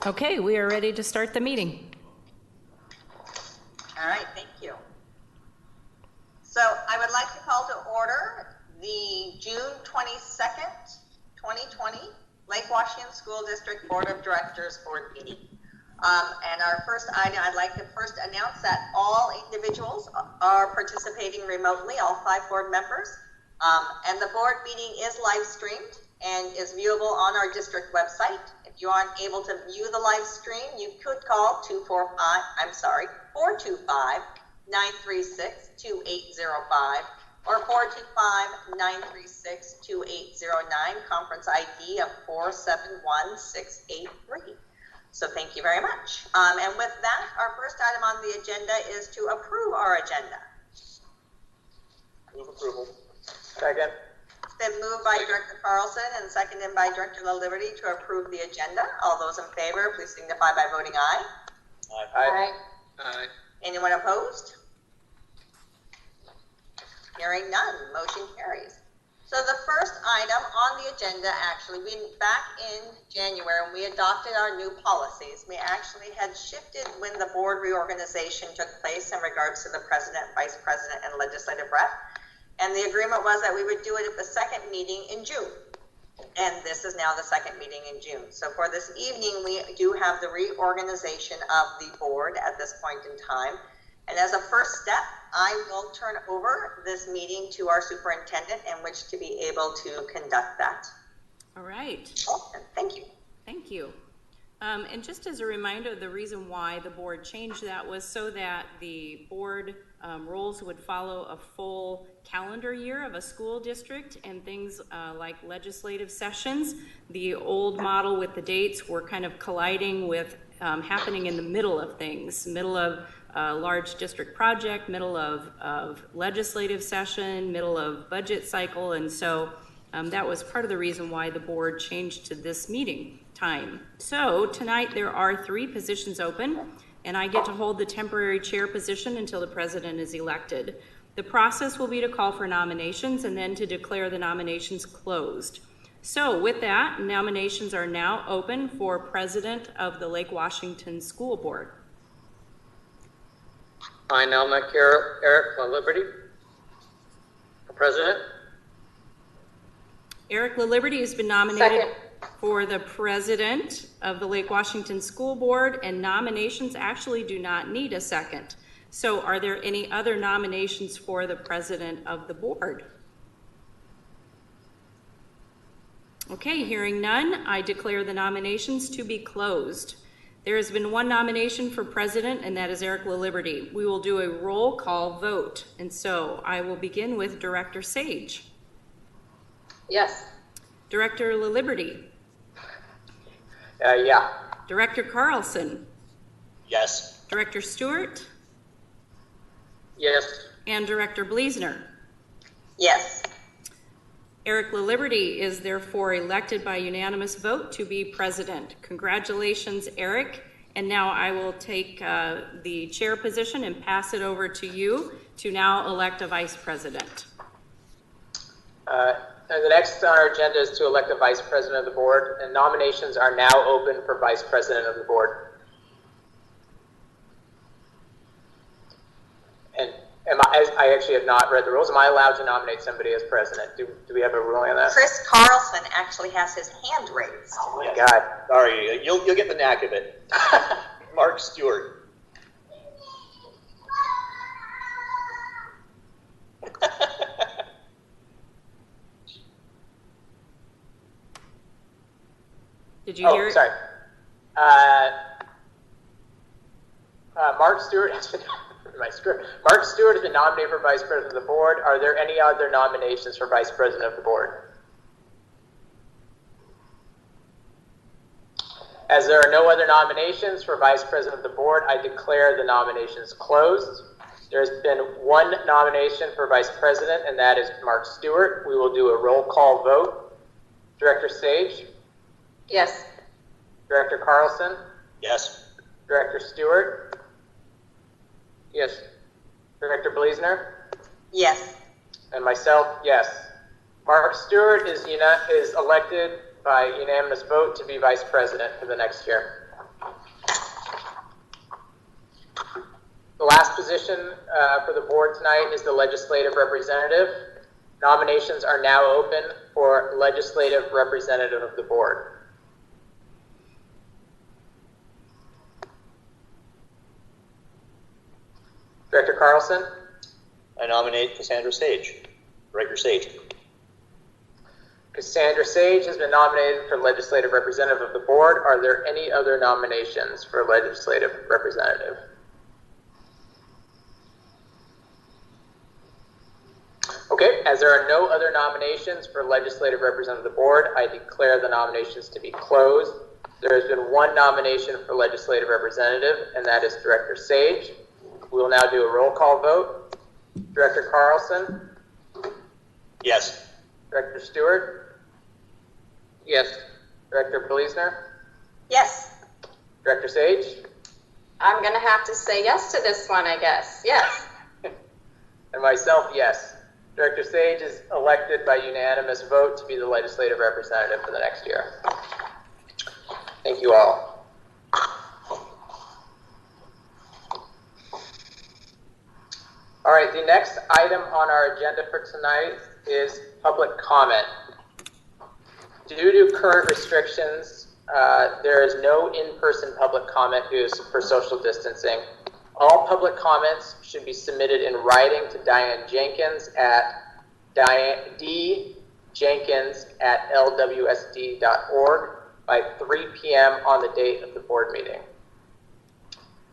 Okay, we are ready to start the meeting. All right, thank you. So I would like to call to order the June 22nd, 2020 Lake Washington School District Board of Directors Board meeting. And our first item, I'd like to first announce that all individuals are participating remotely, all 5 board members. And the board meeting is live streamed and is viewable on our district website. If you aren't able to view the live stream, you could call 425-936-2805 or 425-936-2809, conference ID of 471683. So thank you very much. And with that, our first item on the agenda is to approve our agenda. Move approval. Second. It's been moved by Director Carlson and seconded by Director LaLiberty to approve the agenda. All those in favor, please signify by voting aye. Aye. Aye. Anyone opposed? Hearing none, motion carries. So the first item on the agenda, actually, back in January when we adopted our new policies, we actually had shifted when the board reorganization took place in regards to the president, vice president, and legislative rep. And the agreement was that we would do it at the second meeting in June. And this is now the second meeting in June. So for this evening, we do have the reorganization of the board at this point in time. And as a first step, I will turn over this meeting to our superintendent in which to be able to conduct that. All right. Thank you. Thank you. And just as a reminder, the reason why the board changed that was so that the board roles would follow a full calendar year of a school district, and things like legislative sessions. The old model with the dates were kind of colliding with happening in the middle of things, middle of a large district project, middle of legislative session, middle of budget cycle, and so that was part of the reason why the board changed to this meeting time. So tonight there are 3 positions open, and I get to hold the temporary chair position until the president is elected. The process will be to call for nominations and then to declare the nominations closed. So with that, nominations are now open for president of the Lake Washington School Board. I nominate Eric LaLiberty for president. Eric LaLiberty has been nominated Second. for the president of the Lake Washington School Board, and nominations actually do not need a second. So are there any other nominations for the president of the board? Okay, hearing none, I declare the nominations to be closed. There has been 1 nomination for president, and that is Eric LaLiberty. We will do a roll call vote, and so I will begin with Director Sage. Yes. Director LaLiberty. Yeah. Director Carlson. Yes. Director Stewart. Yes. And Director Bleasner. Yes. Eric LaLiberty is therefore elected by unanimous vote to be president. Congratulations, Eric. And now I will take the chair position and pass it over to you to now elect a vice president. The next on our agenda is to elect a vice president of the board, and nominations are now open for vice president of the board. And I actually have not read the rules. Am I allowed to nominate somebody as president? Do we have a ruling on that? Chris Carlson actually has his hand raised. Oh my God. Sorry, you'll get the knack of it. Mark Stewart. Did you hear it? Sorry. Mark Stewart has been Mark Stewart has been nominated for vice president of the board. Are there any other nominations for vice president of the board? As there are no other nominations for vice president of the board, I declare the nominations closed. There's been 1 nomination for vice president, and that is Mark Stewart. We will do a roll call vote. Director Sage? Yes. Director Carlson? Yes. Director Stewart? Yes. Director Bleasner? Yes. And myself, yes. Mark Stewart is elected by unanimous vote to be vice president for the next year. The last position for the board tonight is the legislative representative. Nominations are now open for legislative representative of the board. Director Carlson? I nominate Cassandra Sage, Director Sage. Cassandra Sage has been nominated for legislative representative of the board. Are there any other nominations for legislative representative? Okay, as there are no other nominations for legislative representative of the board, I declare the nominations to be closed. There has been one nomination for legislative representative, and that is Director Sage. We will now do a roll call vote. Director Carlson? Yes. Director Stewart? Yes. Director Bleasner? Yes. Director Sage? I'm going to have to say yes to this one, I guess. Yes. And myself, yes. Director Sage is elected by unanimous vote to be the legislative representative for the next year. Thank you all. All right, the next item on our agenda for tonight is public comment. Due to current restrictions, there is no in-person public comment due for social distancing. All public comments should be submitted in writing to Diane Jenkins at djenkins@lwsd.org by 3 p.m. on the date of the board meeting.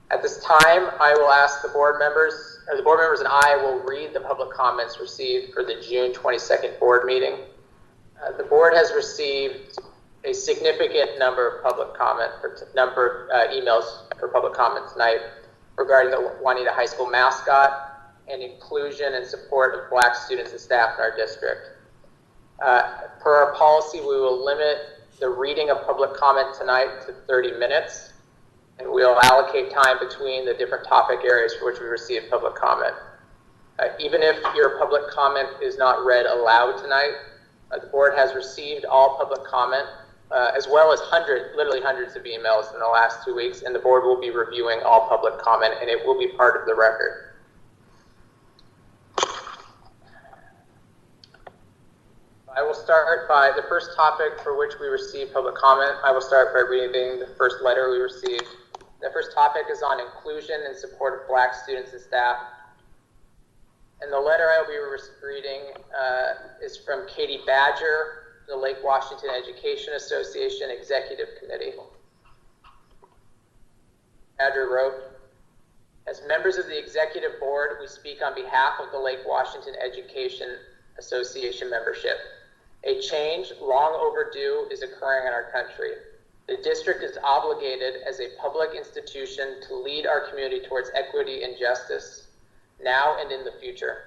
At this time, I will ask the board members and I will read the public comments received for the June 22nd board meeting. The board has received a significant number of emails for public comment tonight regarding the Juanita High School mascot and inclusion and support of Black students and staff in our district. Per our policy, we will limit the reading of public comment tonight to 30 minutes. And we'll allocate time between the different topic areas for which we receive public comment. Even if your public comment is not read aloud tonight, the board has received all public comment, as well as literally hundreds of emails in the last 2 weeks, and the board will be reviewing all public comment, and it will be part of the record. I will start by the first topic for which we received public comment. I will start by reading the first letter we received. The first topic is on inclusion and support of Black students and staff. And the letter I will be reading is from Katie Badger, the Lake Washington Education Association Executive Committee. Badger wrote, "As members of the executive board, we speak on behalf of the Lake Washington Education Association membership. A change long overdue is occurring in our country. The district is obligated as a public institution to lead our community towards equity and justice, now and in the future.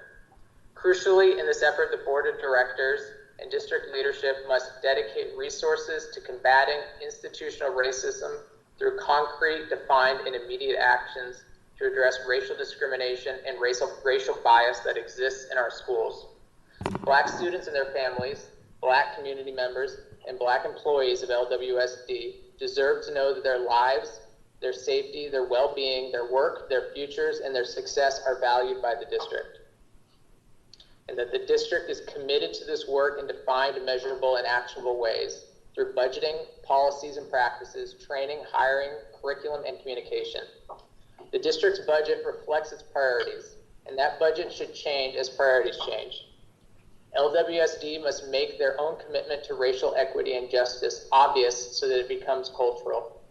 Crucially, in this effort, the board of directors and district leadership must dedicate resources to combating institutional racism through concrete, defined, and immediate actions to address racial discrimination and racial bias that exists in our schools. Black students and their families, Black community members, and Black employees of LWSD deserve to know that their lives, their safety, their well-being, their work, their futures, and their success are valued by the district. And that the district is committed to this work in defined, measurable, and actionable ways through budgeting, policies and practices, training, hiring, curriculum, and communication. The district's budget reflects its priorities, and that budget should change as priorities change. LWSD must make their own commitment to racial equity and justice obvious so that it becomes cultural.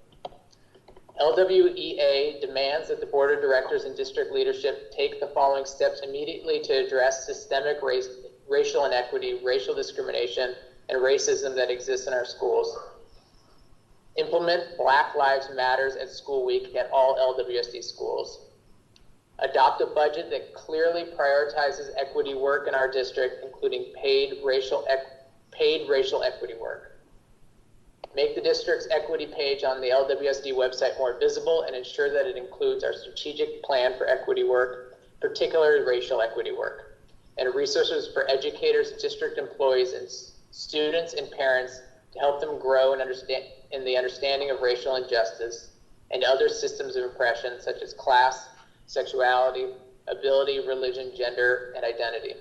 LWEA demands that the board of directors and district leadership take the following steps immediately to address systemic racial inequity, racial discrimination, and racism that exists in our schools. Implement Black Lives Matters at School Week at all LWSD schools. Adopt a budget that clearly prioritizes equity work in our district, including paid racial equity work. Make the district's equity page on the LWSD website more visible and ensure that it includes our strategic plan for equity work, particularly racial equity work, and resources for educators, district employees, and students and parents to help them grow and in the understanding of racial injustice and other systems of oppression, such as class, sexuality, ability, religion, gender, and identity.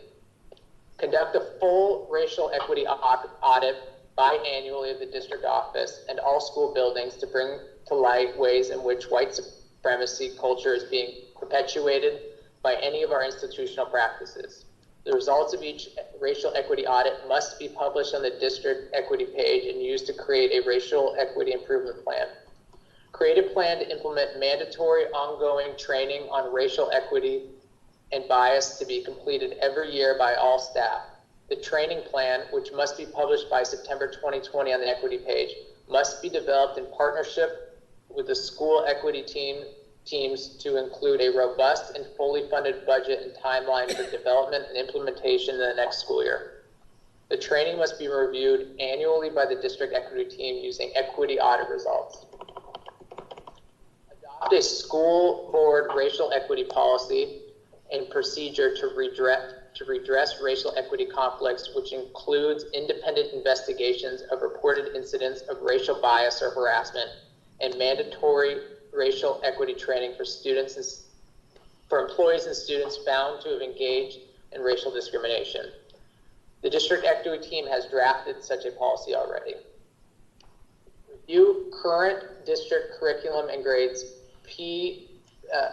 Conduct a full racial equity audit biannually of the district office and all school buildings to bring to light ways in which white supremacy culture is being perpetuated by any of our institutional practices. The results of each racial equity audit must be published on the district equity page and used to create a racial equity improvement plan. Create a plan to implement mandatory ongoing training on racial equity and bias to be completed every year by all staff. The training plan, which must be published by September 2020 on the equity page, must be developed in partnership with the school equity teams to include a robust and fully funded budget and timeline for development and implementation in the next school year. The training must be reviewed annually by the district equity team using equity audit results. Adopt a school board racial equity policy and procedure to redress racial equity conflicts, which includes independent investigations of reported incidents of racial bias or harassment and mandatory racial equity training for employees and students found to have engaged in racial discrimination. The district equity team has drafted such a policy already. Review current district curriculum and grades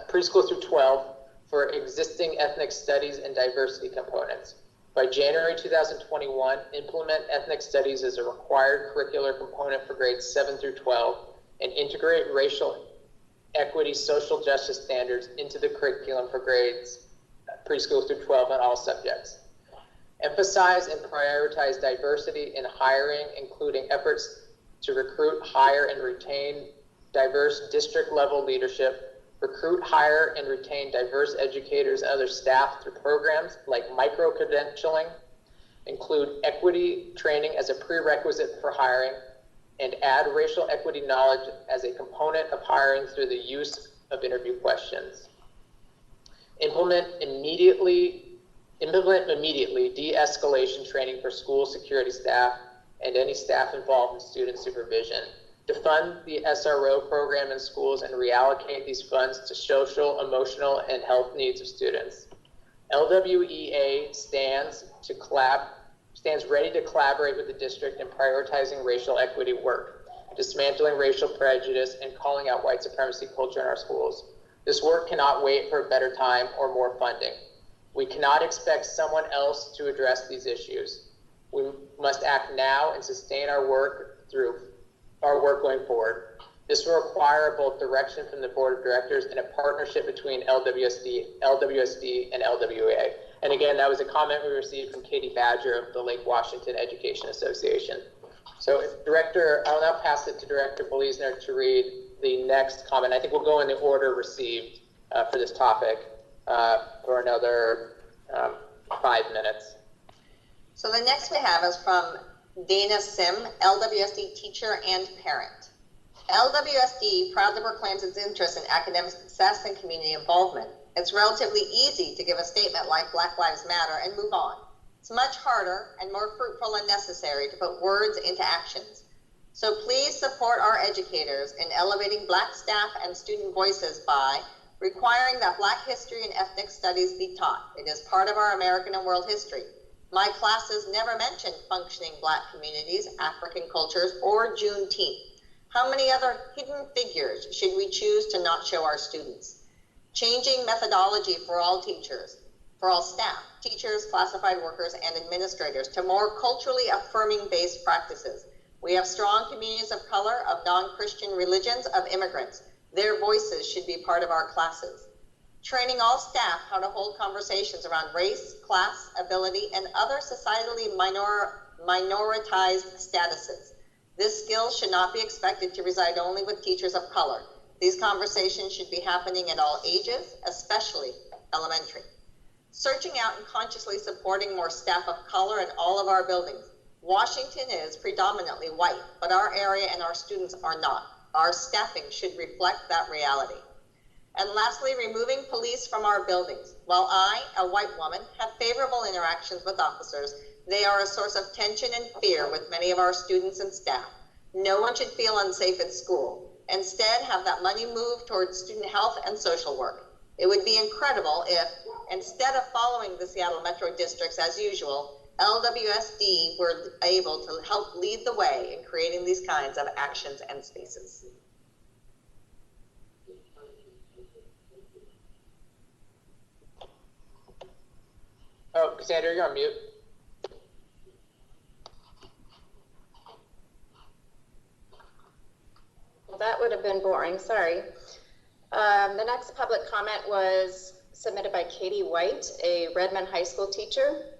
preschool through 12 for existing ethnic studies and diversity components. By January 2021, implement ethnic studies as a required curricular component for grades 7 through 12 and integrate racial equity social justice standards into the curriculum for grades preschool through 12 on all subjects. Emphasize and prioritize diversity in hiring, including efforts to recruit, hire, and retain diverse district level leadership, recruit, hire, and retain diverse educators and other staff through programs like micro-credentialing, include equity training as a prerequisite for hiring, and add racial equity knowledge as a component of hiring through the use of interview questions. Implement immediately de-escalation training for school security staff and any staff involved in student supervision. Defund the SRO program in schools and reallocate these funds to social, emotional, and health needs of students. LWEA stands ready to collaborate with the district in prioritizing racial equity work, dismantling racial prejudice, and calling out white supremacy culture in our schools. This work cannot wait for a better time or more funding. We cannot expect someone else to address these issues. We must act now and sustain our work going forward. This will require both direction from the board of directors and a partnership between LWSD, and LWA. And again, that was a comment we received from Katie Badger of the Lake Washington Education Association. So I'll now pass it to Director Beliesner to read the next comment. I think we'll go in the order received for this topic for another 5 minutes. So the next we have is from Dana Sim, LWSD teacher and parent. LWSD proudly proclaims its interest in academic success and community involvement. It's relatively easy to give a statement like Black Lives Matter and move on. It's much harder and more fruitful and necessary to put words into actions. So please support our educators in elevating Black staff and student voices by requiring that Black history and ethnic studies be taught. It is part of our American and world history. My classes never mentioned functioning Black communities, African cultures, or Juneteenth. How many other hidden figures should we choose to not show our students? Changing methodology for all teachers, for all staff, teachers, classified workers, and administrators to more culturally affirming based practices. We have strong communities of color, of non-Christian religions, of immigrants. Their voices should be part of our classes. Training all staff how to hold conversations around race, class, ability, and other societally minoritized statuses. This skill should not be expected to reside only with teachers of color. These conversations should be happening at all ages, especially elementary. Searching out and consciously supporting more staff of color in all of our buildings. Washington is predominantly white, but our area and our students are not. Our staffing should reflect that reality. And lastly, removing police from our buildings. While I, a white woman, have favorable interactions with officers, they are a source of tension and fear with many of our students and staff. No one should feel unsafe at school. Instead, have that money move towards student health and social work. It would be incredible if, instead of following the Seattle Metro districts as usual, LWSD were able to help lead the way in creating these kinds of actions and spaces. Oh, Cassandra, you're on mute. Well, that would have been boring, sorry. The next public comment was submitted by Katie White, a Redmond High School teacher.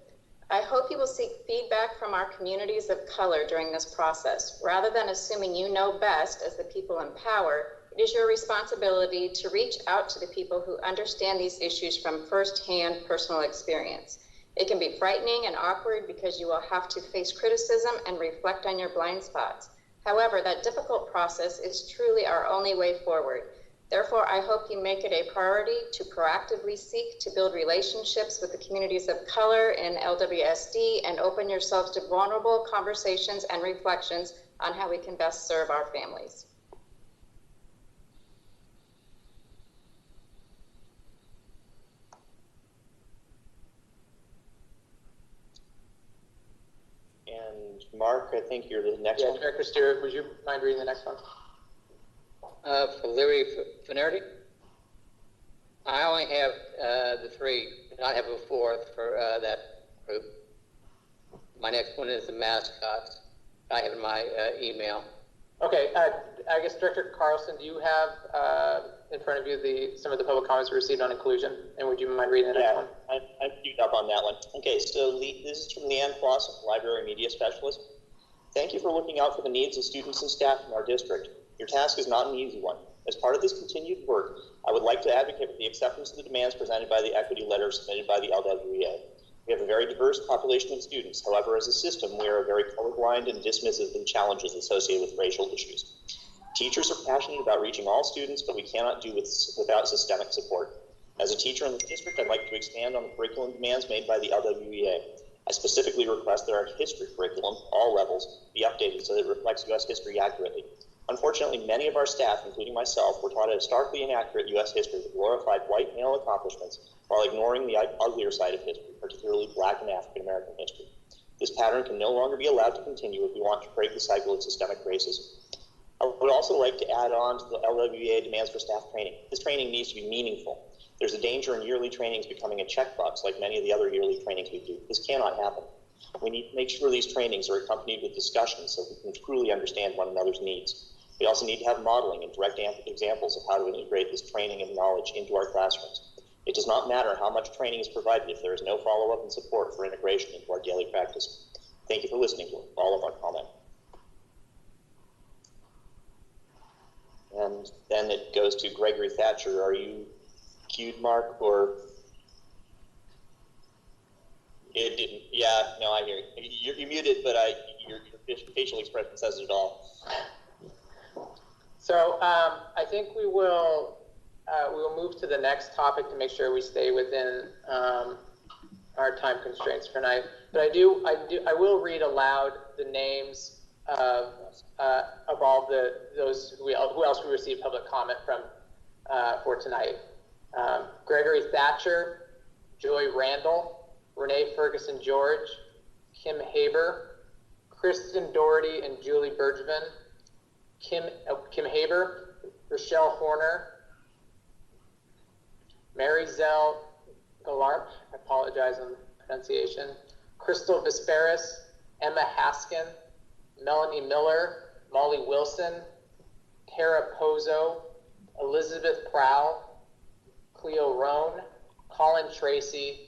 I hope you will seek feedback from our communities of color during this process. Rather than assuming you know best as the people in power, it is your responsibility to reach out to the people who understand these issues from firsthand personal experience. It can be frightening and awkward because you will have to face criticism and reflect on your blind spots. However, that difficult process is truly our only way forward. Therefore, I hope you make it a priority to proactively seek to build relationships with the communities of color in LWSD and open yourselves to vulnerable conversations and reflections on how we can best serve our families. And Mark, I think you're the next one. Director Stewart, would you mind reading the next one? For Larry Finnerty, I only have the three. I have a fourth for that group. My next one is the mascots. I have in my email. Okay, I guess Director Carlson, do you have in front of you some of the public comments we received on inclusion? And would you mind reading the next one? I'm queued up on that one. Okay, so this is from Leanne Clausen, Library Media Specialist. Thank you for looking out for the needs of students and staff in our district. Your task is not an easy one. As part of this continued work, I would like to advocate for the acceptance of the demands presented by the equity letter submitted by the LWEA. We have a very diverse population of students. However, as a system, we are very colorblind and dismissive of the challenges associated with racial issues. Teachers are passionate about reaching all students, but we cannot do without systemic support. As a teacher in the district, I'd like to expand on the curriculum demands made by the LWEA. I specifically request that our history curriculum, all levels, be updated so that it reflects U.S. history accurately. Unfortunately, many of our staff, including myself, were taught a starkly inaccurate U.S. history that glorified white male accomplishments while ignoring the uglier side of history, particularly Black and African American history. This pattern can no longer be allowed to continue if we want to break the cycle of systemic racism. I would also like to add on to the LWEA demands for staff training. This training needs to be meaningful. There's a danger in yearly trainings becoming a checkbox like many of the other yearly trainings we do. This cannot happen. We need to make sure these trainings are accompanied with discussions so we can truly understand one another's needs. We also need to have modeling and direct examples of how to integrate this training and knowledge into our classrooms. It does not matter how much training is provided if there is no follow-up and support for integration into our daily practice. Thank you for listening to all of our comment. And then it goes to Gregory Thatcher. Are you queued, Mark, or? It didn't. Yeah, no, I hear you. You're muted, but your facial expression says it all. So I think we will move to the next topic to make sure we stay within our time constraints for tonight. But I will read aloud the names of all those who else we received public comment from for tonight. Gregory Thatcher, Joy Randall, Renee Ferguson George, Kim Haber, Kristen Doherty and Julie Bergevin, Kim Haber, Rochelle Horner, Mary Zell Galarp, I apologize on the pronunciation, Crystal Vesperis, Emma Haskin, Melanie Miller, Molly Wilson, Tara Pozo, Elizabeth Prowl, Cleo Roan, Colin Tracy,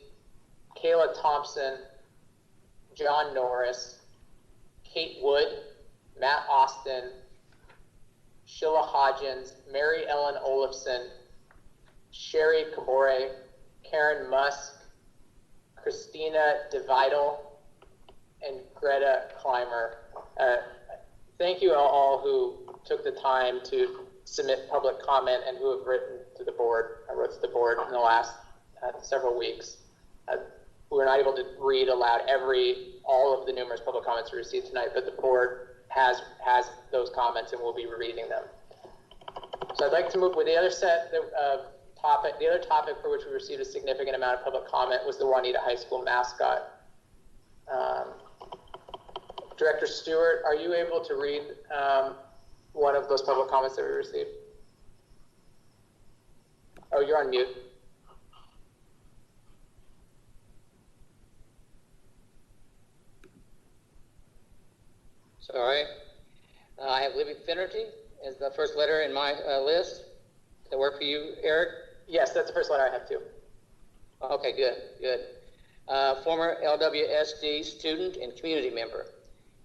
Kayla Thompson, John Norris, Kate Wood, Matt Austin, Sheila Hodgins, Mary Ellen Olafson, Sherry Cabore, Karen Musk, Christina DeVidal, and Greta Clymer. Thank you all who took the time to submit public comment and who have written to the board. I wrote to the board in the last several weeks. We were not able to read aloud all of the numerous public comments we received tonight, but the board has those comments and we'll be reading them. So I'd like to move with the other set of topic, the other topic for which we received a significant amount of public comment was the Juanita High School mascot. Director Stewart, are you able to read one of those public comments that we received? Oh, you're on mute. Sorry. I have Libby Finnerty as the first letter in my list. Does that work for you, Eric? Yes, that's the first letter I have too. Okay, good, good. Former LWSD student and community member.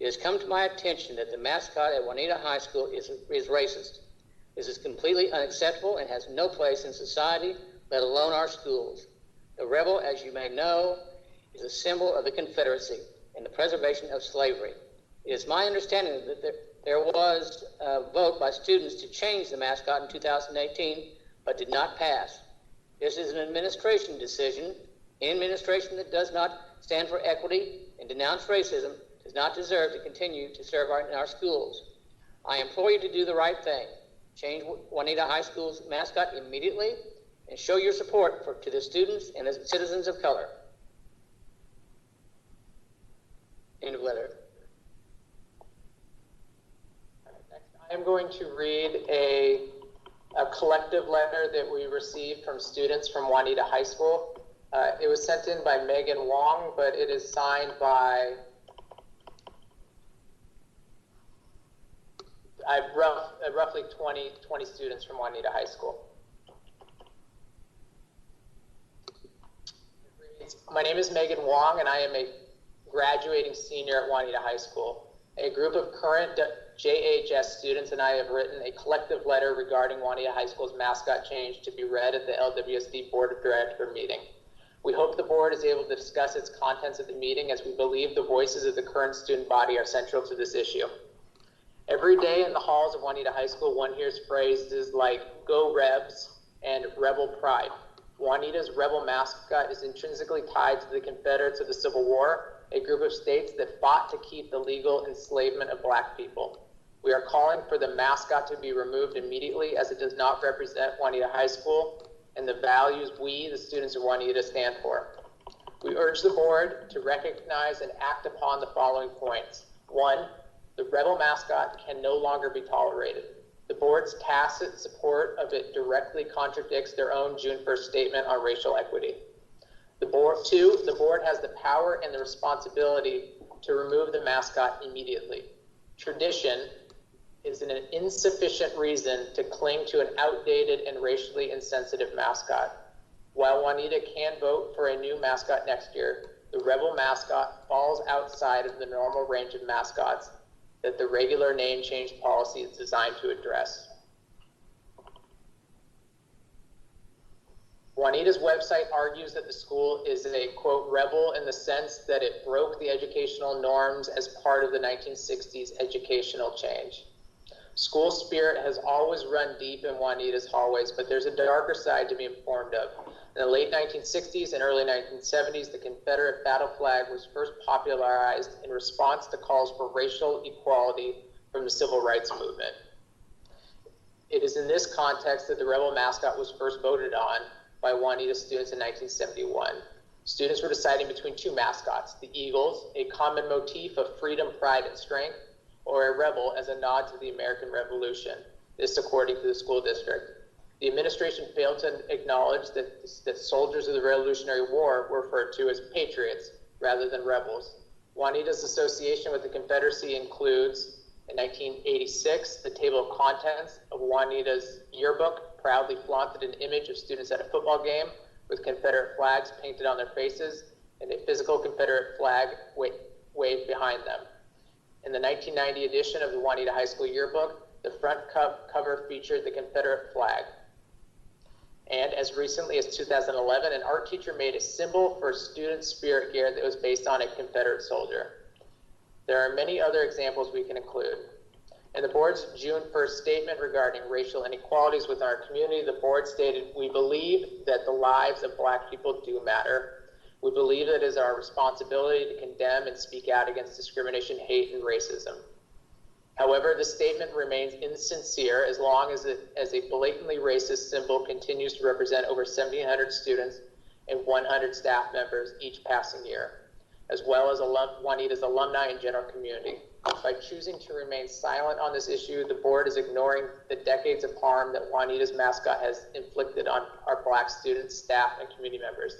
It has come to my attention that the mascot at Juanita High School is racist. This is completely unacceptable and has no place in society, let alone our schools. The rebel, as you may know, is a symbol of the Confederacy and the preservation of slavery. It is my understanding that there was a vote by students to change the mascot in 2018, but did not pass. This is an administration decision. An administration that does not stand for equity and denounce racism does not deserve to continue to serve in our schools. I implore you to do the right thing. Change Juanita High School's mascot immediately and show your support to the students and the citizens of color. End of letter. Next, I am going to read a collective letter that we received from students from Juanita High School. It was sent in by Megan Wong, but it is signed by roughly 20 students from Juanita High School. My name is Megan Wong, and I am a graduating senior at Juanita High School. A group of current JHS students and I have written a collective letter regarding Juanita High School's mascot change to be read at the LWSD Board of Directors meeting. We hope the board is able to discuss its contents at the meeting, as we believe the voices of the current student body are central to this issue. Every day in the halls of Juanita High School, one hears phrases like "Go Rebs" and "Rebel Pride." Juanita's rebel mascot is intrinsically tied to the Confederates of the Civil War, a group of states that fought to keep the legal enslavement of Black people. We are calling for the mascot to be removed immediately, as it does not represent Juanita High School and the values we, the students of Juanita, stand for. We urge the board to recognize and act upon the following points. 1, the rebel mascot can no longer be tolerated. The board's tacit support of it directly contradicts their own June 1st statement on racial equity. 2, the board has the power and the responsibility to remove the mascot immediately. Tradition is an insufficient reason to cling to an outdated and racially insensitive mascot. While Juanita can vote for a new mascot next year, the rebel mascot falls outside of the normal range of mascots that the regular name change policy is designed to address. Juanita's website argues that the school is a, quote, rebel in the sense that it broke the educational norms as part of the 1960s educational change. School spirit has always run deep in Juanita's hallways, but there's a darker side to be informed of. In the late 1960s and early 1970s, the Confederate battle flag was first popularized in response to calls for racial equality from the civil rights movement. It is in this context that the rebel mascot was first voted on by Juanita students in 1971. Students were deciding between two mascots, the Eagles, a common motif of freedom, pride, and strength, or a rebel as a nod to the American Revolution, this according to the school district. The administration failed to acknowledge that soldiers of the Revolutionary War were referred to as patriots rather than rebels. Juanita's association with the Confederacy includes, in 1986, the table of contents of Juanita's yearbook proudly flaunted an image of students at a football game with Confederate flags painted on their faces and a physical Confederate flag waved behind them. In the 1990 edition of the Juanita High School yearbook, the front cover featured the Confederate flag. And as recently as 2011, an art teacher made a symbol for student spirit gear that was based on a Confederate soldier. There are many other examples we can include. In the board's June 1st statement regarding racial inequalities within our community, the board stated, "We believe that the lives of Black people do matter. We believe that it is our responsibility to condemn and speak out against discrimination, hate, and racism." However, the statement remains insincere as long as a blatantly racist symbol continues to represent over 1,700 students and 100 staff members each passing year, as well as Juanita's alumni and general community. By choosing to remain silent on this issue, the board is ignoring the decades of harm that Juanita's mascot has inflicted on our Black students, staff, and community members.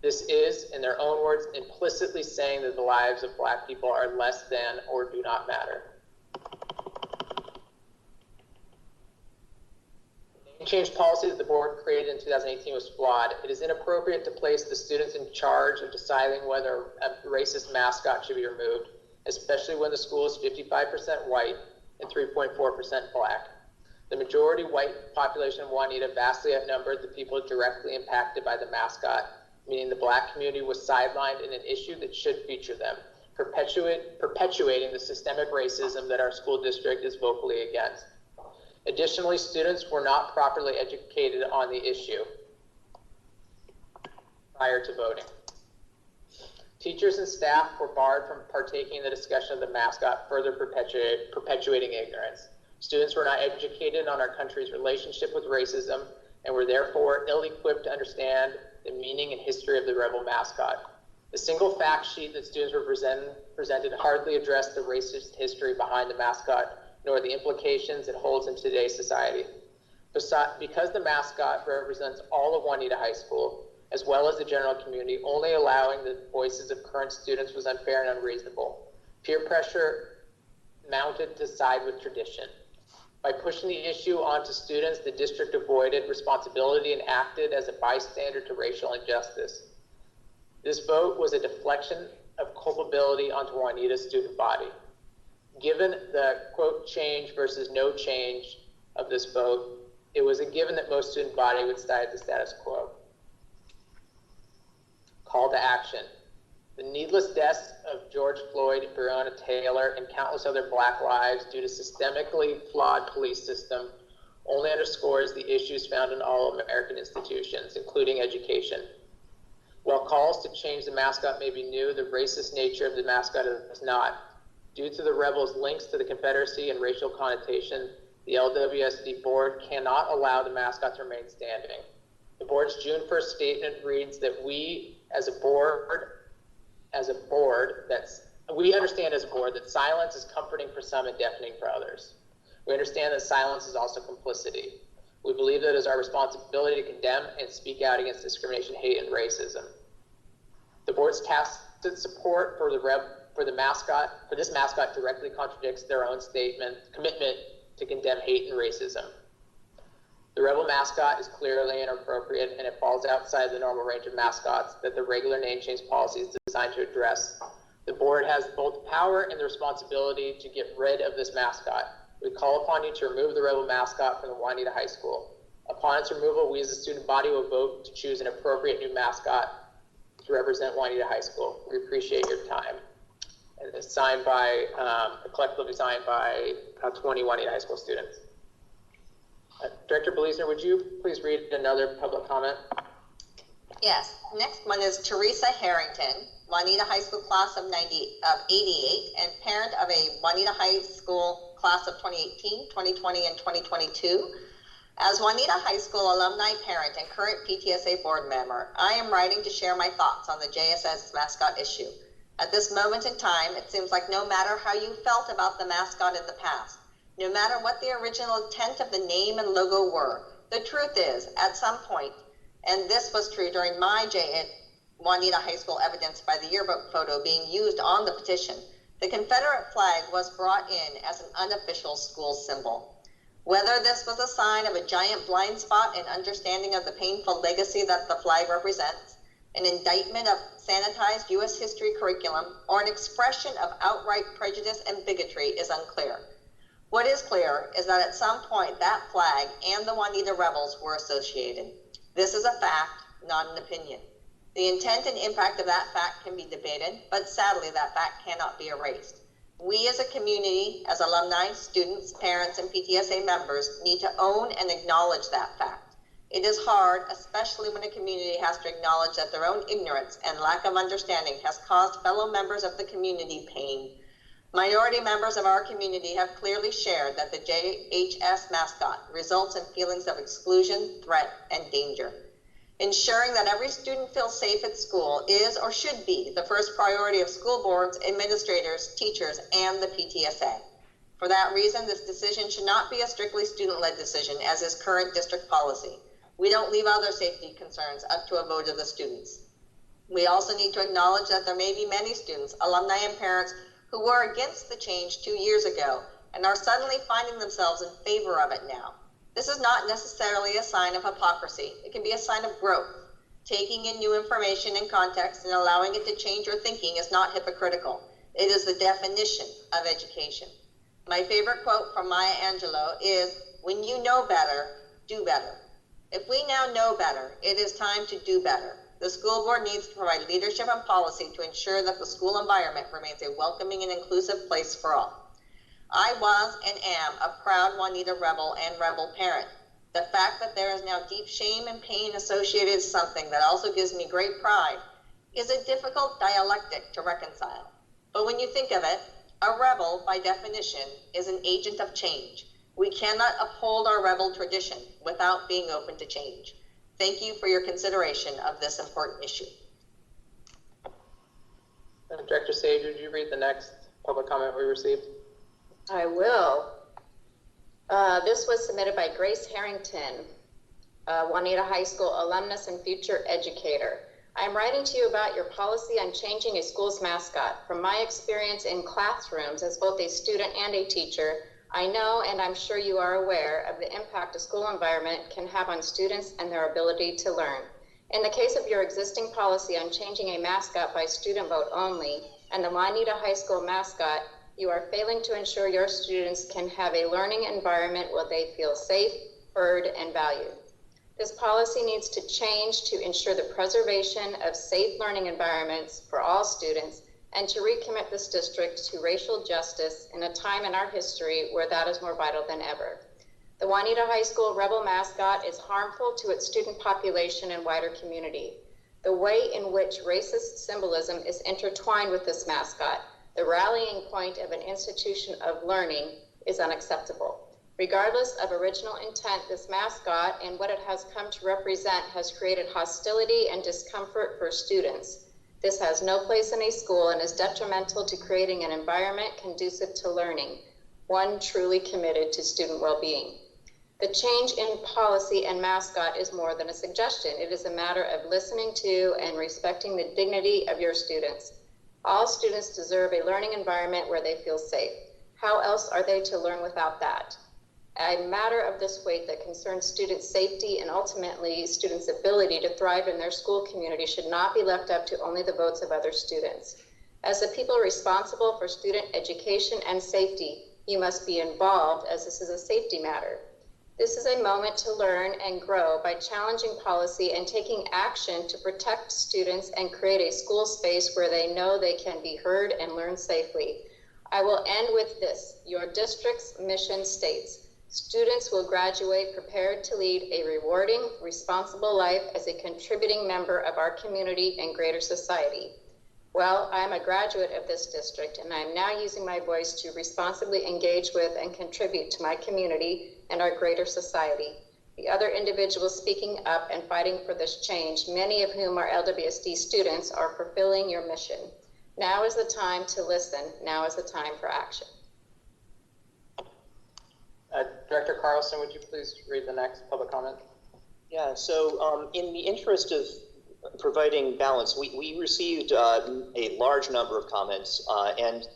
This is, in their own words, implicitly saying that the lives of Black people are less than or do not matter. The name change policy that the board created in 2018 was flawed. It is inappropriate to place the students in charge of deciding whether a racist mascot should be removed, especially when the school is 55% white and 3.4% Black. The majority white population of Juanita vastly outnumbered the people directly impacted by the mascot, meaning the Black community was sidelined in an issue that should feature them, perpetuating the systemic racism that our school district is vocally against. Additionally, students were not properly educated on the issue prior to voting. Teachers and staff were barred from partaking in the discussion of the mascot, further perpetuating ignorance. Students were not educated on our country's relationship with racism and were therefore ill-equipped to understand the meaning and history of the rebel mascot. The single fact sheet that students were presented hardly addressed the racist history behind the mascot, nor the implications it holds in today's society. Because the mascot represents all of Juanita High School, as well as the general community, only allowing the voices of current students was unfair and unreasonable. Peer pressure mounted to side with tradition. By pushing the issue onto students, the district avoided responsibility and acted as a bystander to racial injustice. This vote was a deflection of culpability onto Juanita's student body. Given the, quote, change versus no change of this vote, it was a given that most student body would side the status quo. Call to action. The needless deaths of George Floyd, Breonna Taylor, and countless other Black lives due to systemically flawed police system only underscores the issues found in all American institutions, including education. While calls to change the mascot may be new, the racist nature of the mascot is not. Due to the rebels' links to the Confederacy and racial connotation, the LWSD board cannot allow the mascot to remain standing. The board's June 1st statement reads that we understand as a board that silence is comforting for some and deafening for others. We understand that silence is also complicity. We believe that it is our responsibility to condemn and speak out against discrimination, hate, and racism. The board's tacit support for this mascot directly contradicts their own commitment to condemn hate and racism. The rebel mascot is clearly inappropriate, and it falls outside the normal range of mascots that the regular name change policy is designed to address. The board has both the power and the responsibility to get rid of this mascot. We call upon you to remove the rebel mascot from the Juanita High School. Upon its removal, we as a student body will vote to choose an appropriate new mascot to represent Juanita High School. We appreciate your time. And it's signed by, collectively signed by 20 Juanita High School students. Director Belizner, would you please read another public comment? Yes, next one is Teresa Harrington, Juanita High School class of 88 and parent of a Juanita High School class of 2018, 2020, and 2022. As Juanita High School alumni parent and current PTSA board member, I am writing to share my thoughts on the JSS mascot issue. At this moment in time, it seems like no matter how you felt about the mascot in the past, no matter what the original intent of the name and logo were, the truth is, at some point, and this was true during my Juanita High School evidenced by the yearbook photo being used on the petition, the Confederate flag was brought in as an unofficial school symbol. Whether this was a sign of a giant blind spot in understanding of the painful legacy that the flag represents, an indictment of sanitized U.S. history curriculum, or an expression of outright prejudice and bigotry is unclear. What is clear is that at some point that flag and the Juanita rebels were associated. This is a fact, not an opinion. The intent and impact of that fact can be debated, but sadly that fact cannot be erased. We as a community, as alumni, students, parents, and PTSA members need to own and acknowledge that fact. It is hard, especially when a community has to acknowledge that their own ignorance and lack of understanding has caused fellow members of the community pain. Minority members of our community have clearly shared that the JHS mascot results in feelings of exclusion, threat, and danger. Ensuring that every student feels safe at school is or should be the first priority of school boards, administrators, teachers, and the PTSA. For that reason, this decision should not be a strictly student-led decision, as is current district policy. We don't leave other safety concerns up to a vote of the students. We also need to acknowledge that there may be many students, alumni, and parents who were against the change 2 years ago and are suddenly finding themselves in favor of it now. This is not necessarily a sign of hypocrisy. It can be a sign of growth. Taking in new information and context and allowing it to change your thinking is not hypocritical. It is the definition of education. My favorite quote from Maya Angelou is, "When you know better, do better." If we now know better, it is time to do better. The school board needs to provide leadership and policy to ensure that the school environment remains a welcoming and inclusive place for all. I was and am a proud Juanita Rebel and Rebel parent. The fact that there is now deep shame and pain associated with something that also gives me great pride is a difficult dialectic to reconcile. But when you think of it, a rebel, by definition, is an agent of change. We cannot uphold our rebel tradition without being open to change. Thank you for your consideration of this important issue. Director Sage, would you read the next public comment we received? I will. This was submitted by Grace Harrington, Juanita High School alumnus and future educator. I'm writing to you about your policy on changing a school's mascot. From my experience in classrooms as both a student and a teacher, I know, and I'm sure you are aware, of the impact a school environment can have on students and their ability to learn. In the case of your existing policy on changing a mascot by student vote only, and the Juanita High School mascot, you are failing to ensure your students can have a learning environment where they feel safe, heard, and valued. This policy needs to change to ensure the preservation of safe learning environments for all students and to recommit this district to racial justice in a time in our history where that is more vital than ever. The Juanita High School Rebel mascot is harmful to its student population and wider community. The way in which racist symbolism is intertwined with this mascot, the rallying point of an institution of learning, is unacceptable. Regardless of original intent, this mascot and what it has come to represent has created hostility and discomfort for students. This has no place in a school and is detrimental to creating an environment conducive to learning, one truly committed to student well-being. The change in policy and mascot is more than a suggestion. It is a matter of listening to and respecting the dignity of your students. All students deserve a learning environment where they feel safe. How else are they to learn without that? A matter of this weight that concerns student safety and ultimately students' ability to thrive in their school community should not be left up to only the votes of other students. As the people responsible for student education and safety, you must be involved, as this is a safety matter. This is a moment to learn and grow by challenging policy and taking action to protect students and create a school space where they know they can be heard and learn safely. I will end with this. Your district's mission states, students will graduate prepared to lead a rewarding, responsible life as a contributing member of our community and greater society. Well, I am a graduate of this district, and I am now using my voice to responsibly engage with and contribute to my community and our greater society. The other individuals speaking up and fighting for this change, many of whom are LWSD students, are fulfilling your mission. Now is the time to listen. Now is the time for action. Director Carlson, would you please read the next public comment? Yeah, so in the interest of providing balance, we received a large number of comments, and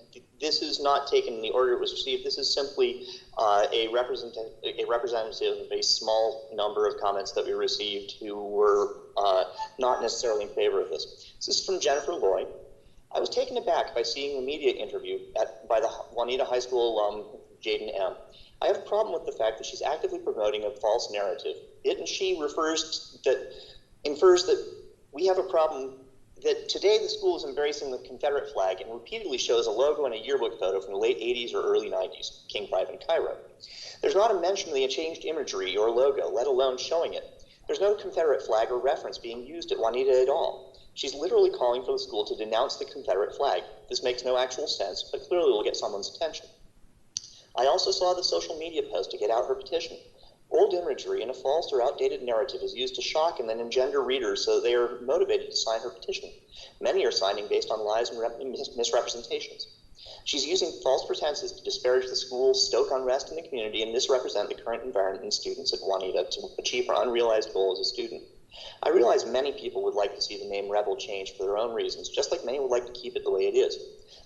this is not taken in the order it was received. This is simply a representative of a small number of comments that we received who were not necessarily in favor of this. This is from Jennifer Loy. I was taken aback by seeing the media interview by the Juanita High School alum, Jaden M. I have a problem with the fact that she's actively promoting a false narrative. It and she infers that we have a problem that today the school is embracing the Confederate flag and repeatedly shows a logo and a yearbook photo from the late 80s or early 90s, King Pride in Cairo. There's not a mention of the changed imagery or logo, let alone showing it. There's no Confederate flag or reference being used at Juanita at all. She's literally calling for the school to denounce the Confederate flag. This makes no actual sense, but clearly will get someone's attention. I also saw the social media post to get out her petition. Old imagery and a false or outdated narrative is used to shock and then engender readers so that they are motivated to sign her petition. Many are signing based on lies and misrepresentations. She's using false pretenses to disparage the school, stoke unrest in the community, and misrepresent the current environment and students at Juanita to achieve her unrealized goal as a student. I realize many people would like to see the name Rebel changed for their own reasons, just like many would like to keep it the way it is.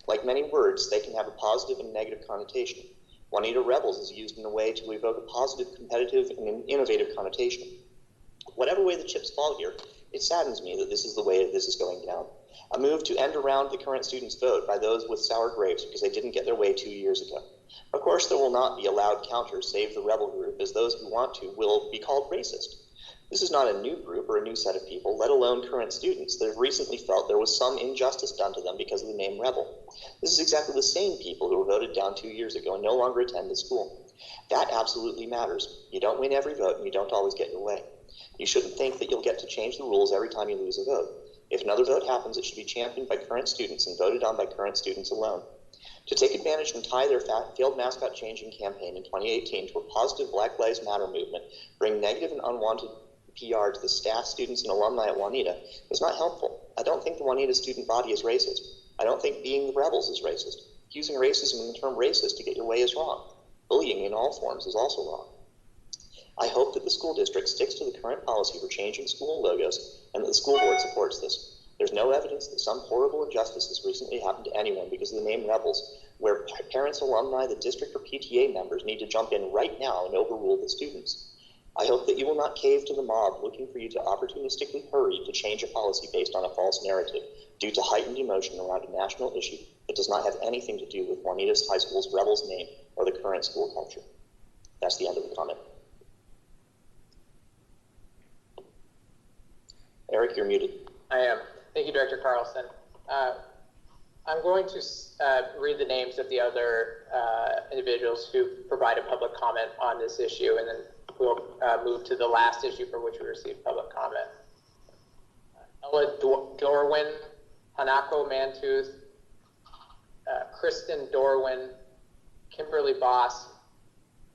Like many words, they can have a positive and negative connotation. Juanita Rebels is used in a way to evoke a positive, competitive, and innovative connotation. Whatever way the chips fall here, it saddens me that this is the way this is going down. A move to end around the current students' vote by those with sour grapes because they didn't get their way 2 years ago. Of course, there will not be a loud counter, save the rebel group, as those who want to will be called racist. This is not a new group or a new set of people, let alone current students that have recently felt there was some injustice done to them because of the name rebel. This is exactly the same people who were voted down 2 years ago and no longer attend the school. That absolutely matters. You don't win every vote and you don't always get your way. You shouldn't think that you'll get to change the rules every time you lose a vote. If another vote happens, it should be championed by current students and voted on by current students alone. To take advantage and tie their failed mascot changing campaign in 2018 to a positive Black Lives Matter movement, bring negative and unwanted PR to the staff, students, and alumni at Juanita is not helpful. I don't think the Juanita student body is racist. I don't think being the rebels is racist. Using racism and the term racist to get your way is wrong. Bullying in all forms is also wrong. I hope that the school district sticks to the current policy for changing school logos and that the school board supports this. There's no evidence that some horrible injustice has recently happened to anyone because of the name Rebels, where parents, alumni, the district, or PTA members need to jump in right now and overrule the students. I hope that you will not cave to the mob looking for you to opportunistically hurry to change a policy based on a false narrative due to heightened emotion around a national issue that does not have anything to do with Juanita High School's Rebels name or the current school culture. That's the end of the comment. Eric, you're muted. I am. Thank you, Director Carlson. I'm going to read the names of the other individuals who provided public comment on this issue, and then we'll move to the last issue for which we received public comment. Ella Dorwin, Hanako Mantooth, Kristen Dorwin, Kimberly Boss,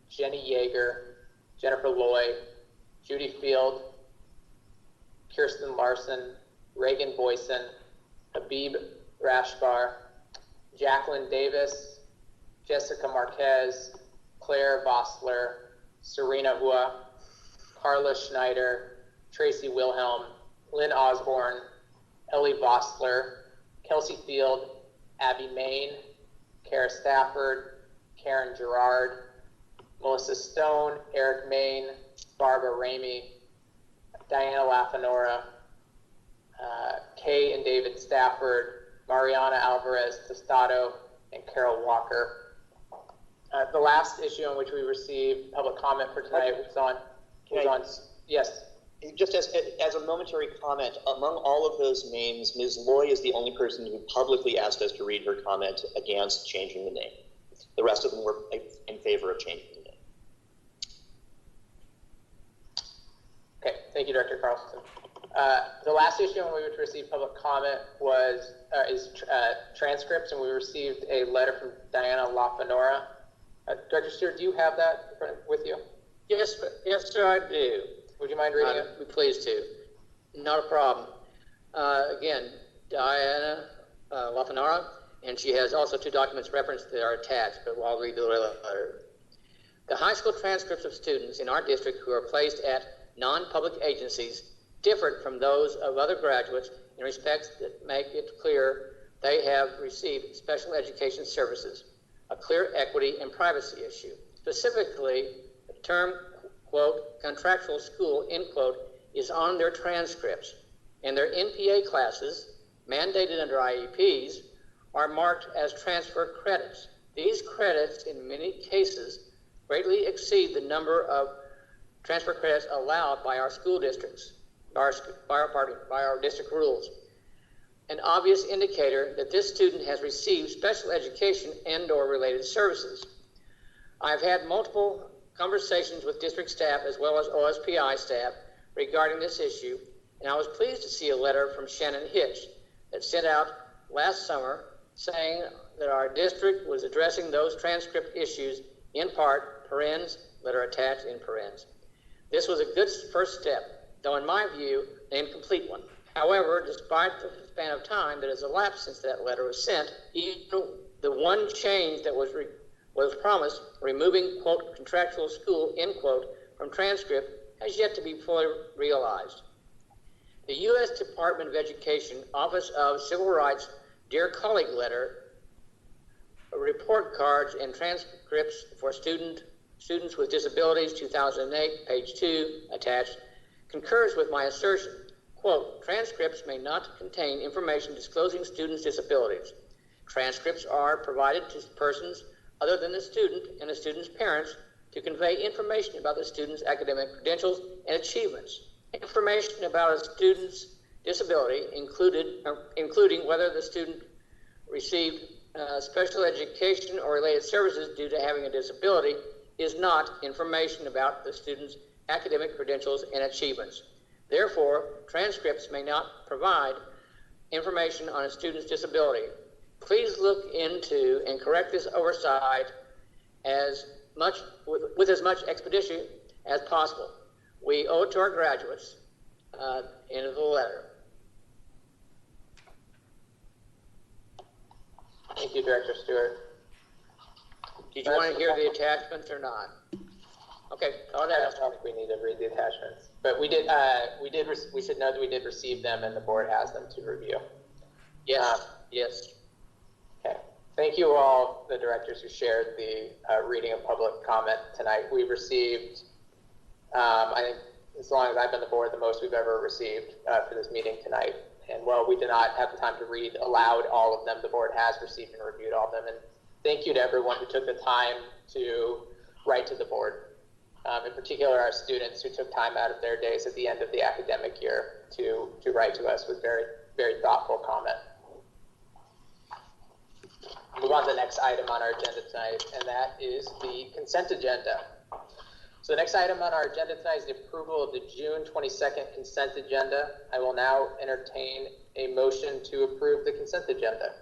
Jenny Yeager, Jennifer Loy, Judy Field, Kirsten Larson, Reagan Boyson, Habib Rashbar, Jacqueline Davis, Jessica Marquez, Claire Vossler, Serena Hua, Carla Schneider, Tracy Wilhelm, Lynn Osborne, Ellie Vossler, Kelsey Field, Abby Main, Kara Stafford, Karen Gerard, Melissa Stone, Eric Main, Barbara Ramey, Diana Lafanora, Kay and David Stafford, Mariana Alvarez Tostado, and Carol Walker. The last issue on which we received public comment for tonight was on, yes. Just as a momentary comment, among all of those names, Ms. Loy is the only person who publicly asked us to read her comment against changing the name. The rest of them were in favor of changing the name. Okay, thank you, Director Carlson. The last issue on which we received public comment was transcripts, and we received a letter from Diana LaFanora. Director Stewart, do you have that with you? Yes, sir, I do. Would you mind reading it? I'd be pleased to. Not a problem. Again, Diana LaFanora, and she has also 2 documents referenced that are attached, but I'll read the letter. The high school transcripts of students in our district who are placed at non-public agencies different from those of other graduates in respects that make it clear they have received special education services, a clear equity and privacy issue. Specifically, the term, quote, contractual school, end quote, is on their transcripts, and their NPA classes, mandated under IEPs, are marked as transfer credits. These credits, in many cases, greatly exceed the number of transfer credits allowed by our school districts, by our district rules. An obvious indicator that this student has received special education and/or related services. I've had multiple conversations with district staff as well as OSPI staff regarding this issue, and I was pleased to see a letter from Shannon Hitch that sent out last summer saying that our district was addressing those transcript issues in part, parens, letter attached in parens. This was a good first step, though in my view, an incomplete one. However, despite the span of time that has elapsed since that letter was sent, even the one change that was promised, removing, quote, contractual school, end quote, from transcript, has yet to be fully realized. The U.S. Department of Education Office of Civil Rights Dear Colleague letter, report cards and transcripts for students with disabilities, 2008, page 2, attached, concurs with my assertion. Quote, transcripts may not contain information disclosing students' disabilities. Transcripts are provided to persons other than the student and the student's parents to convey information about the student's academic credentials and achievements. Information about a student's disability, including whether the student received special education or related services due to having a disability, is not information about the student's academic credentials and achievements. Therefore, transcripts may not provide information on a student's disability. Please look into and correct this oversight with as much expedition as possible. We owe it to our graduates. End of the letter. Thank you, Director Stewart. Did you want to hear the attachments or not? Okay, I don't think we need to read the attachments, but we should note that we did receive them and the board has them to review. Yes, yes. Okay. Thank you all, the directors who shared the reading of public comment tonight. We received, I think, as long as I've been on the board, the most we've ever received for this meeting tonight. And while we did not have the time to read aloud all of them, the board has received and reviewed all of them. And thank you to everyone who took the time to write to the board. In particular, our students who took time out of their days at the end of the academic year to write to us with very, very thoughtful comment. Move on to the next item on our agenda tonight, and that is the consent agenda. So the next item on our agenda tonight is the approval of the June 22nd consent agenda. I will now entertain a motion to approve the consent agenda.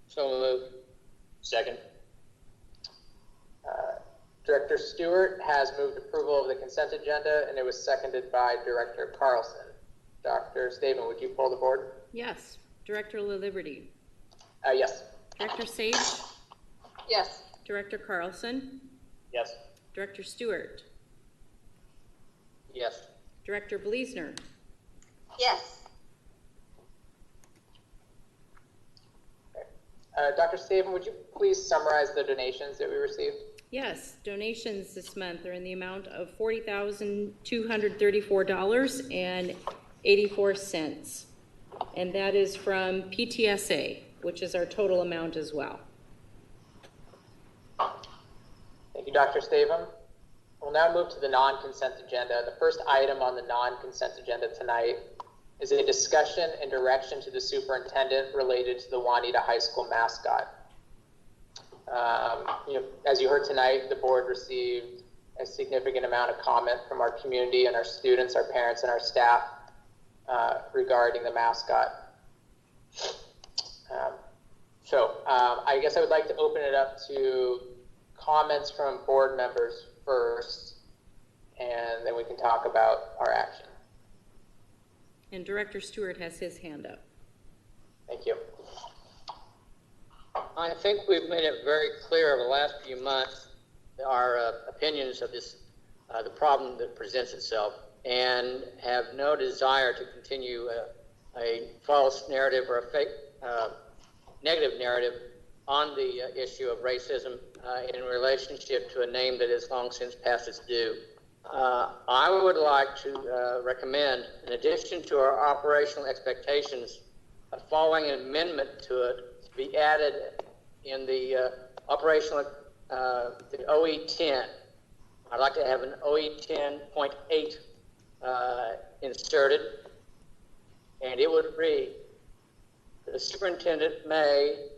So moved. Second. Director Stewart has moved approval of the consent agenda, and it was seconded by Director Carlson. Dr. Staben, would you pull the board? Yes. Director LaLiberty. Yes. Director Sage. Yes. Director Carlson. Yes. Director Stewart. Yes. Director Bleasner. Yes. Dr. Staben, would you please summarize the donations that we received? Yes, donations this month are in the amount of $40,234.84. And that is from PTSA, which is our total amount as well. Thank you, Dr. Staben. We'll now move to the non-consent agenda. The first item on the non-consent agenda tonight is a discussion and direction to the superintendent related to the Juanita High School mascot. As you heard tonight, the board received a significant amount of comment from our community and our students, our parents, and our staff regarding the mascot. I guess I would like to open it up to comments from board members first, and then we can talk about our action. And Director Stewart has his hand up. Thank you. I think we've made it very clear over the last few months our opinions of this, the problem that presents itself, and have no desire to continue a false narrative or a fake negative narrative on the issue of racism in relationship to a name that has long since passed its due. I would like to recommend, in addition to our operational expectations, following an amendment to it to be added in the operational, the OE10. I'd like to have an OE10.8 inserted, and it would read, the superintendent may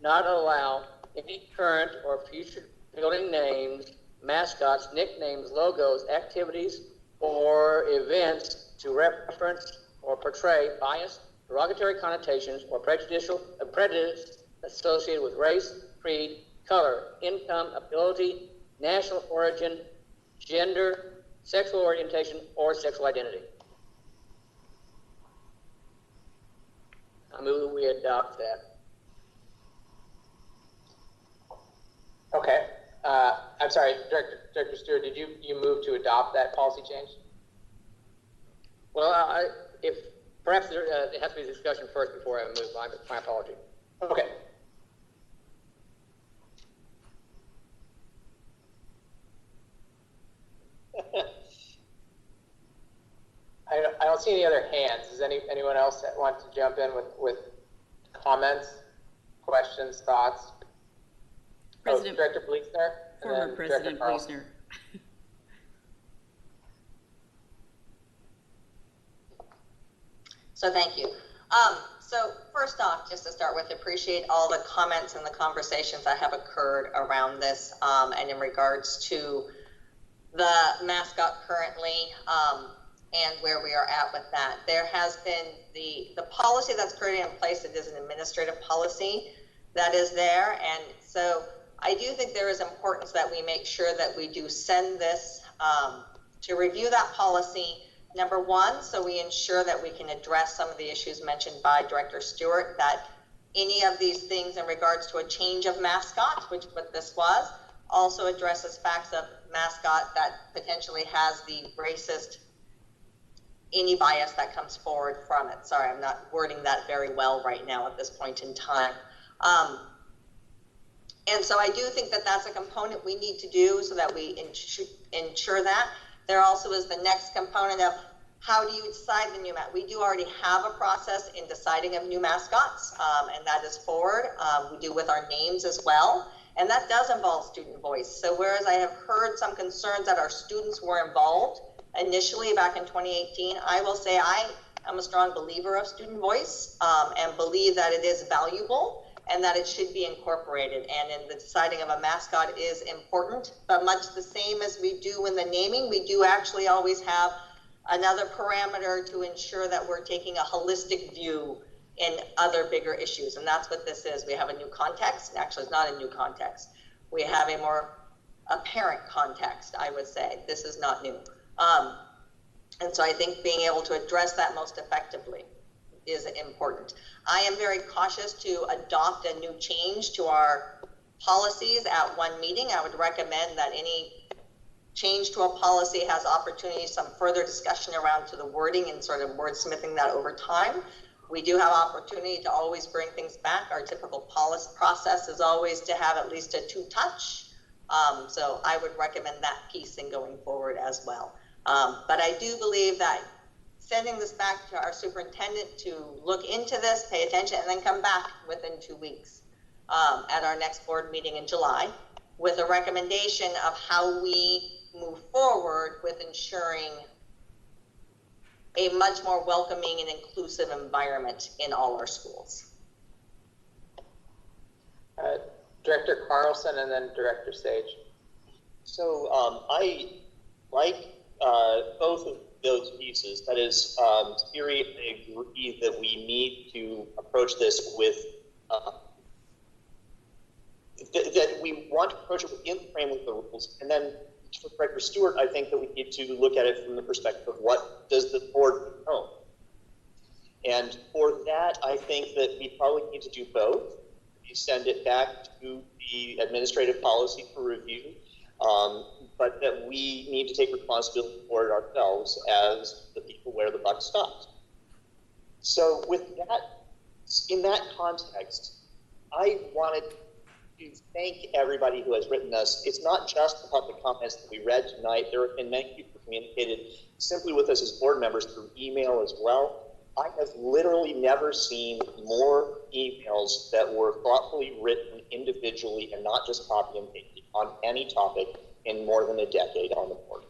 not allow any current or future building names, mascots, nicknames, logos, activities, or events to reference or portray bias, derogatory connotations, or prejudice associated with race, creed, color, income, ability, national origin, gender, sexual orientation, or sexual identity. I move we adopt that. Okay. I'm sorry, Director Stewart, did you move to adopt that policy change? Well, if perhaps it has to be a discussion first before I move. My apology. Okay. I don't see any other hands. Does anyone else want to jump in with comments, questions, thoughts? President, Director Bleesner? former President Bleesner. So thank you. So first off, just to start with, appreciate all the comments and the conversations that have occurred around this, and in regards to the mascot currently, and where we are at with that. There has been the policy that's currently in place. It is an administrative policy that is there, and so I do think there is importance that we make sure that we do send this to review that policy. Number one, so we ensure that we can address some of the issues mentioned by Director Stewart, that any of these things in regards to a change of mascot, which what this was, also addresses facts of mascot that potentially has the racist, any bias that comes forward from it. Sorry, I'm not wording that very well right now at this point in time. And so I do think that that's a component we need to do so that we ensure that. There also is the next component of how do you decide the new mascot? We do already have a process in deciding of new mascots, and that is forward. We do with our names as well, and that does involve student voice. So whereas I have heard some concerns that our students were involved initially back in 2018, I will say I am a strong believer of student voice, and believe that it is valuable and that it should be incorporated. And in the deciding of a mascot is important, but much the same as we do in the naming, we do actually always have another parameter to ensure that we're taking a holistic view in other bigger issues. And that's what this is. We have a new context. Actually, it's not a new context. We have a more apparent context, I would say. This is not new. And so I think being able to address that most effectively is important. I am very cautious to adopt a new change to our policies at one meeting. I would recommend that any change to a policy has opportunity, some further discussion around to the wording and sort of wordsmithing that over time. We do have opportunity to always bring things back. Our typical policy process is always to have at least a two-touch. So I would recommend that piece in going forward as well. But I do believe that sending this back to our superintendent to look into this, pay attention, and then come back within 2 weeks at our next board meeting in July with a recommendation of how we move forward with ensuring a much more welcoming and inclusive environment in all our schools. Director Carlson and then Director Sage. So I like both of those pieces. That is, Siri, I agree that we need to approach this with, that we want to approach it within the framework of the rules. And then for Director Stewart, I think that we need to look at it from the perspective of what does the board know? And for that, I think that we probably need to do both. We send it back to the administrative policy for review, but that we need to take responsibility for it ourselves as the people where the buck stops. So with that, in that context, I wanted to thank everybody who has written us. It's not just the public comments that we read tonight. There have been many people who communicated simply with us as board members through email as well. I have literally never seen more emails that were thoughtfully written individually and not just copy and pasted on any topic in more than a decade on the board.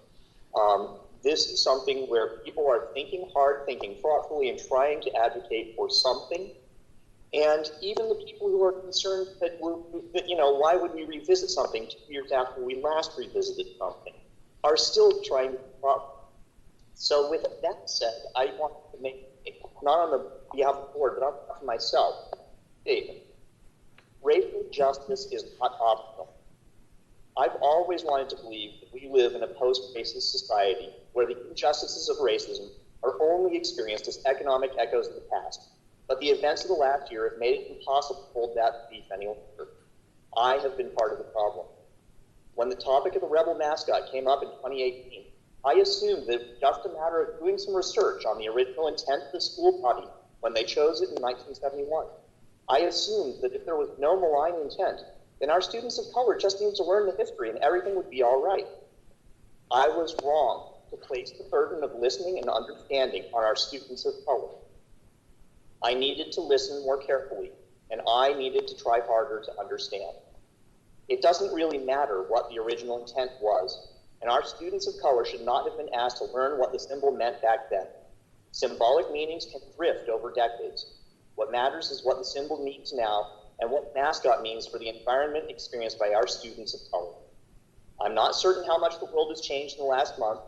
This is something where people are thinking hard, thinking thoughtfully, and trying to advocate for something. And even the people who are concerned that why would we revisit something 2 years after we last revisited something, are still trying to So with that said, I want to make, not on the behalf of the board, but on behalf of myself, statement. Racial justice is not optional. I've always wanted to believe that we live in a post-racist society where the injustices of racism are only experienced as economic echoes of the past. But the events of the last year have made it impossible to hold that belief any longer. I have been part of the problem. When the topic of the Rebel mascot came up in 2018, I assumed that it was just a matter of doing some research on the original intent of the school body when they chose it in 1971. I assumed that if there was no malign intent, then our students of color just needed to learn the history and everything would be all right. I was wrong to place the burden of listening and understanding on our students of color. I needed to listen more carefully, and I needed to try harder to understand. It doesn't really matter what the original intent was, and our students of color should not have been asked to learn what the symbol meant back then. Symbolic meanings can drift over decades. What matters is what the symbol means now and what mascot means for the environment experienced by our students of color. I'm not certain how much the world has changed in the last month.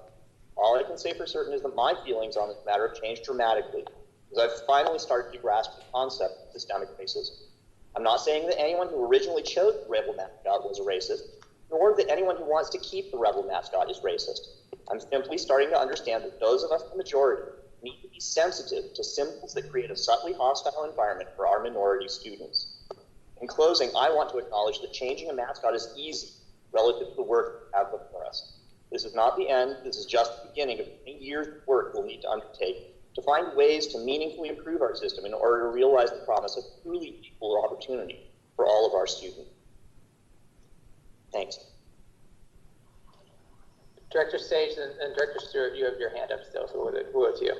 All I can say for certain is that my feelings on this matter have changed dramatically, as I've finally started to grasp the concept of systemic racism. I'm not saying that anyone who originally chose the Rebel mascot was a racist, nor that anyone who wants to keep the Rebel mascot is racist. I'm simply starting to understand that those of us in the majority need to be sensitive to symbols that create a subtly hostile environment for our minority students. In closing, I want to acknowledge that changing a mascot is easy relative to the work we have before us. This is not the end, this is just the beginning of many years of work we'll need to undertake to find ways to meaningfully improve our system in order to realize the promise of truly equal opportunity for all of our students. Thanks. Director Sage and Director Stewart, you have your hand up still, so we'll go to you.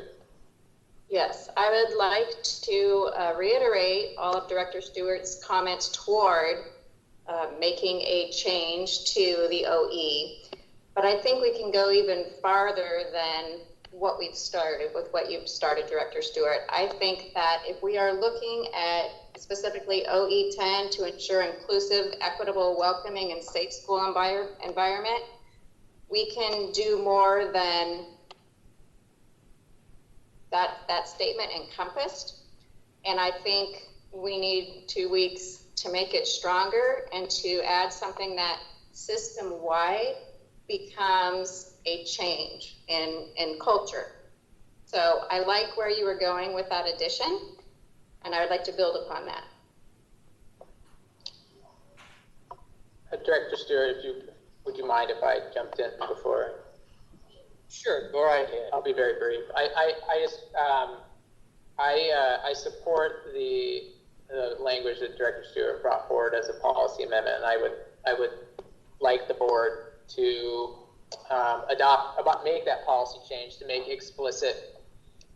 Yes, I would like to reiterate all of Director Stewart's comments toward making a change to the OE, but I think we can go even farther than what we've started with what you've started, Director Stewart. I think that if we are looking at specifically OE10 to ensure inclusive, equitable, welcoming, and safe school environment, we can do more than that statement encompassed. And I think we need 2 weeks to make it stronger and to add something that system-wide becomes a change in culture. So I like where you were going with that addition, and I would like to build upon that. Director Stewart, would you mind if I jumped in before? Sure, go right ahead. I'll be very brief. I support the language that Director Stewart brought forward as a policy amendment, and I would like the board to make that policy change to make explicit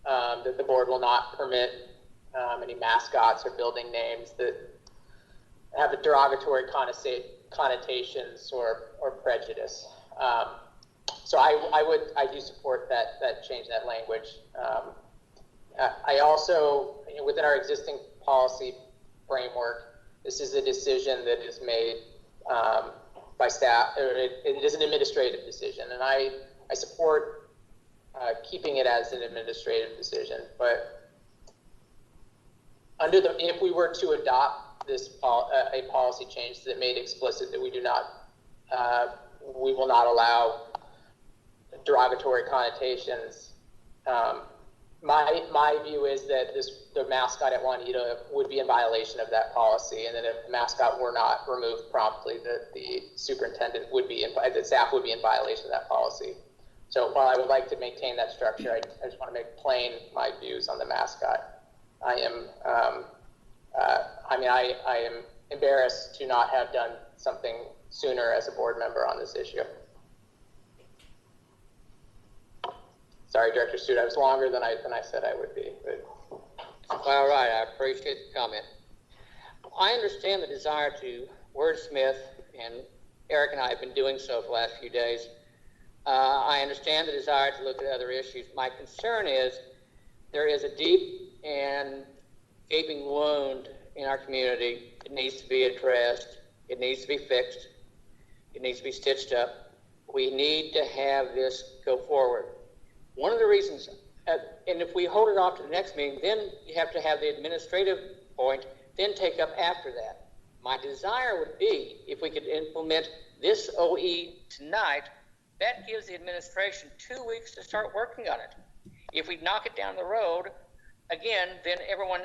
that the board will not permit any mascots or building names that have a derogatory connotations or prejudice. So I do support that change, that language. I also, within our existing policy framework, this is a decision that is made by staff, or it is an administrative decision, and I support keeping it as an administrative decision. But if we were to adopt this a policy change that made explicit that we will not allow derogatory connotations, my view is that the mascot at Juanita would be in violation of that policy, and that if the mascot were not removed promptly, that the superintendent the staff would be in violation of that policy. So while I would like to maintain that structure, I just want to make plain my views on the mascot. I am embarrassed to not have done something sooner as a board member on this issue. Sorry, Director Stewart, I was longer than I said I would be. But... All right, I appreciate the comment. I understand the desire to wordsmith, and Eric and I have been doing so for the last few days. I understand the desire to look at other issues. My concern is there is a deep and gaping wound in our community. It needs to be addressed. It needs to be fixed. It needs to be stitched up. We need to have this go forward. One of the reasons, and if we hold it off to the next meeting, then you have to have the administrative point, then take up after that. My desire would be, if we could implement this OE tonight, that gives the administration 2 weeks to start working on it. If we knock it down the road, again, then everyone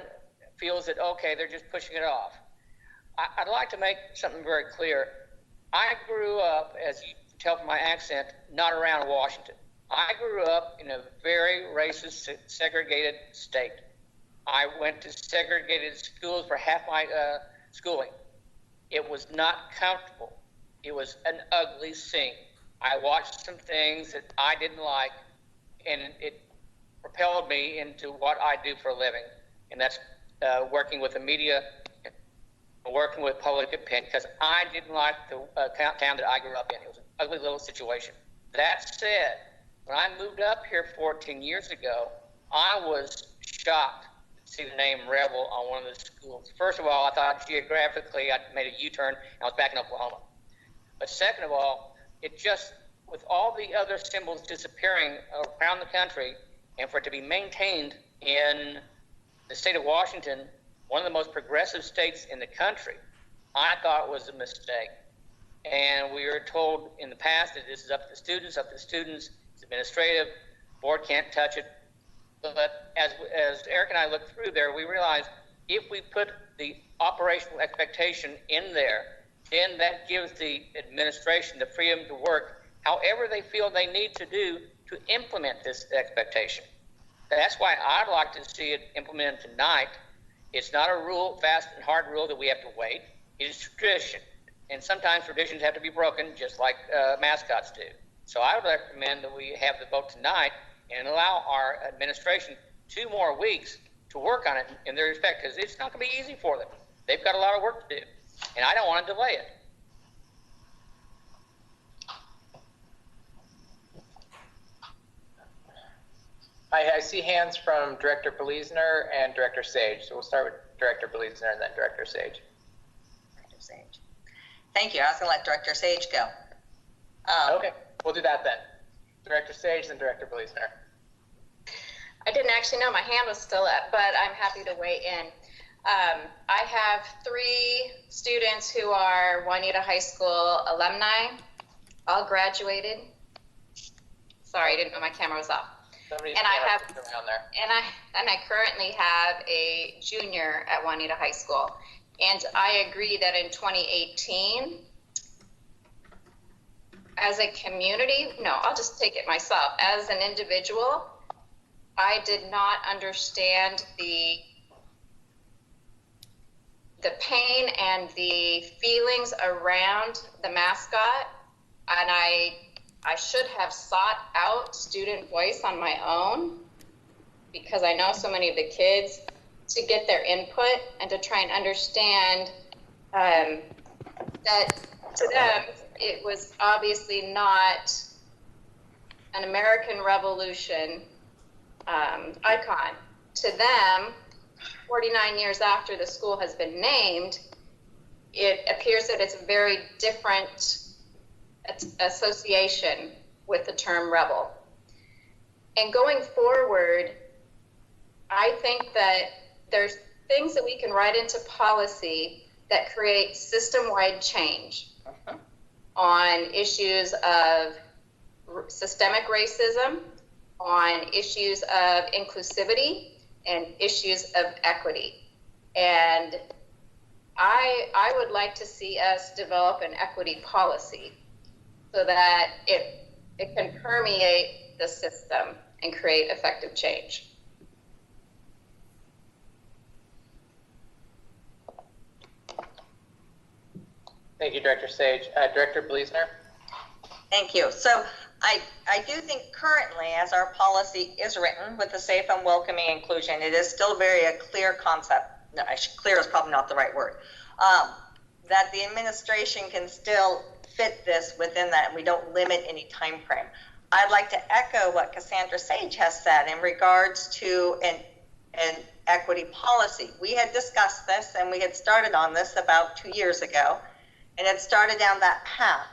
feels that, okay, they're just pushing it off. I'd like to make something very clear. I grew up, as you can tell from my accent, not around Washington. I grew up in a very racist, segregated state. I went to segregated schools for half my schooling. It was not comfortable. It was an ugly scene. I watched some things that I didn't like, and it propelled me into what I do for a living, and that's working with the media, working with public opinion, because I didn't like the town that I grew up in. It was an ugly little situation. That said, when I moved up here 14 years ago, I was shocked to see the name Rebel on one of the schools. First of all, I thought geographically I'd made a U-turn and I was back in Oklahoma. But second of all, it just, with all the other symbols disappearing around the country, and for it to be maintained in the state of Washington, one of the most progressive states in the country, I thought was a mistake. And we were told in the past that this is up to the students, it's administrative, board can't touch it. But as Eric and I looked through there, we realized if we put the operational expectation in there, then that gives the administration the freedom to work however they feel they need to do to implement this expectation. That's why I'd like to see it implemented tonight. It's not a rule, fast and hard rule that we have to wait. It is tradition. And sometimes traditions have to be broken, just like mascots do. So I would recommend that we have the vote tonight and allow our administration 2 more weeks to work on it in their respect, because it's not going to be easy for them. They've got a lot of work to do, and I don't want to delay it. I see hands from Director Belizner and Director Sage. So we'll start with Director Belizner and then Director Sage. Director Sage. Thank you. I was going to let Director Sage go. Okay, we'll do that then. Director Sage and Director Belizner. I didn't actually know my hand was still up, but I'm happy to weigh in. I have 3 students who are Juanita High School alumni, all graduated. Sorry, I didn't know my camera was off. Somebody's And I have, around there. and I currently have a junior at Juanita High School. And I agree that in 2018, as a community, no, I'll just take it myself. As an individual, I did not understand the pain and the feelings around the mascot, and I should have sought out student voice on my own, because I know so many of the kids, to get their input and to try and understand that to them it was obviously not an American Revolution icon. To them, 49 years after the school has been named, it appears that it's a very different association with the term rebel. And going forward, I think that there's things that we can write into policy that create system-wide change on issues of systemic racism, on issues of inclusivity, and issues of equity. And I would like to see us develop an equity policy so that it can permeate the system and create effective change. Thank you, Director Sage. Director Belizner. Thank you. So I do think currently, as our policy is written with the safe and welcoming inclusion, it is still very a clear concept. No, clear is probably not the right word. That the administration can still fit this within that, and we don't limit any time frame. I'd like to echo what Cassandra Sage has said in regards to an equity policy. We had discussed this, and we had started on this about 2 years ago, and it started down that path.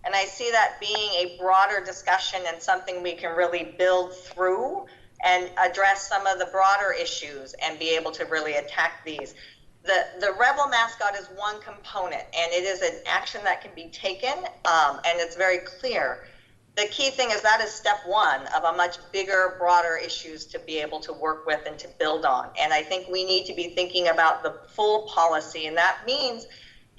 And I see that being a broader discussion and something we can really build through and address some of the broader issues and be able to really attack these. The Rebel mascot is one component, and it is an action that can be taken, and it's very clear. The key thing is that is step one of a much bigger, broader issues to be able to work with and to build on. And I think we need to be thinking about the full policy, and that means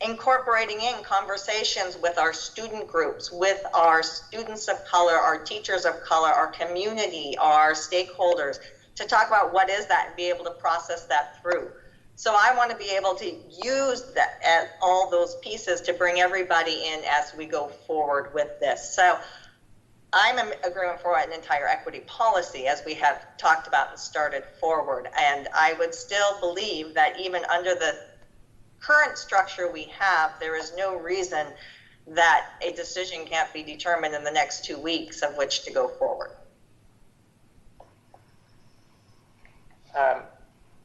incorporating in conversations with our student groups, with our students of color, our teachers of color, our community, our stakeholders, to talk about what is that and be able to process that through. So I want to be able to use that, all those pieces to bring everybody in as we go forward with this. So I'm agreeing for an entire equity policy, as we have talked about and started forward. And I would still believe that even under the current structure we have, there is no reason that a decision can't be determined in the next 2 weeks of which to go forward.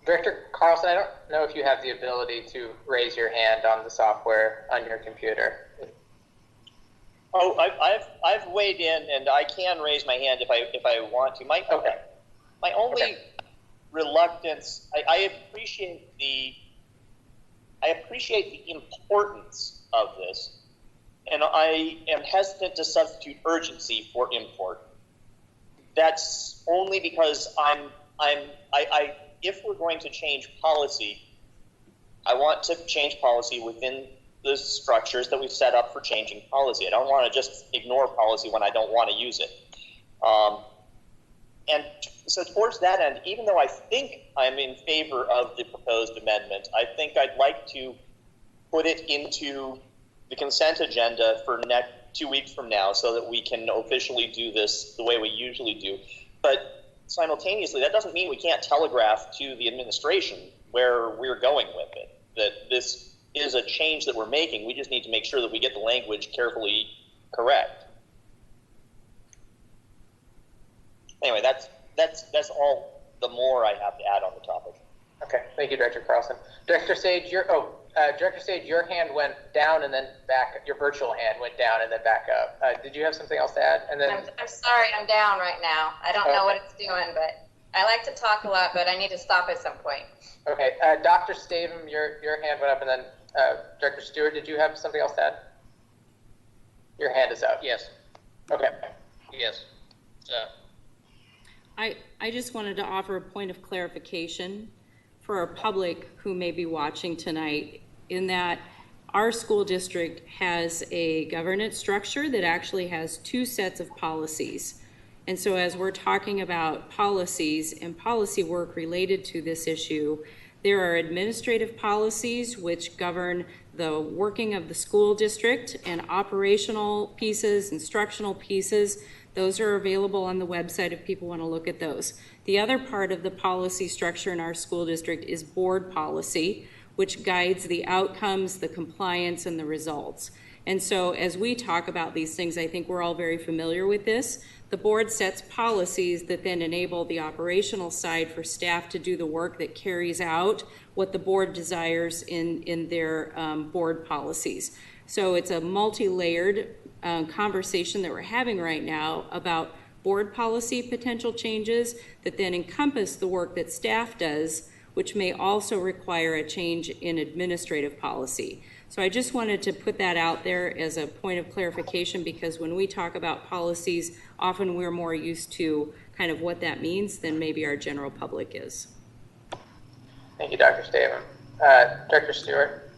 Director Carlson, I don't know if you have the ability to raise your hand on the software on your computer. Oh, I've weighed in, and I can raise my hand if I want to. My only reluctance, I appreciate the importance of this, and I am hesitant to substitute urgency for import. That's only because if we're going to change policy, I want to change policy within the structures that we've set up for changing policy. I don't want to just ignore policy when I don't want to use it. And so towards that end, even though I think I'm in favor of the proposed amendment, I think I'd like to put it into the consent agenda for 2 weeks from now so that we can officially do this the way we usually do. But simultaneously, that doesn't mean we can't telegraph to the administration where we're going with it, that this is a change that we're making. We just need to make sure that we get the language carefully correct. Anyway, that's all the more I have to add on the topic. Okay, thank you, Director Carlson. Director Sage, Director Sage, your hand went down and then back. Your virtual hand went down and then back up. Did you have something else to add? And then I'm sorry, I'm down right now. I don't know what it's doing, but I like to talk a lot, but I need to stop at some point. Okay, Dr. Stavum, your hand went up, and then Director Stewart, did you have something else to add? Your hand is up. Yes. Okay. Yes. I just wanted to offer a point of clarification for our public who may be watching tonight, in that our school district has a governance structure that actually has 2 sets of policies. And so as we're talking about policies and policy work related to this issue, there are administrative policies which govern the working of the school district, and operational pieces, instructional pieces. Those are available on the website if people want to look at those. The other part of the policy structure in our school district is board policy, which guides the outcomes, the compliance, and the results. And so as we talk about these things, I think we're all very familiar with this. The board sets policies that then enable the operational side for staff to do the work that carries out what the board desires in their board policies. So it's a multi-layered conversation that we're having right now about board policy potential changes that then encompass the work that staff does, which may also require a change in administrative policy. So I just wanted to put that out there as a point of clarification, because when we talk about policies, often we're more used to kind of what that means than maybe our general public is. Thank you, Dr. Stavum. Director Stewart.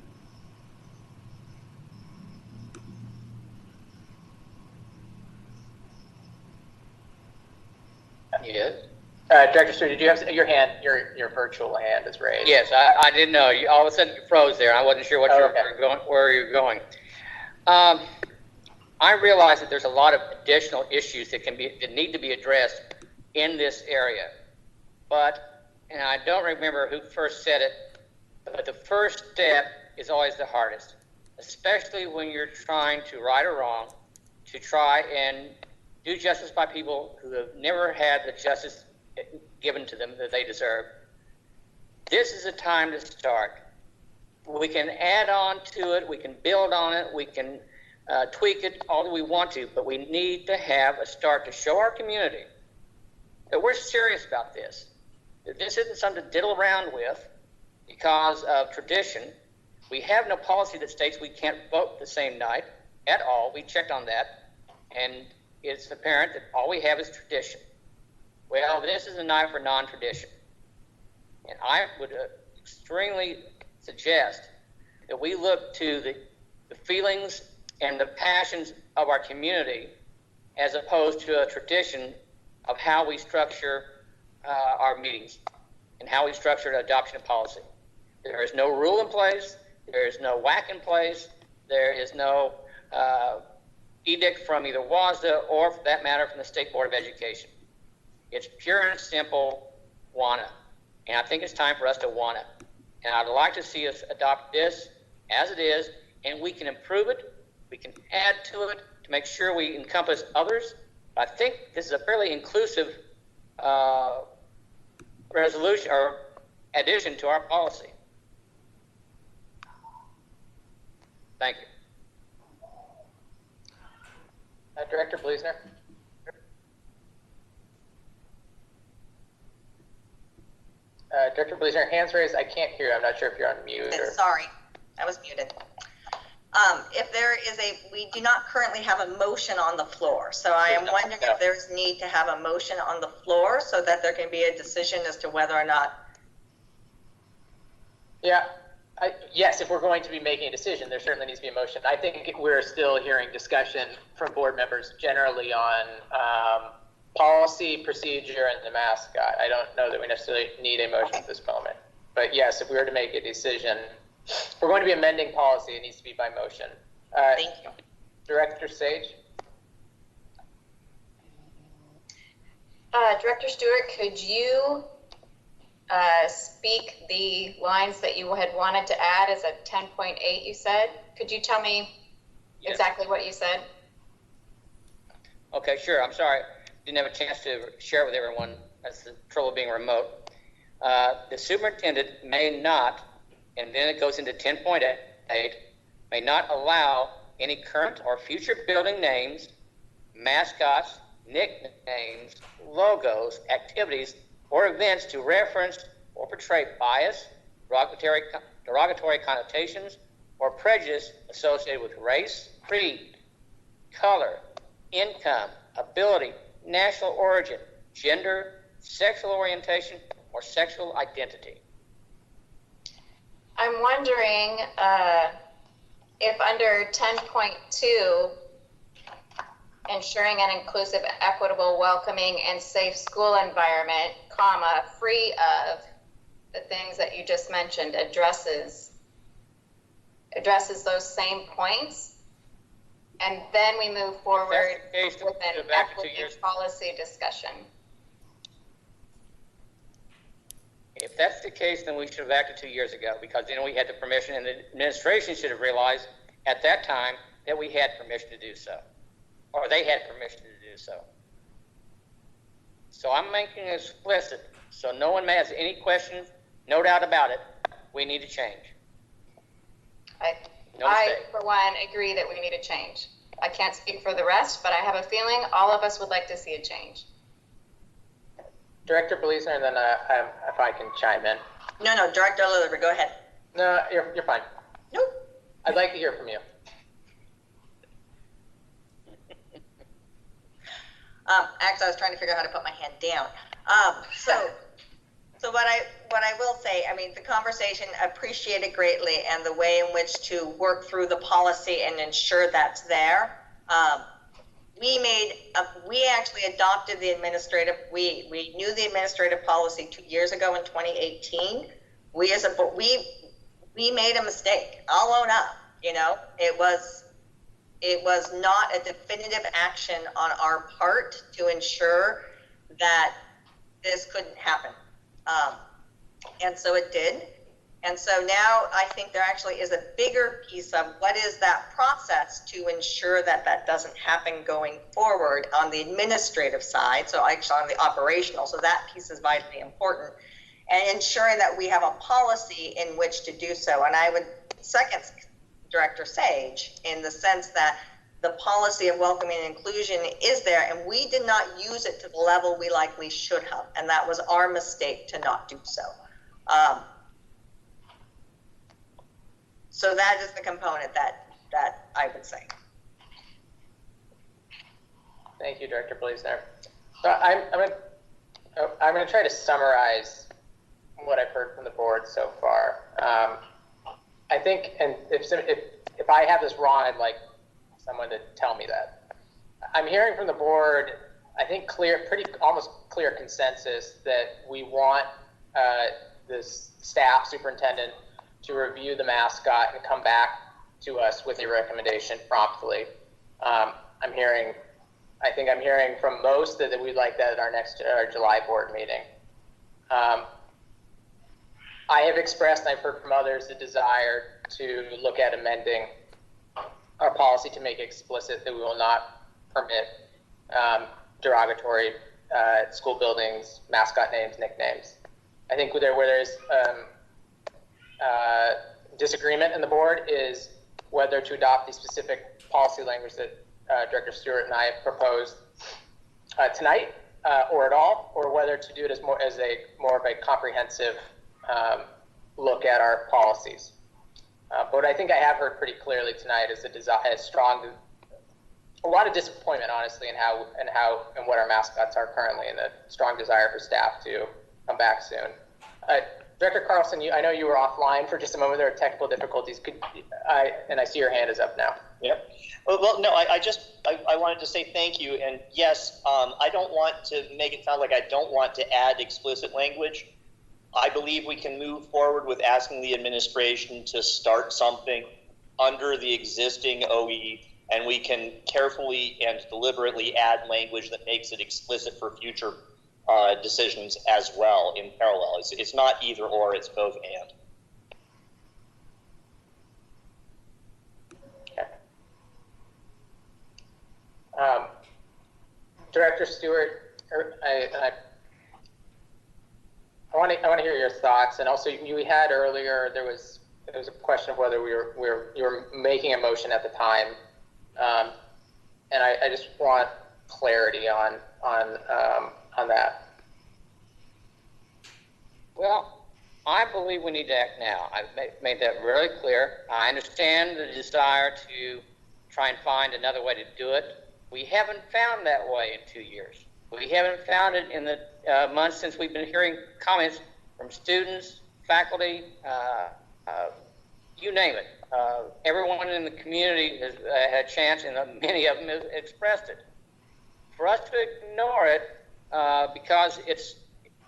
Yes. Director Stewart, did you have your hand? Your virtual hand is raised. Yes, I didn't know. All of a sudden you froze there. I wasn't sure what where you're going. I realize that there's a lot of additional issues that need to be addressed in this area. But, and I don't remember who first said it, but the first step is always the hardest, especially when you're trying to right or wrong, to try and do justice by people who have never had the justice given to them that they deserve. This is a time to start. We can add on to it, we can build on it, we can tweak it all that we want to, but we need to have a start to show our community that we're serious about this. That this isn't something to diddle around with because of tradition. We have no policy that states we can't vote the same night at all. We checked on that, and it's apparent that all we have is tradition. Well, this is a night for non-tradition. And I would extremely suggest that we look to the feelings and the passions of our community as opposed to a tradition of how we structure our meetings and how we structure the adoption of policy. There is no rule in place. There is no whack in place. There is no edict from either WASDA or, for that matter, from the State Board of Education. It's pure and simple WANA. And I think it's time for us to WANA. And I'd like to see us adopt this as it is, and we can improve it. We can add to it to make sure we encompass others. I think this is a fairly inclusive resolution or addition to our policy. Thank you. Director Bluesner. Director Bluesner, hands raised. I can't hear. I'm not sure if you're on mute. Sorry, I was muted. If there is we do not currently have a motion on the floor. So I am wondering if there's need to have a motion on the floor so that there can be a decision as to whether or not. Yeah. Yes, if we're going to be making a decision, there certainly needs to be a motion. I think we're still hearing discussion from board members generally on policy, procedure, and the mascot. I don't know that we necessarily need a motion at this moment. But yes, if we were to make a decision, if we're going to be amending policy, it needs to be by motion. Thank you. Director Sage? Director Stewart, could you speak the lines that you had wanted to add as a 10.8 you said? Could you tell me exactly what you said? Okay, sure. I'm sorry. Didn't have a chance to share it with everyone. That's the trouble of being remote. The superintendent may not, and then it goes into 10.8, may not allow any current or future building names, mascots, nicknames, logos, activities, or events to reference or portray bias, derogatory connotations, or prejudice associated with race, creed, color, income, ability, national origin, gender, sexual orientation, or sexual identity. I'm wondering if under 10.2, ensuring an inclusive, equitable, welcoming, and safe school environment, comma, free of the things that you just mentioned, addresses those same points, and then we move forward with an equity policy discussion. If that's the case, then we should have acted 2 years ago, because then we had the permission, and the administration should have realized at that time that we had permission to do so, or they had permission to do so. So I'm making it explicit, so no one has any questions, no doubt about it. We need to change. I, for one, agree that we need a change. I can't speak for the rest, but I have a feeling all of us would like to see a change. Director Bluesner, and then if I can chime in. No, Director Lillery, go ahead. No, you're fine. Nope. I'd like to hear from you. Actually, I was trying to figure out how to put my hand down. So what I will say, I mean, the conversation, appreciate it greatly, and the way in which to work through the policy and ensure that's there. We actually adopted the administrative, we knew the administrative policy 2 years ago in 2018. We made a mistake. I'll own up, it was not a definitive action on our part to ensure that this couldn't happen. And so it did. And so now I think there actually is a bigger piece of what is that process to ensure that that doesn't happen going forward on the administrative side. So actually on the operational. So that piece is vitally important. And ensuring that we have a policy in which to do so. And I would second Director Sage in the sense that the policy of welcoming and inclusion is there, and we did not use it to the level we likely should have, and that was our mistake to not do so. So that is the component that I would say. Thank you, Director Blaisner. So I'm going to try to summarize what I've heard from the board so far. I think, and if I have this wrong, I'd like someone to tell me that. I'm hearing from the board, I think almost clear consensus that we want this staff superintendent to review the mascot and come back to us with a recommendation promptly. I think I'm hearing from most that we'd like that at our July board meeting. I have expressed, and I've heard from others, the desire to look at amending our policy to make explicit that we will not permit derogatory school buildings, mascot names, nicknames. I think where there's disagreement in the board is whether to adopt the specific policy language that Director Stewart and I have proposed tonight, or at all, or whether to do it as more of a comprehensive look at our policies. But I think I have heard pretty clearly tonight is a lot of disappointment, honestly, in what our mascots are currently, and a strong desire for staff to come back soon. Director Carlson, I know you were offline for just a moment. There are technical difficulties. And I see your hand is up now. Yep. Well, no, I wanted to say thank you. And yes, I don't want to make it sound like I don't want to add explicit language. I believe we can move forward with asking the administration to start something under the existing OE, and we can carefully and deliberately add language that makes it explicit for future decisions as well in parallel. It's not either or, it's both and. Okay. Director Stewart, I want to hear your thoughts, and also you had earlier there was a question of whether you were making a motion at the time, and I just want clarity on that. Well, I believe we need to act now. I've made that very clear. I understand the desire to try and find another way to do it. We haven't found that way in 2 years. We haven't found it in the months since we've been hearing comments from students, faculty, you name it. Everyone in the community has had a chance, and many of them have expressed it. For us to ignore it because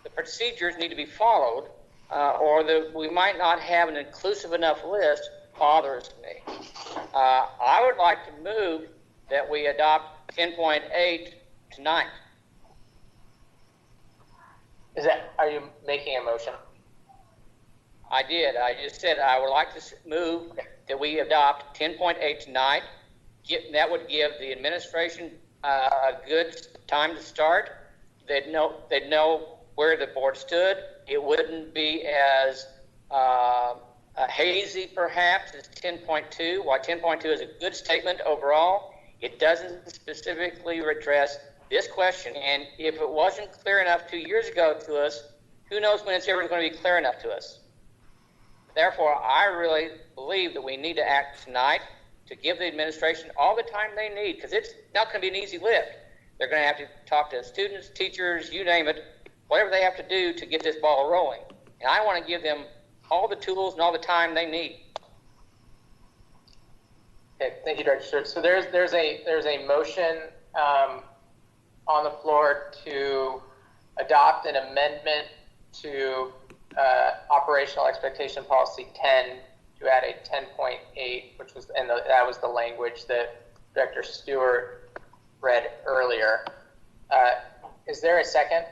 the procedures need to be followed, or we might not have an inclusive enough list, bothers me. I would like to move that we adopt 10.8 tonight. Are you making a motion? I did. I just said I would like to move that we adopt 10.8 tonight. That would give the administration a good time to start. They'd know where the board stood. It wouldn't be as hazy, perhaps, as 10.2. While 10.2 is a good statement overall, it doesn't specifically address this question. And if it wasn't clear enough 2 years ago to us, who knows when it's ever going to be clear enough to us. Therefore, I really believe that we need to act tonight to give the administration all the time they need, because it's not going to be an easy lift. They're going to have to talk to students, teachers, you name it, whatever they have to do to get this ball rolling. And I want to give them all the tools and all the time they need. Okay, thank you, Director Stewart. So there's a motion on the floor to adopt an amendment to operational expectation policy 10 to add a 10.8, which was, and that was the language that Director Stewart read earlier. Is there a second?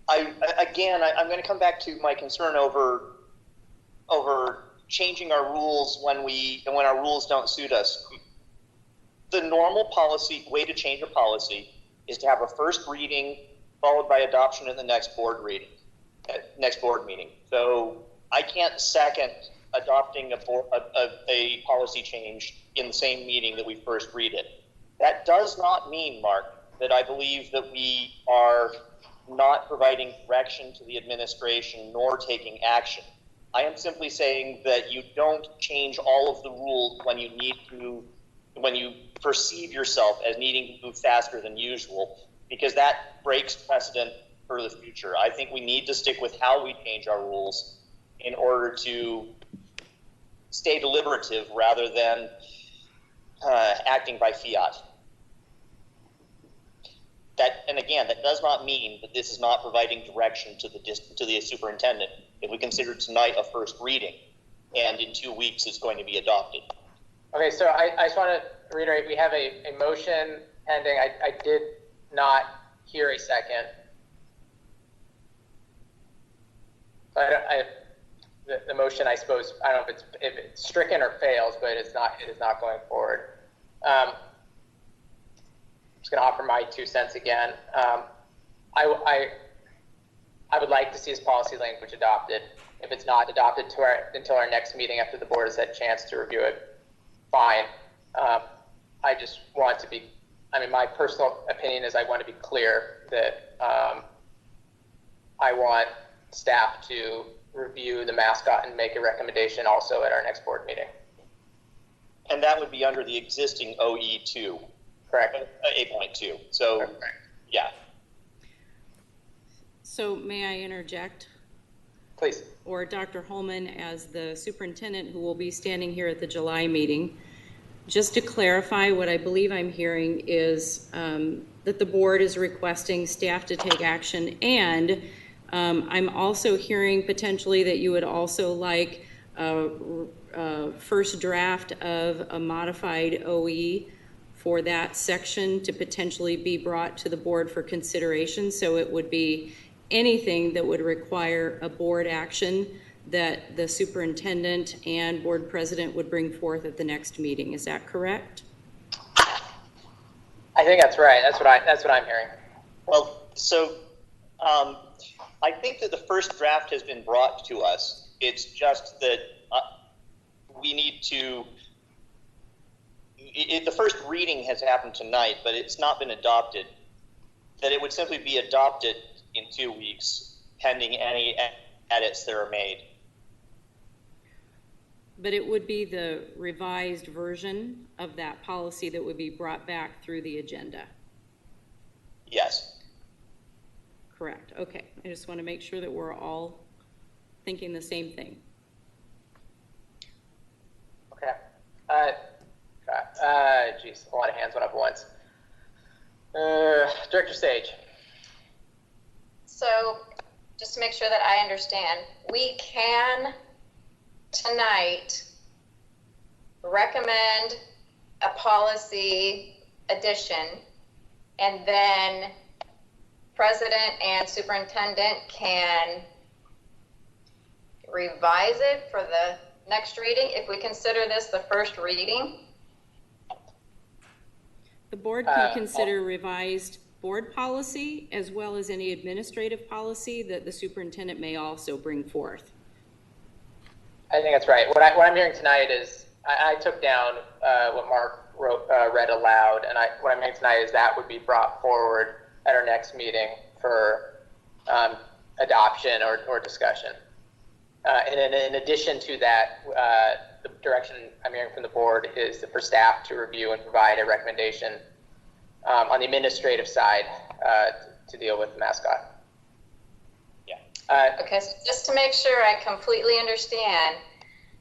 I'm going to come back to my concern over changing our rules when our rules don't suit us. The normal way to change a policy is to have a first reading followed by adoption in the next board meeting. So I can't second adopting a policy change in the same meeting that we first read it. That does not mean, Mark, that I believe that we are not providing direction to the administration nor taking action. I am simply saying that you don't change all of the rules when you perceive yourself as needing to move faster than usual, because that breaks precedent for the future. I think we need to stick with how we change our rules in order to stay deliberative rather than acting by fiat. And again, that does not mean that this is not providing direction to the superintendent. If we consider tonight a first reading, and in 2 weeks it's going to be adopted. Okay, so I just want to reiterate, we have a motion pending. I did not hear a second. The motion, I suppose, I don't know if it's stricken or fails, but it is not going forward. I'm just going to offer my 2 cents again. I would like to see this policy language adopted. If it's not adopted until our next meeting after the board has had a chance to review it, fine. I just want to be, my personal opinion is I want to be clear that I want staff to review the mascot and make a recommendation also at our next board meeting. And that would be under the existing OE2. Correct. 8.2. So, correct. Yeah. So may I interject? Please. Or Dr. Holman, as the superintendent who will be standing here at the July meeting, just to clarify, what I believe I'm hearing is that the board is requesting staff to take action, and I'm also hearing potentially that you would also like a first draft of a modified OE for that section to potentially be brought to the board for consideration. So it would be anything that would require a board action that the superintendent and board president would bring forth at the next meeting. Is that correct? I think that's right. That's what I'm hearing. Well, so I think that the first draft has been brought to us. It's just that we need to. The first reading has happened tonight, but it's not been adopted. That it would simply be adopted in 2 weeks, pending any edits that are made. But it would be the revised version of that policy that would be brought back through the agenda. Yes. Correct. Okay. I just want to make sure that we're all thinking the same thing. Okay. Geez, a lot of hands went up at once. Director Sage. So, just to make sure that I understand, we can tonight recommend a policy addition, and then president and superintendent can revise it for the next reading if we consider this the first reading. The board can consider revised board policy as well as any administrative policy that the superintendent may also bring forth. I think that's right. What I'm hearing tonight is I took down what Mark read aloud, and what I'm hearing tonight is that would be brought forward at our next meeting for adoption or discussion. And then in addition to that, the direction I'm hearing from the board is for staff to review and provide a recommendation on the administrative side to deal with the mascot. Yeah. Okay, so just to make sure I completely understand,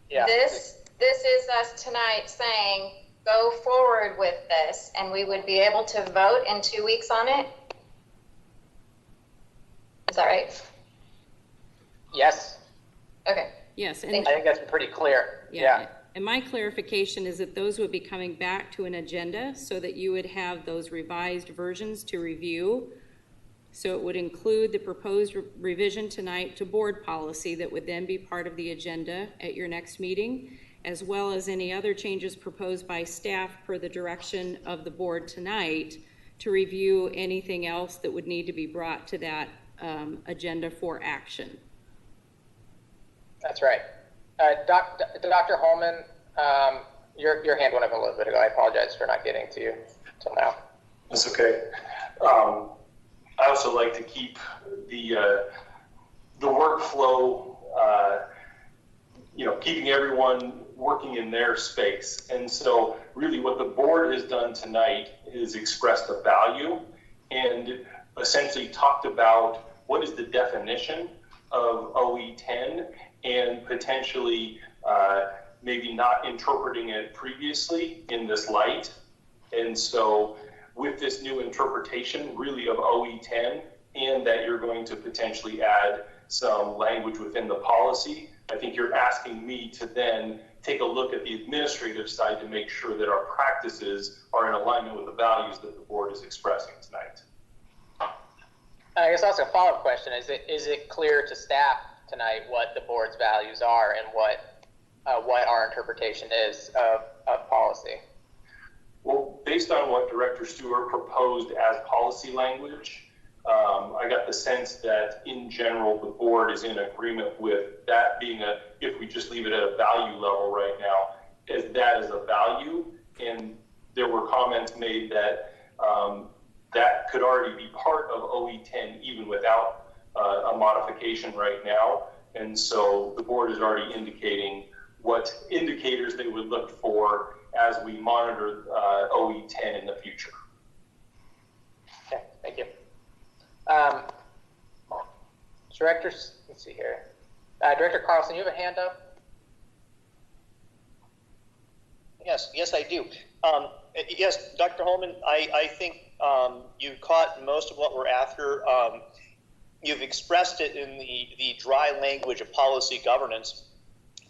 this is us tonight saying go forward with this, and we would be able to vote in 2 weeks on it? Is that right? Yes. Okay. Yes, and I think that's pretty clear. yeah. And my clarification is that those would be coming back to an agenda so that you would have those revised versions to review So it would include the proposed revision tonight to board policy that would then be part of the agenda at your next meeting, as well as any other changes proposed by staff per the direction of the board tonight to review anything else that would need to be brought to that agenda for action. That's right. Dr. Holman, your hand went up a little bit ago. I apologize for not getting to you until now. That's okay. I also like to keep the workflow, keeping everyone working in their space. And so really what the board has done tonight is expressed a value and essentially talked about what is the definition of OE10 and potentially maybe not interpreting it previously in this light. And so with this new interpretation really of OE10 and that you're going to potentially add some language within the policy, I think you're asking me to then take a look at the administrative side to make sure that our practices are in alignment with the values that the board is expressing tonight. I guess that's a follow-up question. Is it clear to staff tonight what the board's values are and what our interpretation is of policy? Well, based on what Director Stewart proposed as policy language, I got the sense that in general, the board is in agreement with that being if we just leave it at a value level right now, as that is a value. And there were comments made that that could already be part of OE10 even without a modification right now. And so the board is already indicating what indicators they would look for as we monitor OE10 in the future. Okay, thank you. Directors, let's see here. Director Carlson, you have a hand up? Yes, I do. Yes, Dr. Holman, I think you caught most of what we're after. You've expressed it in the dry language of policy governance.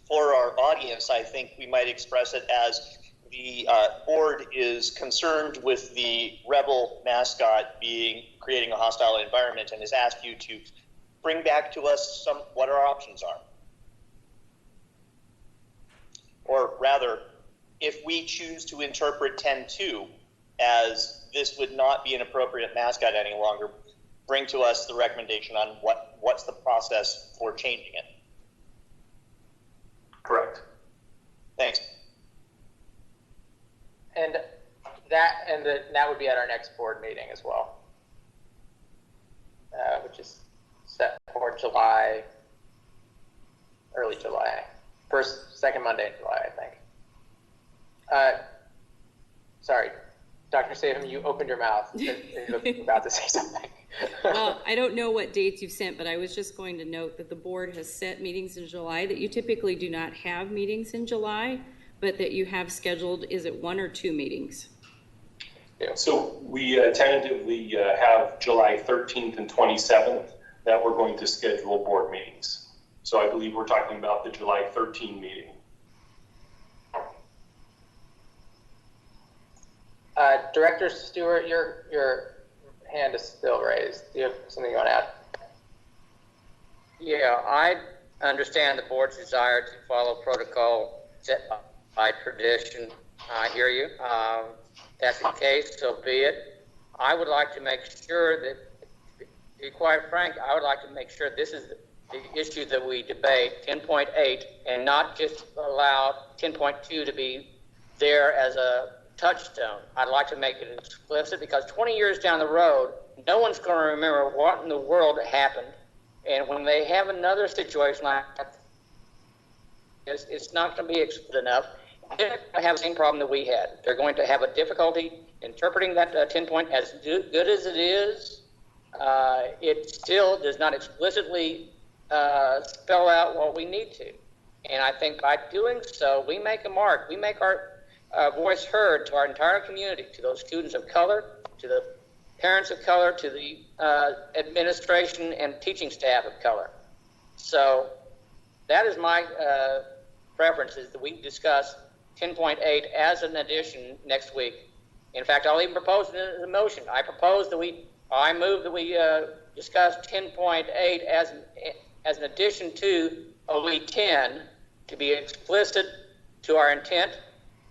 For our audience, I think we might express it as the board is concerned with the rebel mascot creating a hostile environment and has asked you to bring back to us what our options are. Or rather, if we choose to interpret 10.2 as this would not be an appropriate mascot any longer, bring to us the recommendation on what's the process for changing it. Correct. Thanks. And that would be at our next board meeting as well, which is set for July, early July, second Monday in July, I think. Sorry, Dr. Savim, you opened your mouth. You're about to say something. Well, I don't know what dates you've sent, but I was just going to note that the board has set meetings in July, that you typically do not have meetings in July, but that you have scheduled, is it 1 or 2 meetings? Yeah, so we tentatively have July 13th and 27th that we're going to schedule board meetings. So I believe we're talking about the July 13 meeting. Director Stewart, your hand is still raised. Do you have something you want to add? Yeah, I understand the board's desire to follow protocol set by tradition. I hear you. That's the case, so be it. I would like to make sure that, to be quite frank, I would like to make sure this is the issue that we debate, 10.8, and not just allow 10.2 to be there as a touchstone. I'd like to make it explicit because 20 years down the road, no one's going to remember what in the world happened. And when they have another situation like that, it's not going to be explicit enough. They're going to have the same problem that we had. They're going to have a difficulty interpreting that 10 point as good as it is. It still does not explicitly spell out what we need to. And I think by doing so, we make a mark. We make our voice heard to our entire community, to those students of color, to the parents of color, to the administration and teaching staff of color. So that is my preference, is that we discuss 10.8 as an addition next week. In fact, I'll even propose it as a motion. I propose that we I move that we discuss 10.8 as an addition to OE 10 to be explicit to our intent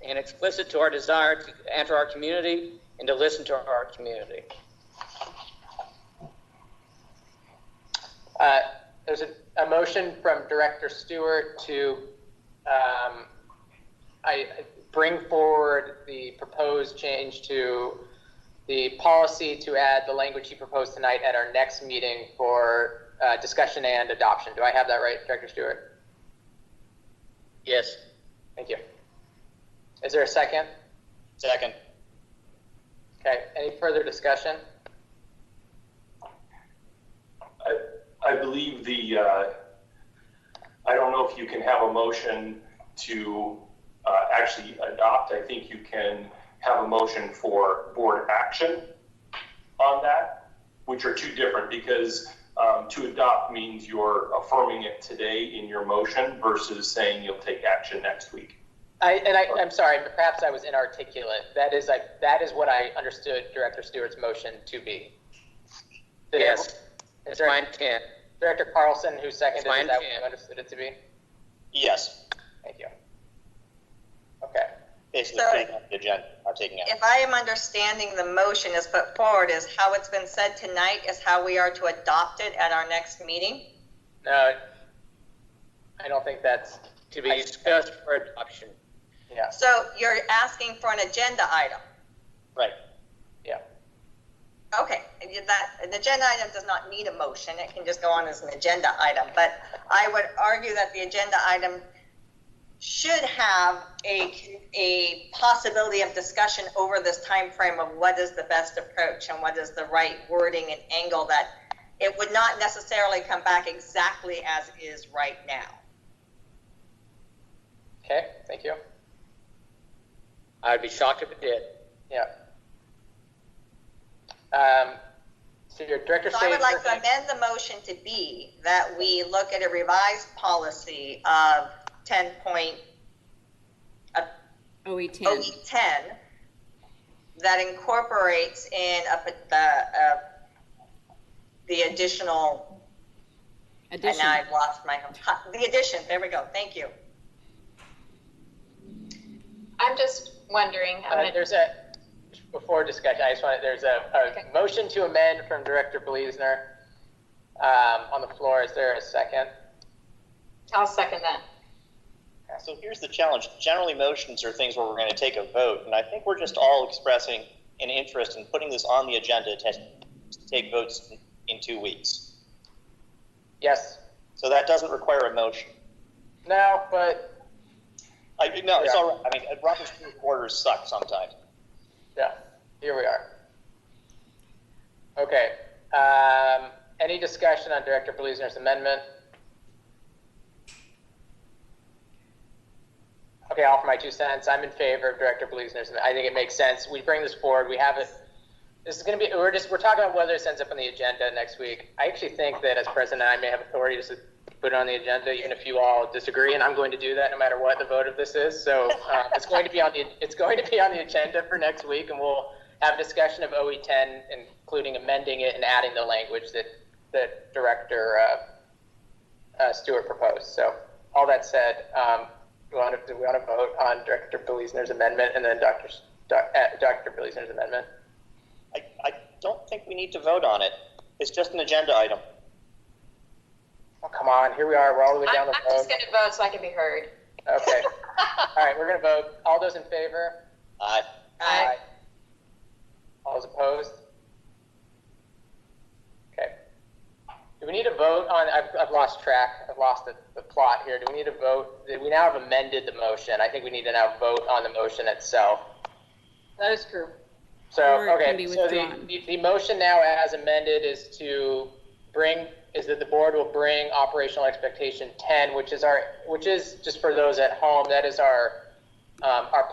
and explicit to our desire to enter our community and to listen to our community. There's a motion from Director Stewart to bring forward the proposed change to the policy to add the language he proposed tonight at our next meeting for discussion and adoption. Do I have that right, Director Stewart? Yes. Thank you. Is there a second? Second. Okay, any further discussion? I believe I don't know if you can have a motion to actually adopt. I think you can have a motion for board action on that, which are two different, because to adopt means you're affirming it today in your motion versus saying you'll take action next week. I'm sorry, but perhaps I was inarticulate. That is what I understood Director Stewart's motion to be. Yes, it's my intent. Director Carlson, who seconded, It's is that what intent. you understood it to be? Yes. Thank you. Okay. Basically, So- putting on the agenda, not taking action. If I am understanding the motion is put forward is how it's been said tonight is how we are to adopt it at our next meeting? No, I don't think that's To be discussed for adoption. yeah. So you're asking for an agenda item? Right. Yeah. Okay, an agenda item does not need a motion, it can just go on as an agenda item, but I would argue that the agenda item should have a possibility of discussion over this time frame of what is the best approach and what is the right wording and angle, that it would not necessarily come back exactly as is right now. Okay, thank you. I'd be shocked if it did. Yeah. So your Director So I would like to Shaver, amend the motion to be that we look at a revised policy of 10 point, OE 10. OE 10 that incorporates in the additional, and Addition. now I've lost my, the addition, there we go, thank you. I'm just wondering, before discussion, there's a Okay. motion to amend from Director Bleasner on the floor. Is there a second? I'll second that. So here's the challenge. Generally, motions are things where we're going to take a vote, and I think we're just all expressing an interest in putting this on the agenda to take votes in 2 weeks. Yes. So that doesn't require a motion. No, but No, it's all right. I mean, Robert's rules of orders suck sometimes. yeah, here we are. Okay. Any discussion on Director Bleasner's amendment? Okay, I'll offer my 2 cents. I'm in favor of Director Bleasner's. I think it makes sense. We bring this forward. We have it. This is going to be. We're talking about whether this ends up on the agenda next week. I actually think that as president, I may have authority to put it on the agenda, even if you all disagree, and I'm going to do that no matter what the vote of this is. So it's going to be on the agenda for next week, and we'll have discussion of OE 10, including amending it and adding the language that Director Stewart proposed. So all that said, do we want to vote on Director Bleasner's amendment and then Dr. Bleasner's amendment? I don't think we need to vote on it. It's just an agenda item. Oh, come on. Here we are. We're all the way down I'm the just road. going to vote so I can be heard. Okay. All right, we're going to vote. All those in favor? Aye. Aye. All those opposed? Okay. Do we need to vote on, I've lost track. I've lost the plot here. Do we need to vote? We now have amended the motion. I think we need to now vote on the motion itself. That is true. So, Or it can okay, be so withdrawn. the motion now as amended is that the board will bring operational expectation 10, which is just for those at home, that is our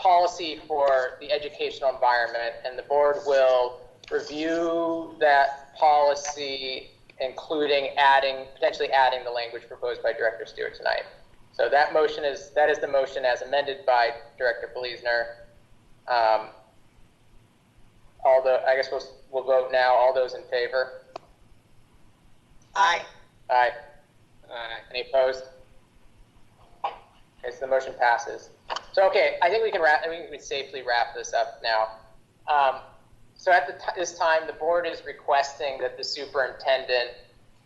policy for the educational environment, and the board will review that policy, including potentially adding the language proposed by Director Stewart tonight. So that is the motion as amended by Director Bleasner. I guess we'll vote now. All those in favor? Aye. Aye. Aye. Any opposed? Okay, so the motion passes. So, okay, I think we can safely wrap this up now. So at this time, the board is requesting that the superintendent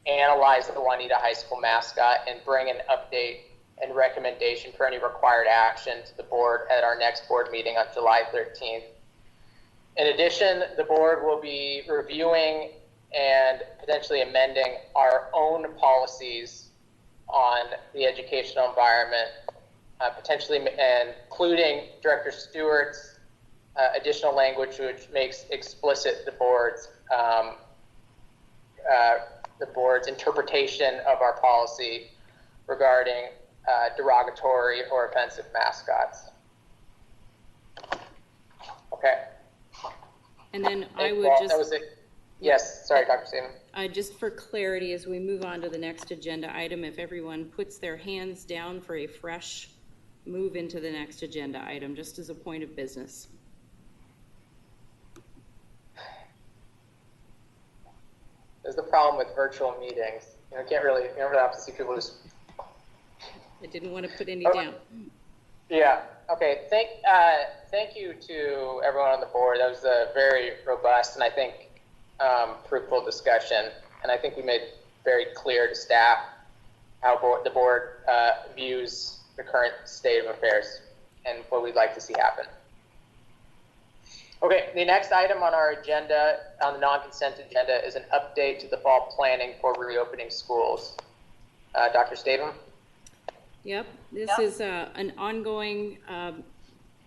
analyze the Juanita High School mascot and bring an update and recommendation for any required action to the board at our next board meeting on July 13th. In addition, the board will be reviewing and potentially amending our own policies on the educational environment, potentially including Director Stewart's additional language which makes explicit the board's interpretation of our policy regarding derogatory or offensive mascots. Okay. And then I would Well, just... that was it. Yes, sorry, Dr. Saban. Just for clarity, as we move on to the next agenda item, if everyone puts their hands down for a fresh move into the next agenda item, just as a point of business. There's the problem with virtual meetings. You never really have to see people just... I didn't want to put any down. Yeah. Okay. Thank you to everyone on the board. That was a very robust and I think fruitful discussion. And I think we made very clear to staff how the board views the current state of affairs and what we'd like to see happen. Okay. The next item on our agenda, on the non-consent agenda, is an update to the fall planning for reopening schools. Dr. Statham? Yep, this is an ongoing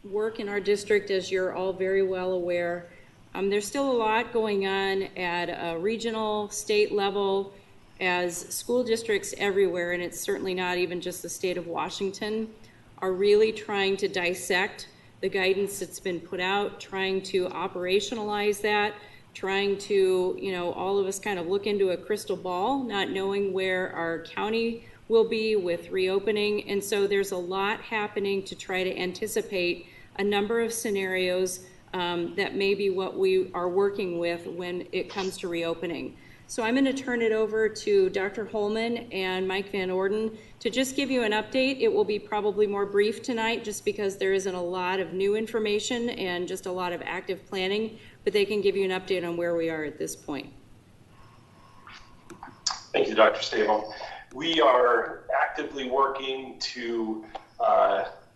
work in our district, as you're all very well aware. There's still a lot going on at a regional, state level, as school districts everywhere, and it's certainly not even just the state of Washington, are really trying to dissect the guidance that's been put out, trying to operationalize that, trying to, all of us kind of look into a crystal ball, not knowing where our county will be with reopening. And so there's a lot happening to try to anticipate a number of scenarios that may be what we are working with when it comes to reopening. So I'm going to turn it over to Dr. Holman and Mike Van Orden to just give you an update. It will be probably more brief tonight just because there isn't a lot of new information and just a lot of active planning, but they can give you an update on where we are at this point. Thank you, Dr. Statham. We are actively working to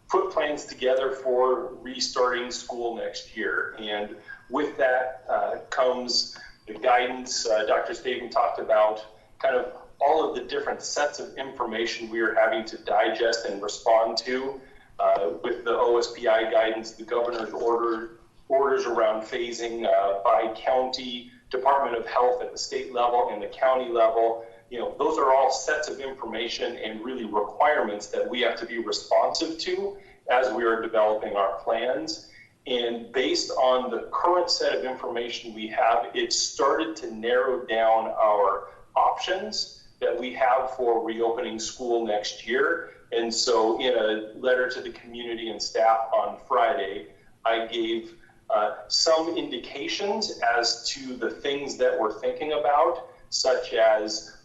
put plans together for restarting school next year. And with that comes the guidance Dr. Statham talked about, kind of all of the different sets of information we are having to digest and respond to with the OSPI guidance, the governor's orders around phasing by county, Department of Health at the state level and the county level. Those are all sets of information and really requirements that we have to be responsive to as we are developing our plans. And based on the current set of information we have, it started to narrow down our options that we have for reopening school next year. And so in a letter to the community and staff on Friday, I gave some indications as to the things that we're thinking about, such as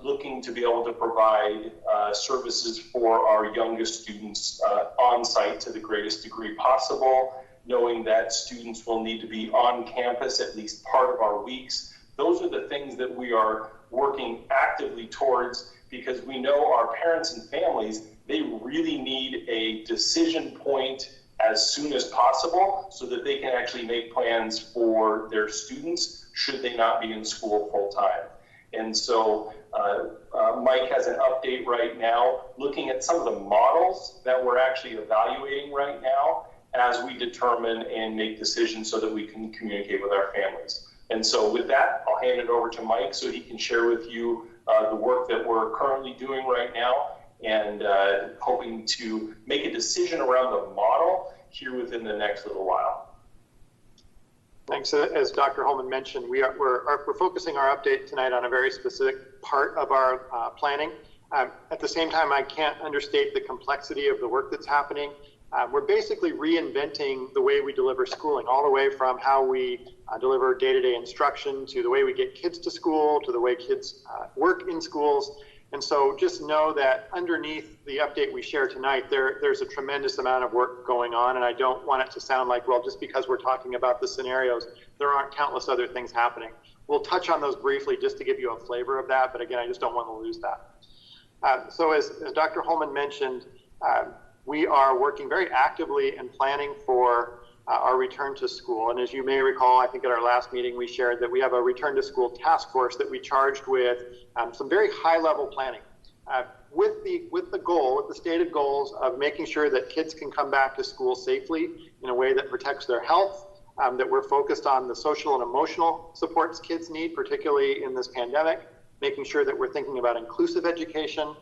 looking to be able to provide services for our youngest students on site to the greatest degree possible, knowing that students will need to be on campus at least part of our weeks. Those are the things that we are working actively towards because we know our parents and families, they really need a decision point as soon as possible so that they can actually make plans for their students should they not be in school full time. And so Mike has an update right now looking at some of the models that we're actually evaluating right now as we determine and make decisions so that we can communicate with our families. And so with that, I'll hand it over to Mike so he can share with you the work that we're currently doing right now and hoping to make a decision around the model here within the next little while. Thanks. As Dr. Holman mentioned, we're focusing our update tonight on a very specific part of our planning. At the same time, I can't understate the complexity of the work that's happening we're basically reinventing the way we deliver schooling, all the way from how we deliver day-to-day instruction to the way we get kids to school, to the way kids work in schools. And so just know that underneath the update we share tonight, there's a tremendous amount of work going on. And I don't want it to sound like, well, just because we're talking about the scenarios, there aren't countless other things happening. We'll touch on those briefly just to give you a flavor of that. But again, I just don't want to lose that. So as Dr. Holman mentioned, we are working very actively and planning for our return to school. And as you may recall, I think at our last meeting, we shared that we have a return to school task force that we charged with some very high level planning with the stated goals of making sure that kids can come back to school safely in a way that protects their health, that we're focused on the social and emotional supports kids need, particularly in this pandemic, making sure that we're thinking about inclusive education,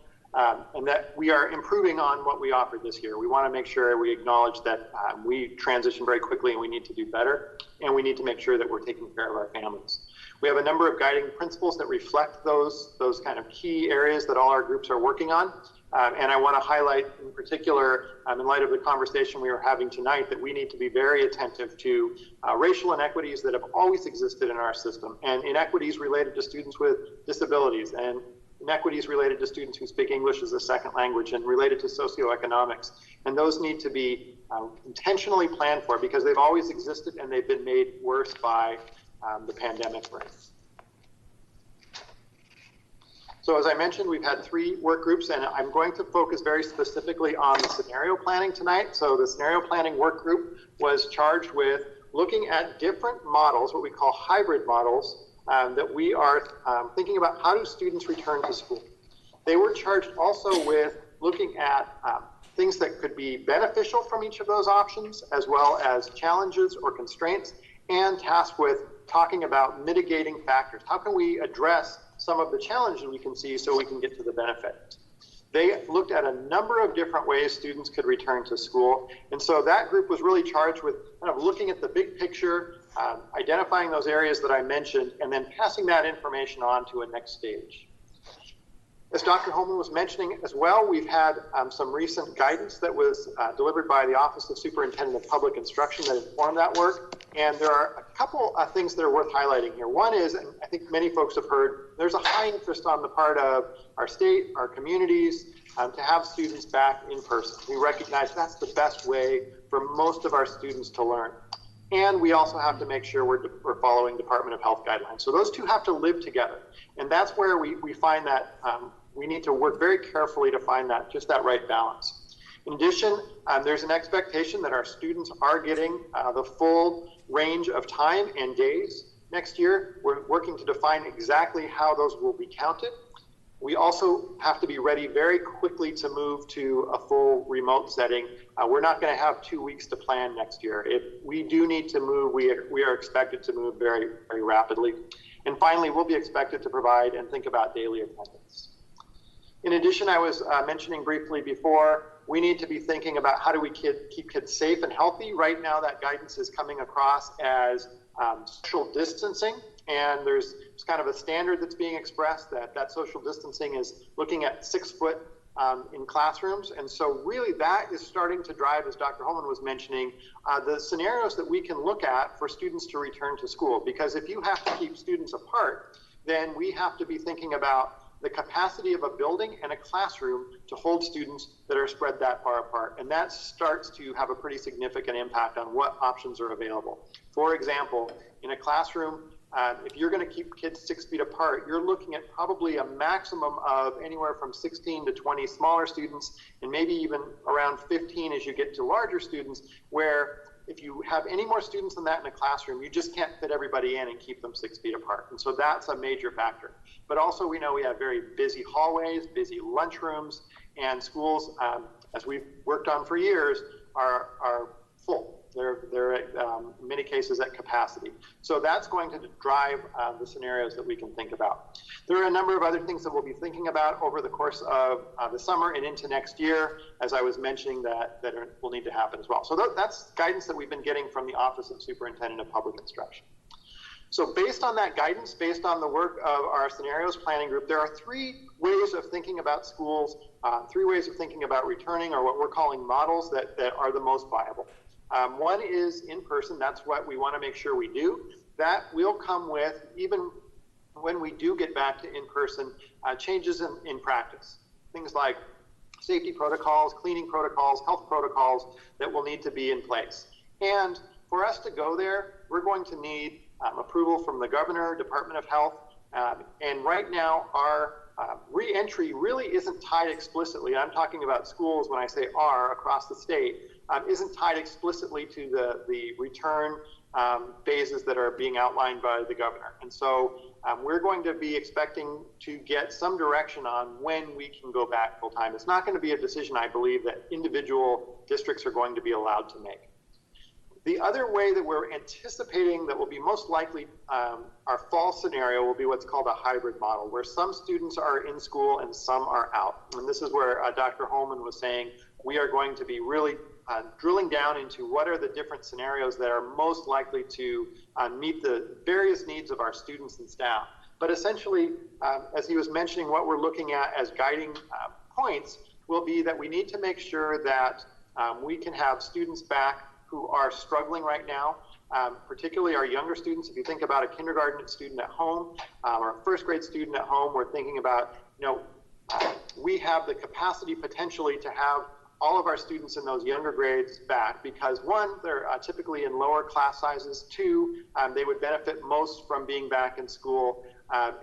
and that we are improving on what we offered this year. We want to make sure we acknowledge that we transition very quickly and we need to do better, and we need to make sure that we're taking care of our families. We have a number of guiding principles that reflect those kind of key areas that all our groups are working on. And I want to highlight in particular, in light of the conversation we are having tonight, that we need to be very attentive to racial inequities that have always existed in our system, and inequities related to students with disabilities, and inequities related to students who speak English as a second language, and related to socioeconomics. And those need to be intentionally planned for, because they've always existed and they've been made worse by the pandemic. So as I mentioned, we've had 3 work groups, and I'm going to focus very specifically on the scenario planning tonight. So the scenario planning work group was charged with looking at different models, what we call hybrid models, that we are thinking about how do students return to school. They were charged also with looking at things that could be beneficial from each of those options, as well as challenges or constraints, and tasked with talking about mitigating factors. How can we address some of the challenges we can see so we can get to the benefit? They looked at a number of different ways students could return to school. And so that group was really charged with kind of looking at the big picture, identifying those areas that I mentioned, and then passing that information on to a next stage. As Dr. Holman was mentioning as well, we've had some recent guidance that was delivered by the Office of Superintendent of Public Instruction that informed that work. And there are a couple of things that are worth highlighting here. One is, and I think many folks have heard, there's a high interest on the part of our state, our communities, to have students back in person. We recognize that's the best way for most of our students to learn. And we also have to make sure we're following Department of Health guidelines. So those two have to live together. And that's where we find that we need to work very carefully to find just that right balance. In addition, there's an expectation that our students are getting the full range of time and days next year. We're working to define exactly how those will be counted. We also have to be ready very quickly to move to a full remote setting. We're not going to have 2 weeks to plan next year. If we do need to move, we are expected to move very, very rapidly. And finally, we'll be expected to provide and think about daily attendance. In addition, I was mentioning briefly before, we need to be thinking about how do we keep kids safe and healthy. Right now, that guidance is coming across as social distancing. And there's kind of a standard that's being expressed that social distancing is looking at 6 foot in classrooms. And so really that is starting to drive, as Dr. Holman was mentioning, the scenarios that we can look at for students to return to school. Because if you have to keep students apart, then we have to be thinking about the capacity of a building and a classroom to hold students that are spread that far apart. And that starts to have a pretty significant impact on what options are available. For example, in a classroom, if you're going to keep kids 6 feet apart, you're looking at probably a maximum of anywhere from 16 to 20 smaller students, and maybe even around 15 as you get to larger students, where if you have any more students than that in a classroom, you just can't fit everybody in and keep them 6 feet apart. And so that's a major factor. But also we know we have very busy hallways, busy lunchrooms, and schools, as we've worked on for years, are full. They're in many cases at capacity. So that's going to drive the scenarios that we can think about. There are a number of other things that we'll be thinking about over the course of the summer and into next year, as I was mentioning, that will need to happen as well. So that's guidance that we've been getting from the Office of Superintendent of Public Instruction. So based on that guidance, based on the work of our scenarios planning group, there are three ways of thinking about schools, three ways of thinking about returning, or what we're calling models that are the most viable. One is in person. That's what we want to make sure we do. That will come with, even when we do get back to in-person, changes in practice. Things like safety protocols, cleaning protocols, health protocols that will need to be in place. And for us to go there, we're going to need approval from the governor, Department of Health, and right now our re-entry really isn't tied explicitly. I'm talking about schools when I say are across the state, isn't tied explicitly to the return phases that are being outlined by the governor. And so we're going to be expecting to get some direction on when we can go back full time. It's not going to be a decision, I believe, that individual districts are going to be allowed to make. The other way that we're anticipating that will be most likely our fall scenario will be what's called a hybrid model, where some students are in school and some are out. And this is where Dr. Holman was saying we are going to be really drilling down into what are the different scenarios that are most likely to meet the various needs of our students and staff. But essentially, as he was mentioning, what we're looking at as guiding points will be that we need to make sure that we can have students back who are struggling right now, particularly our younger students. If you think about a kindergarten student at home or a first grade student at home, we're thinking about, we have the capacity potentially to have all of our students in those younger grades back because one, they're typically in lower class sizes. Two, they would benefit most from being back in school.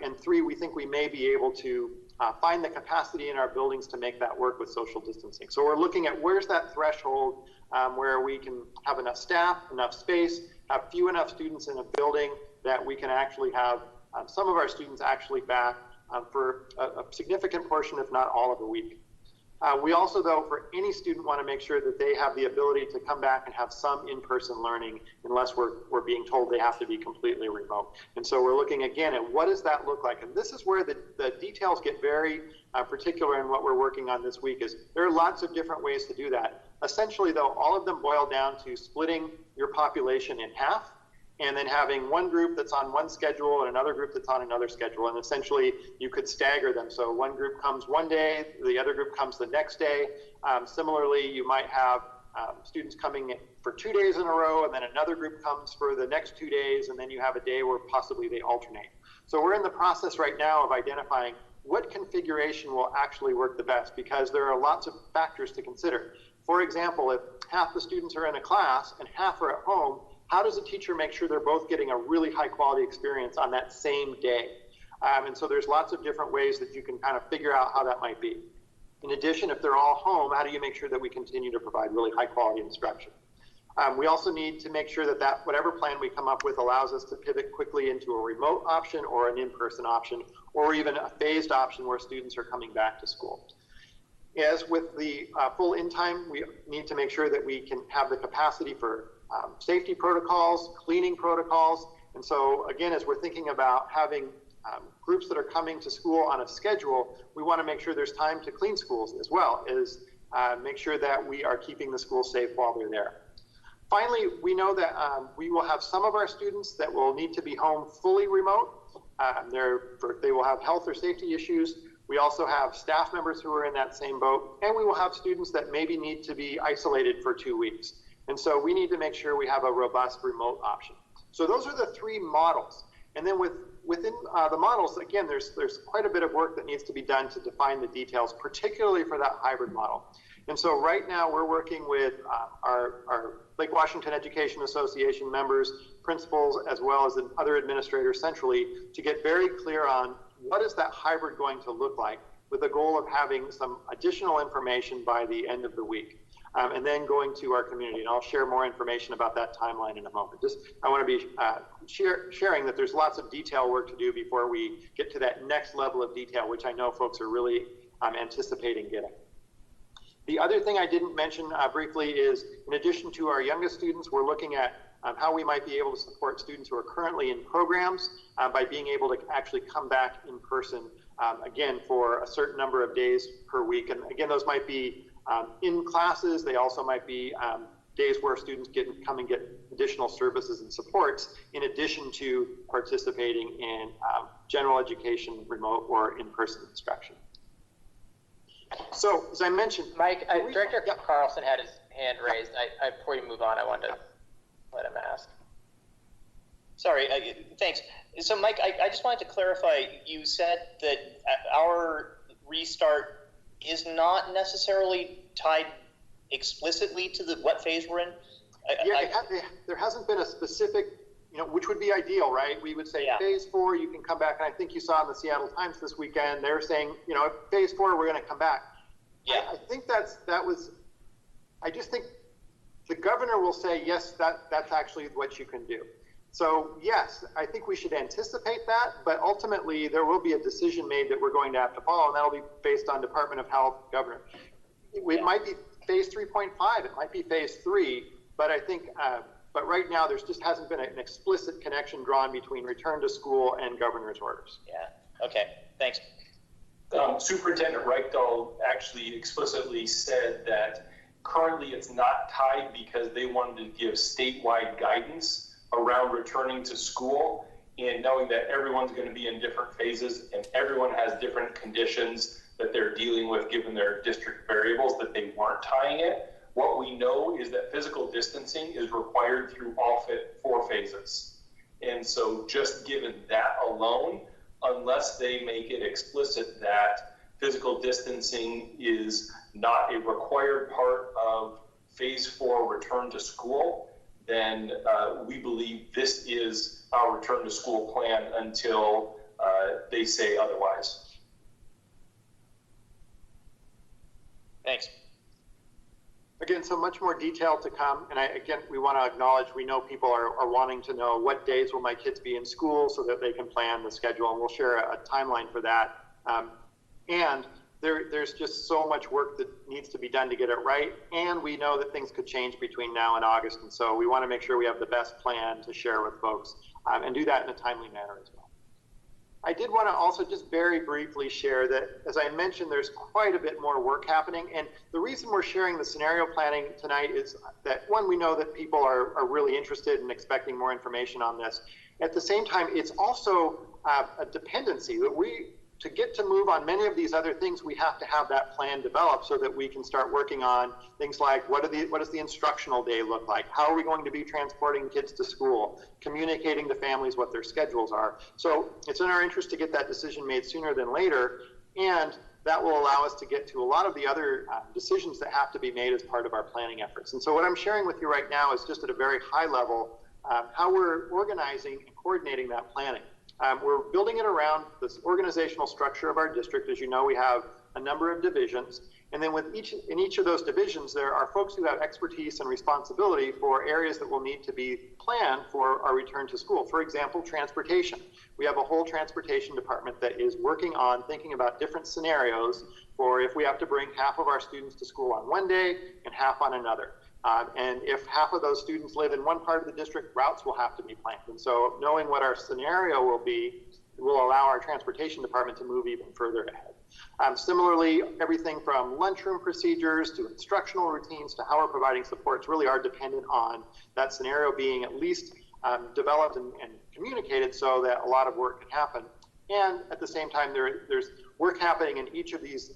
And three, we think we may be able to find the capacity in our buildings to make that work with social distancing. So we're looking at where's that threshold where we can have enough staff, enough space, have few enough students in a building that we can actually have some of our students actually back for a significant portion, if not all of a week. We also, though, for any student want to make sure that they have the ability to come back and have some in-person learning unless we're being told they have to be completely remote. And so we're looking again at what does that look like? And this is where the details get very particular in what we're working on this week is there are lots of different ways to do that. Essentially, though, all of them boil down to splitting your population in half and then having one group that's on one schedule and another group that's on another schedule. And essentially, you could stagger them. So one group comes one day, the other group comes the next day. Similarly, you might have students coming for 2 days in a row, and then another group comes for the next 2 days, and then you have a day where possibly they alternate. So we're in the process right now of identifying what configuration will actually work the best, because there are lots of factors to consider. For example, if half the students are in a class and half are at home, how does a teacher make sure they're both getting a really high quality experience on that same day? And so there's lots of different ways that you can kind of figure out how that might be. In addition, if they're all home, how do you make sure that we continue to provide really high quality instruction? We also need to make sure that whatever plan we come up with allows us to pivot quickly into a remote option or an in-person option, or even a phased option where students are coming back to school. As with the full in-time, we need to make sure that we can have the capacity for safety protocols, cleaning protocols. And so again, as we're thinking about having groups that are coming to school on a schedule, we want to make sure there's time to clean schools as well as make sure that we are keeping the schools safe while they're there. Finally, we know that we will have some of our students that will need to be home fully remote. They will have health or safety issues. We also have staff members who are in that same boat, and we will have students that maybe need to be isolated for 2 weeks. And so we need to make sure we have a robust remote option. So those are the three models. And then within the models, again, there's quite a bit of work that needs to be done to define the details, particularly for that hybrid model. And so right now we're working with our Lake Washington Education Association members, principals, as well as other administrators centrally to get very clear on what is that hybrid going to look like with the goal of having some additional information by the end of the week. And then going to our community. And I'll share more information about that timeline in a moment. I want to be sharing that there's lots of detail work to do before we get to that next level of detail, which I know folks are really anticipating getting. The other thing I didn't mention briefly is, in addition to our youngest students, we're looking at how we might be able to support students who are currently in programs by being able to actually come back in person, again, for a certain number of days per week. And again, those might be in classes. They also might be days where students come and get additional services and supports in addition to participating in general education, remote or in-person instruction. So, as I mentioned, Mike, Director Carlson had his hand raised. Before you move on, I wanted to let him ask. Sorry, thanks. So, Mike, I just wanted to clarify. You said that our restart is not necessarily tied explicitly to what phase we're in. There hasn't been a specific, which would be ideal, right? We would say phase 4, you can come back, and I think you saw in the Seattle Times this weekend, they're saying, phase 4, we're going to come back. Yeah. I think I just think the governor will say, yes, that's actually what you can do. So yes, I think we should anticipate that, but ultimately there will be a decision made that we're going to have to follow, and that'll be based on Department of Health, governor. It might be phase 3.5, it might be phase 3, but I think, but right now there's just hasn't been an explicit connection drawn between return to school and governor's orders. Yeah, okay, thanks. Superintendent Reichdahl actually explicitly said that currently it's not tied because they wanted to give statewide guidance around returning to school, and knowing that everyone's going to be in different phases and everyone has different conditions that they're dealing with given their district variables, that they weren't tying it. What we know is that physical distancing is required through all 4 phases. And so just given that alone, unless they make it explicit that physical distancing is not a required part of phase 4 return to school, then we believe this is our return to school plan until they say otherwise. Thanks. Again, so much more detail to come. And again, we want to acknowledge, we know people are wanting to know what days will my kids be in school so that they can plan the schedule. And we'll share a timeline for that. And there's just so much work that needs to be done to get it right. And we know that things could change between now and August. And so we want to make sure we have the best plan to share with folks and do that in a timely manner as well. I did want to also just very briefly share that, as I mentioned, there's quite a bit more work happening. And the reason we're sharing the scenario planning tonight is that, one, we know that people are really interested and expecting more information on this. At the same time, it's also a dependency that to get to move on many of these other things, we have to have that plan developed so that we can start working on things like what does the instructional day look like? How are we going to be transporting kids to school? Communicating to families what their schedules are. So it's in our interest to get that decision made sooner than later, and that will allow us to get to a lot of the other decisions that have to be made as part of our planning efforts. And so what I'm sharing with you right now is just at a very high level how we're organizing and coordinating that planning. We're building it around this organizational structure of our district. As you know, we have a number of divisions. And then in each of those divisions, there are folks who have expertise and responsibility for areas that will need to be planned for our return to school. For example, transportation. We have a whole transportation department that is working on thinking about different scenarios for if we have to bring half of our students to school on one day and half on another. And if half of those students live in one part of the district, routes will have to be planned. And so knowing what our scenario will be will allow our transportation department to move even further ahead. Similarly, everything from lunchroom procedures to instructional routines to how we're providing supports really are dependent on that scenario being at least developed and communicated so that a lot of work can happen. And at the same time, there's work happening in each of these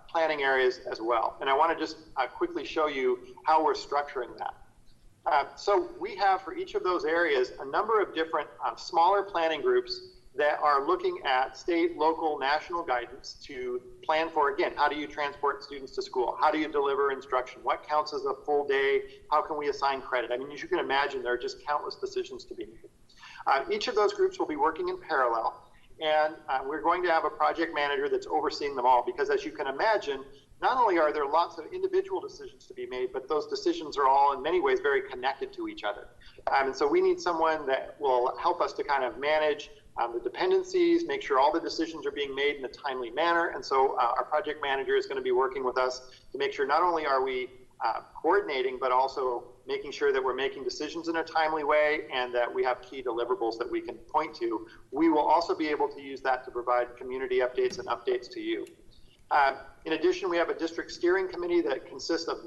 planning areas as well. And I want to just quickly show you how we're structuring that. So we have for each of those areas a number of different smaller planning groups that are looking at state, local, national guidance to plan for, again, how do you transport students to school? How do you deliver instruction? What counts as a full day? How can we assign credit? I mean, as you can imagine, there are just countless decisions to be made. Each of those groups will be working in parallel. And we're going to have a project manager that's overseeing them all because, as you can imagine, not only are there lots of individual decisions to be made, but those decisions are all in many ways very connected to each other. And so we need someone that will help us to kind of manage the dependencies, make sure all the decisions are being made in a timely manner. And so our project manager is going to be working with us to make sure not only are we coordinating, but also making sure that we're making decisions in a timely way and that we have key deliverables that we can point to. We will also be able to use that to provide community updates and updates to you. In addition, we have a district steering committee that consists of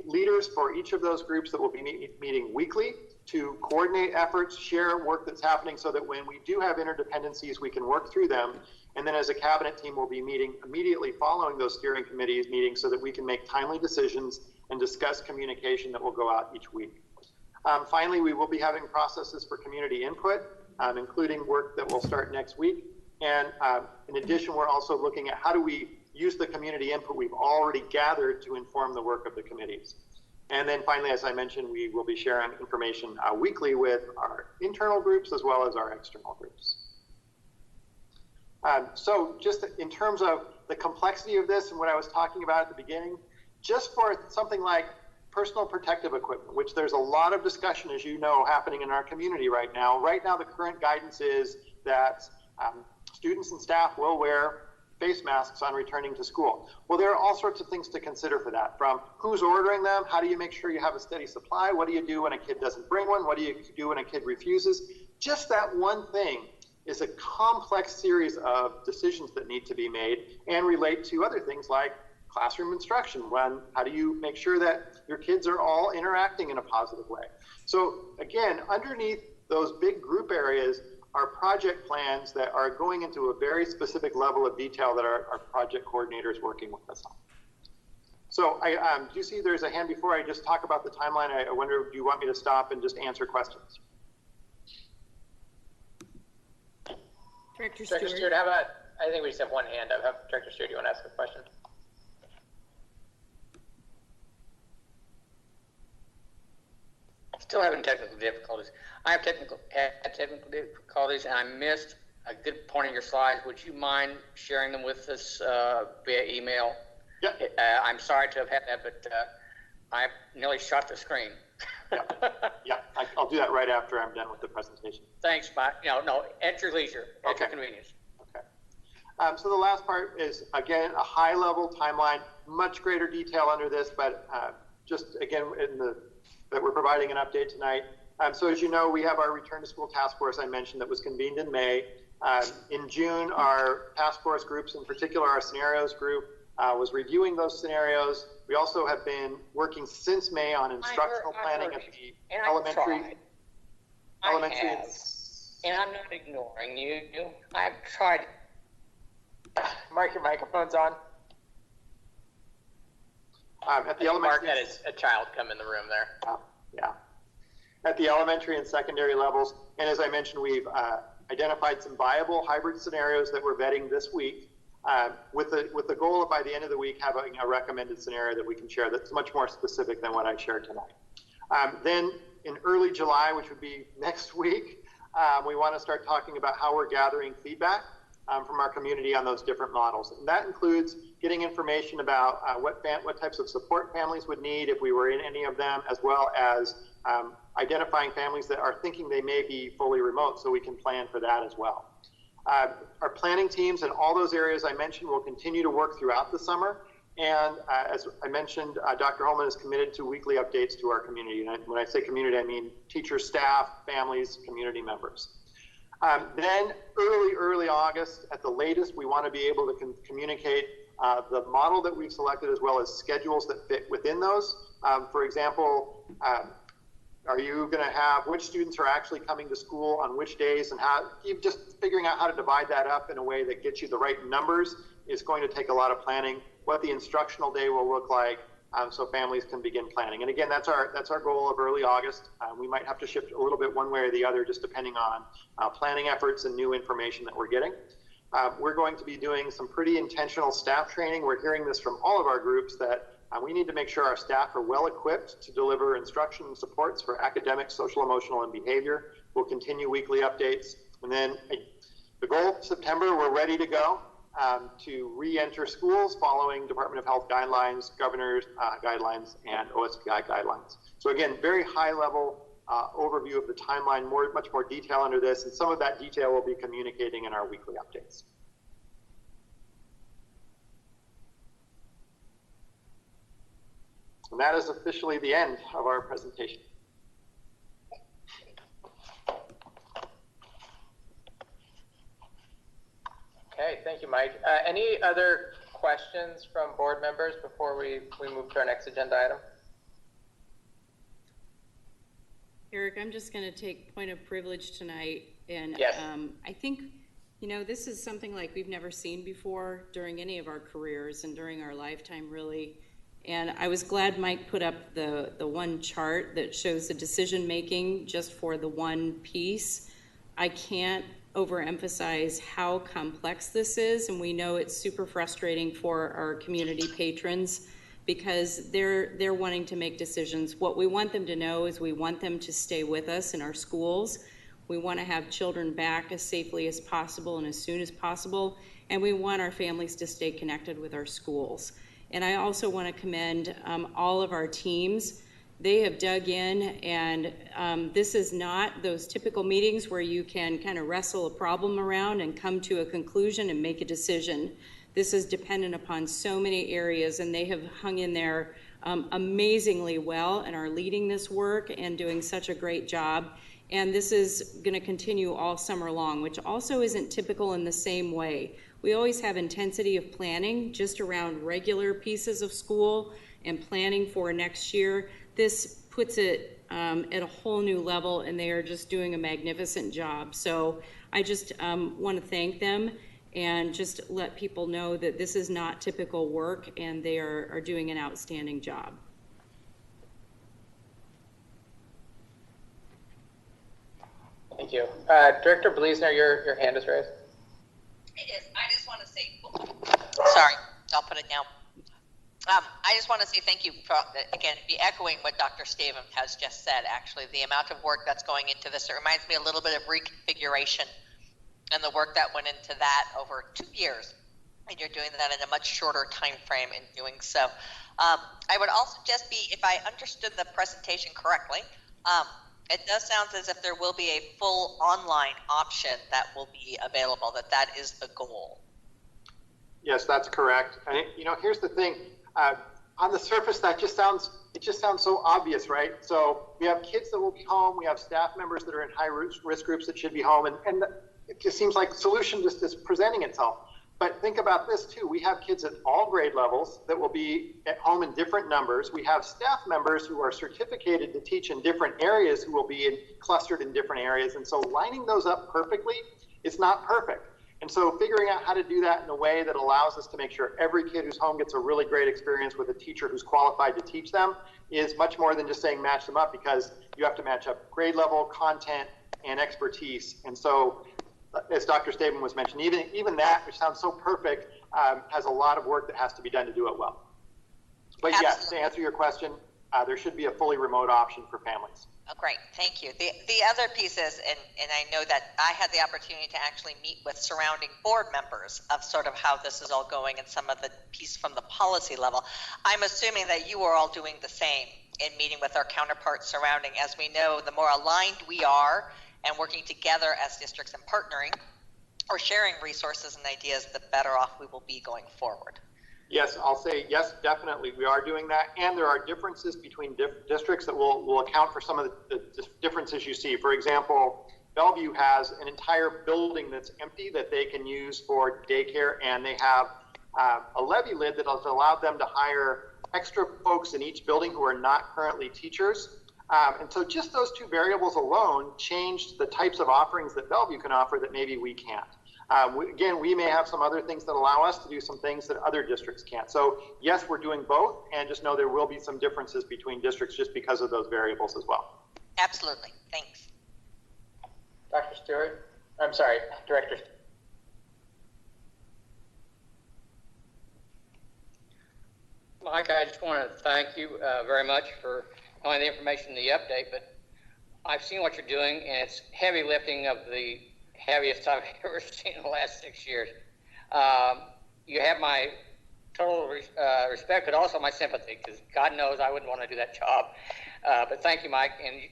leaders for each of those groups that will be meeting weekly to coordinate efforts, share work that's happening so that when we do have interdependencies, we can work through them. And then as a cabinet team, we'll be meeting immediately following those steering committees meetings so that we can make timely decisions and discuss communication that will go out each week. Finally, we will be having processes for community input, including work that will start next week. And in addition, we're also looking at how do we use the community input we've already gathered to inform the work of the committees. And then finally, as I mentioned, we will be sharing information weekly with our internal groups as well as our external groups. So just in terms of the complexity of this and what I was talking about at the beginning, just for something like personal protective equipment, which there's a lot of discussion, as you know, happening in our community right now. Right now, the current guidance is that students and staff will wear face masks on returning to school. Well, there are all sorts of things to consider for that, from who's ordering them, how do you make sure you have a steady supply, what do you do when a kid doesn't bring one, what do you do when a kid refuses? Just that one thing is a complex series of decisions that need to be made and relate to other things like classroom instruction. How do you make sure that your kids are all interacting in a positive way? So again, underneath those big group areas are project plans that are going into a very specific level of detail that our project coordinators working with us on. So do you see there's a hand before I just talk about the timeline? I wonder, do you want me to stop and just answer questions? Director Director Stewart, how about, I think we just have one hand up. Director Stewart, do you want to ask a question? Still having technical difficulties. I have technical difficulties, and I missed a good point of your slides. Would you mind sharing them with us via email? Yeah. I'm sorry to have had that, but I nearly shot the screen. Yeah, I'll do that right after I'm done with the presentation. Thanks, Mike. No, at your leisure, at your convenience. Okay. So the last part is, again, a high-level timeline, much greater detail under this, but just, again, that we're providing an update tonight. So as you know, we have our Return to School Task Force I mentioned that was convened in May. In June, our task force groups, in particular our scenarios group, was reviewing those scenarios. We also have been working since May on instructional planning at the elementary. And I'm not ignoring you. I've tried. Mark, your microphone's on. At the elementary. Mark had a child come in the room there. Yeah. At the elementary and secondary levels. And as I mentioned, we've identified some viable hybrid scenarios that we're vetting this week with the goal of by the end of the week having a recommended scenario that we can share that's much more specific than what I shared tonight. Then in early July, which would be next week, we want to start talking about how we're gathering feedback from our community on those different models. And that includes getting information about what types of support families would need if we were in any of them, as well as identifying families that are thinking they may be fully remote, so we can plan for that as well. Our planning teams in all those areas I mentioned will continue to work throughout the summer. And as I mentioned, Dr. Holman is committed to weekly updates to our community. And when I say community, I mean teachers, staff, families, community members. Then early August, at the latest, we want to be able to communicate the model that we've selected as well as schedules that fit within those. For example, are you going to have which students are actually coming to school on which days, and how just figuring out how to divide that up in a way that gets you the right numbers is going to take a lot of planning. What the instructional day will look like, so families can begin planning. And again, that's our goal of early August. We might have to shift a little bit one way or the other, just depending on planning efforts and new information that we're getting. We're going to be doing some pretty intentional staff training. We're hearing this from all of our groups that we need to make sure our staff are well equipped to deliver instruction and supports for academic, social, emotional, and behavior. We'll continue weekly updates. And then the goal, September, we're ready to go to re-enter schools following Department of Health guidelines, governor's guidelines, and OSPI guidelines. So again, very high level overview of the timeline, much more detail under this, and some of that detail we'll be communicating in our weekly updates. And that is officially the end of our presentation. Okay, thank you, Mike. Any other questions from board members before we move to our next agenda item? Eric, I'm just going to take point of privilege tonight, and yes. I think, you know, this is something like we've never seen before during any of our careers and during our lifetime, really. And I was glad Mike put up the one chart that shows the decision making just for the one piece. I can't overemphasize how complex this is, and we know it's super frustrating for our community patrons because they're wanting to make decisions. What we want them to know is we want them to stay with us in our schools. We want to have children back as safely as possible and as soon as possible, and we want our families to stay connected with our schools. And I also want to commend all of our teams. They have dug in, and this is not those typical meetings where you can kind of wrestle a problem around and come to a conclusion and make a decision. This is dependent upon so many areas, and they have hung in there amazingly well and are leading this work and doing such a great job. And this is going to continue all summer long, which also isn't typical in the same way. We always have intensity of planning just around regular pieces of school and planning for next year. This puts it at a whole new level, and they are just doing a magnificent job. So I just want to thank them and just let people know that this is not typical work, and they are doing an outstanding job. Thank you. Director Bleasner, your hand is raised. It is. I just want to say, sorry, I'll put it down. I just want to say thank you for, again, be echoing what Dr. Stavum has just said, actually, the amount of work that's going into this. It reminds me a little bit of reconfiguration and the work that went into that over 2 years. And you're doing that in a much shorter time frame in doing so. I would also just be, if I understood the presentation correctly, it does sound as if there will be a full online option that will be available, that is the goal. Yes, that's correct. And you know, here's the thing. On the surface, it just sounds so obvious, right? So we have kids that will be home. We have staff members that are in high risk groups that should be home. And it just seems like the solution just is presenting itself. But think about this too. We have kids at all grade levels that will be at home in different numbers. We have staff members who are certificated to teach in different areas who will be clustered in different areas. And so lining those up perfectly is not perfect. And so figuring out how to do that in a way that allows us to make sure every kid who's home gets a really great experience with a teacher who's qualified to teach them is much more than just saying match them up, because you have to match up grade level, content, and expertise. And so as Dr. Stavum was mentioning, even that, which sounds so perfect, has a lot of work that has to be done to do it well. But yes, to answer your question, there should be a fully remote option for families. Oh, great, thank you. The other piece is, and I know that I had the opportunity to actually meet with surrounding board members of sort of how this is all going and some of the piece from the policy level. I'm assuming that you are all doing the same in meeting with our counterparts surrounding. As we know, the more aligned we are and working together as districts and partnering or sharing resources and ideas, the better off we will be going forward. Yes, I'll say yes, definitely. We are doing that. And there are differences between districts that will account for some of the differences you see. For example, Bellevue has an entire building that's empty that they can use for daycare, and they have a levy lid that has allowed them to hire extra folks in each building who are not currently teachers. And so just those two variables alone changed the types of offerings that Bellevue can offer that maybe we can't. Again, we may have some other things that allow us to do some things that other districts can't. So yes, we're doing both, and just know there will be some differences between districts just because of those variables as well. Absolutely, thanks. Dr. Stewart, I'm sorry, Director. Mike, I just want to thank you very much for knowing the information in the update, but I've seen what you're doing, and it's heavy lifting of the heaviest I've ever seen in the last 6 years. You have my total respect, but also my sympathy, because God knows I wouldn't want to do that job. But thank you, Mike, and you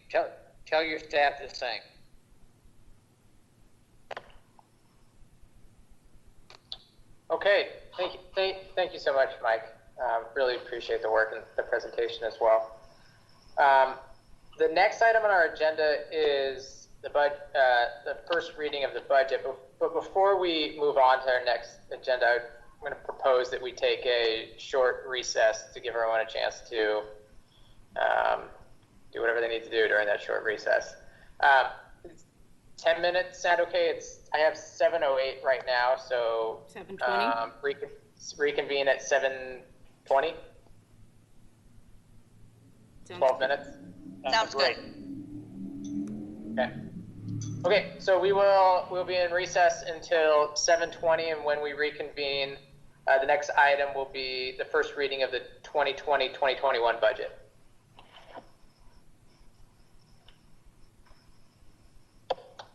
tell your staff the same. Okay, thank you so much, Mike. Really appreciate the work and the presentation as well. The next item on our agenda is the first reading of the budget. But before we move on to our next agenda, going to propose that we take a short recess to give everyone a chance to do whatever they need to do during that short recess. 10 minutes sound okay? I have 7:08 right now, so 7:20? Reconvene at 7:20. 12 minutes. Sounds good. Okay. Okay, so we'll be in recess until 7:20, and when we reconvene, the next item will be the first reading of the 2020-2021 budget.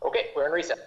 Okay, we're in recess.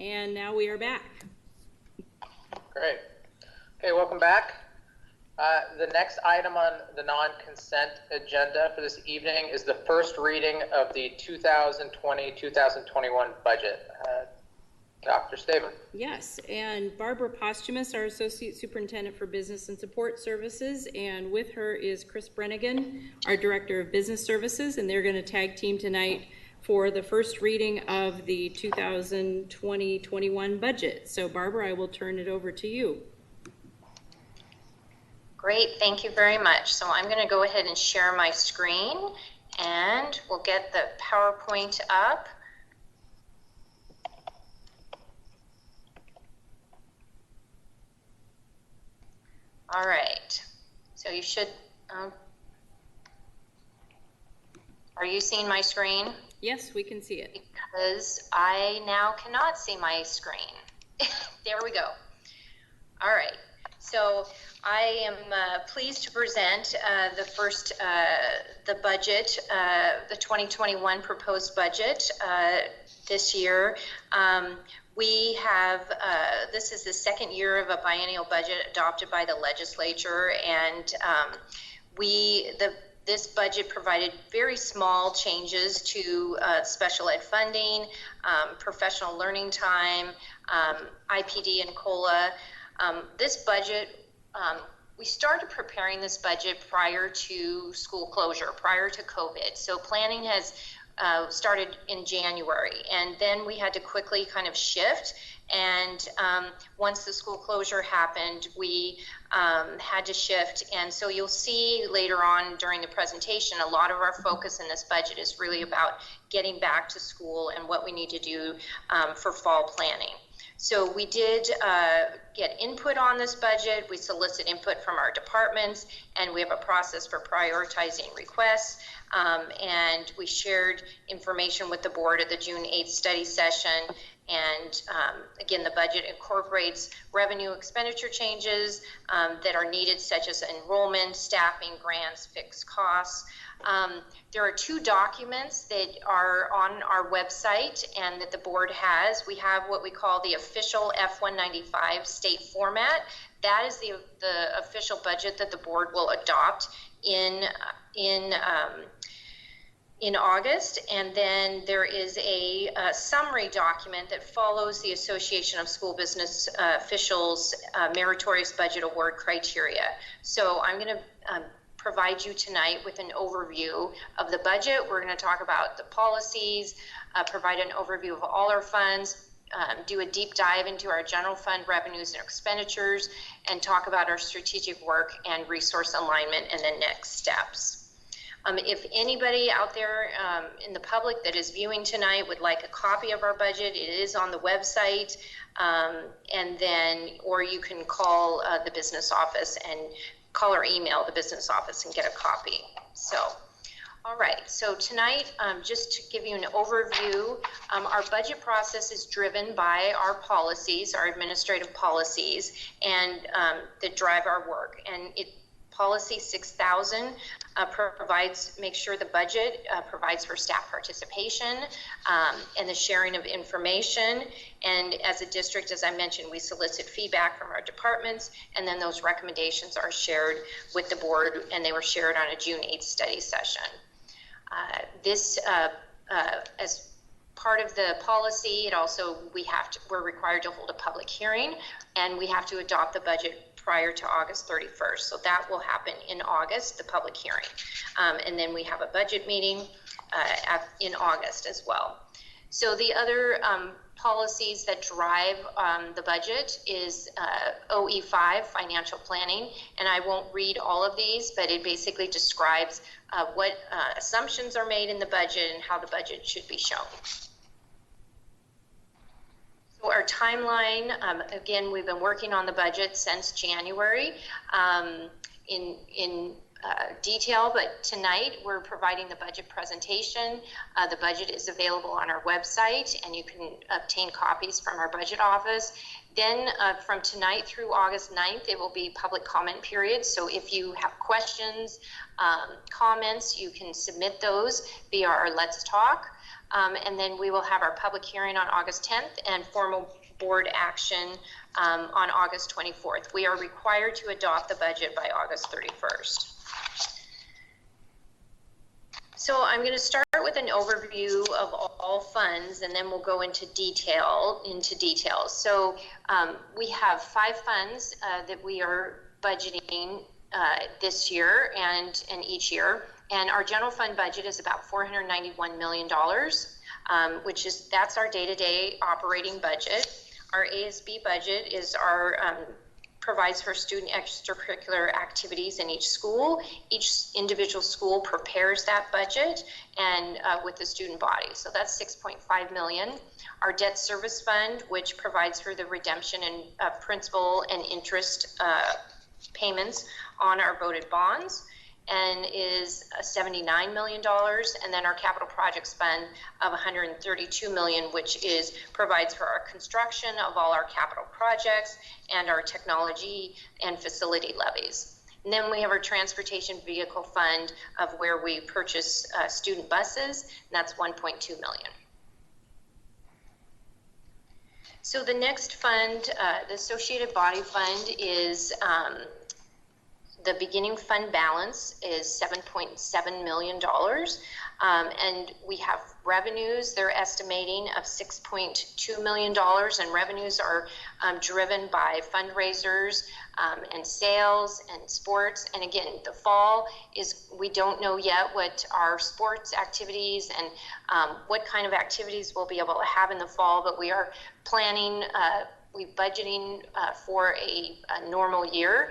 And now we are back. Great. Okay, welcome back. The next item on the non-consent agenda for this evening is the first reading of the 2020-2021 budget. Dr. Staven. Yes, and Barbara Posthumus, our Associate Superintendent for Business and Support Services, and with her is Chris Brennigan, our Director of Business Services, and they're going to tag team tonight for the first reading of the 2020-21 budget. So Barbara, I will turn it over to you. Great, thank you very much. So I'm going to go ahead and share my screen, and we'll get the PowerPoint up. All right, so you should, are you seeing my screen? Yes, we can see it. Because I now cannot see my screen. There we go. All right, so I am pleased to present the first, the budget, the 2021 proposed budget this year. We have, this is the second year of a biennial budget adopted by the legislature, and this budget provided very small changes to special ed funding, professional learning time, IPD and COLA. This budget, we started preparing this budget prior to school closure, prior to COVID. So planning has started in January, and then we had to quickly kind of shift. And once the school closure happened, we had to shift. And so you'll see later on during the presentation, a lot of our focus in this budget is really about getting back to school and what we need to do for fall planning. So we did get input on this budget. We solicit input from our departments, and we have a process for prioritizing requests. And we shared information with the board at the June 8th study session. And again, the budget incorporates revenue expenditure changes that are needed, such as enrollment, staffing, grants, fixed costs. There are two documents that are on our website and that the board has. We have what we call the official F-195 state format. That is the official budget that the board will adopt in August, and then there is a summary document that follows the Association of School Business Officials Meritorious Budget Award criteria. So I'm going to provide you tonight with an overview of the budget. We're going to talk about the policies, provide an overview of all our funds, do a deep dive into our general fund revenues and expenditures, and talk about our strategic work and resource alignment and the next steps. If anybody out there in the public that is viewing tonight would like a copy of our budget, it is on the website, and then, or you can call the business office and call or email the business office and get a copy. So, all right, so tonight, just to give you an overview, our budget process is driven by our policies, our administrative policies, and that drive our work. And Policy 6000 makes sure the budget provides for staff participation and the sharing of information. And as a district, as I mentioned, we solicit feedback from our departments, and then those recommendations are shared with the board, and they were shared on a June 8th study session. As part of the policy, we're required to hold a public hearing, and we have to adopt the budget prior to August 31st. So that will happen in August, the public hearing. And then we have a budget meeting in August as well. So the other policies that drive the budget is OE5, financial planning. And I won't read all of these, but it basically describes what assumptions are made in the budget and how the budget should be shown. So our timeline, again, we've been working on the budget since January in detail, but tonight we're providing the budget presentation. The budget is available on our website, and you can obtain copies from our budget office. Then from tonight through August 9th, it will be public comment period. So if you have questions, comments, you can submit those via our Let's Talk. and then we will have our public hearing on August 10th and formal board action on August 24th. We are required to adopt the budget by August 31st. So I'm going to start with an overview of all funds, and then we'll go into details. So we have 5 funds that we are budgeting this year and each year, and our general fund budget is about $491 million, that's our day-to-day operating budget. Our ASB budget is our provides for student extracurricular activities in each school. Each individual school prepares that budget and with the student body. So that's $6.5 million. Our debt service fund, which provides for the redemption and principal and interest payments on our voted bonds, and is $79 million. And then our capital projects fund of $132 million, which provides for our construction of all our capital projects and our technology and facility levies. And then we have our transportation vehicle fund of where we purchase student buses, and that's $1.2 million. So the next fund, the Associated Body Fund, is the beginning fund balance is $7.7 million. And we have revenues, they're estimating, of $6.2 million, and revenues are driven by fundraisers and sales and sports. And again, the fall we don't know yet what our sports activities and what kind of activities we'll be able to have in the fall, but we are planning we're budgeting for a normal year,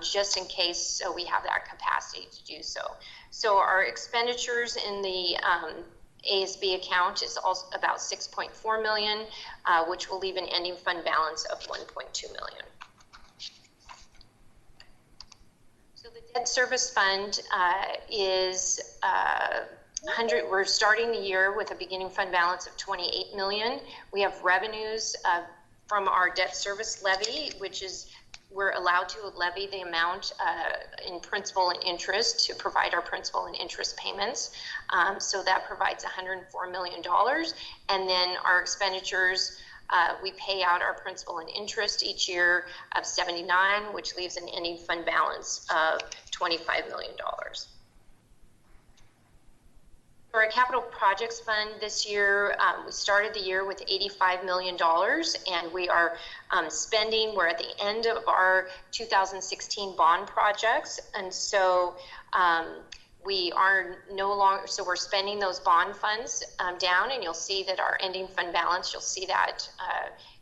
just in case, so we have that capacity to do so. So our expenditures in the ASB account is also about $6.4 million, which will leave an ending fund balance of $1.2 million. So the debt service fund is we're starting the year with a beginning fund balance of $28 million. We have revenues from our debt service levy, which is we're allowed to levy the amount in principal and interest to provide our principal and interest payments. So that provides $104 million. And then our expenditures, we pay out our principal and interest each year of $79, which leaves an ending fund balance of $25 million. For our capital projects fund this year, we started the year with $85 million, and we are spending, we're at the end of our 2016 bond projects, and so we are no longer, so we're spending those bond funds down, and you'll see that our ending fund balance, you'll see that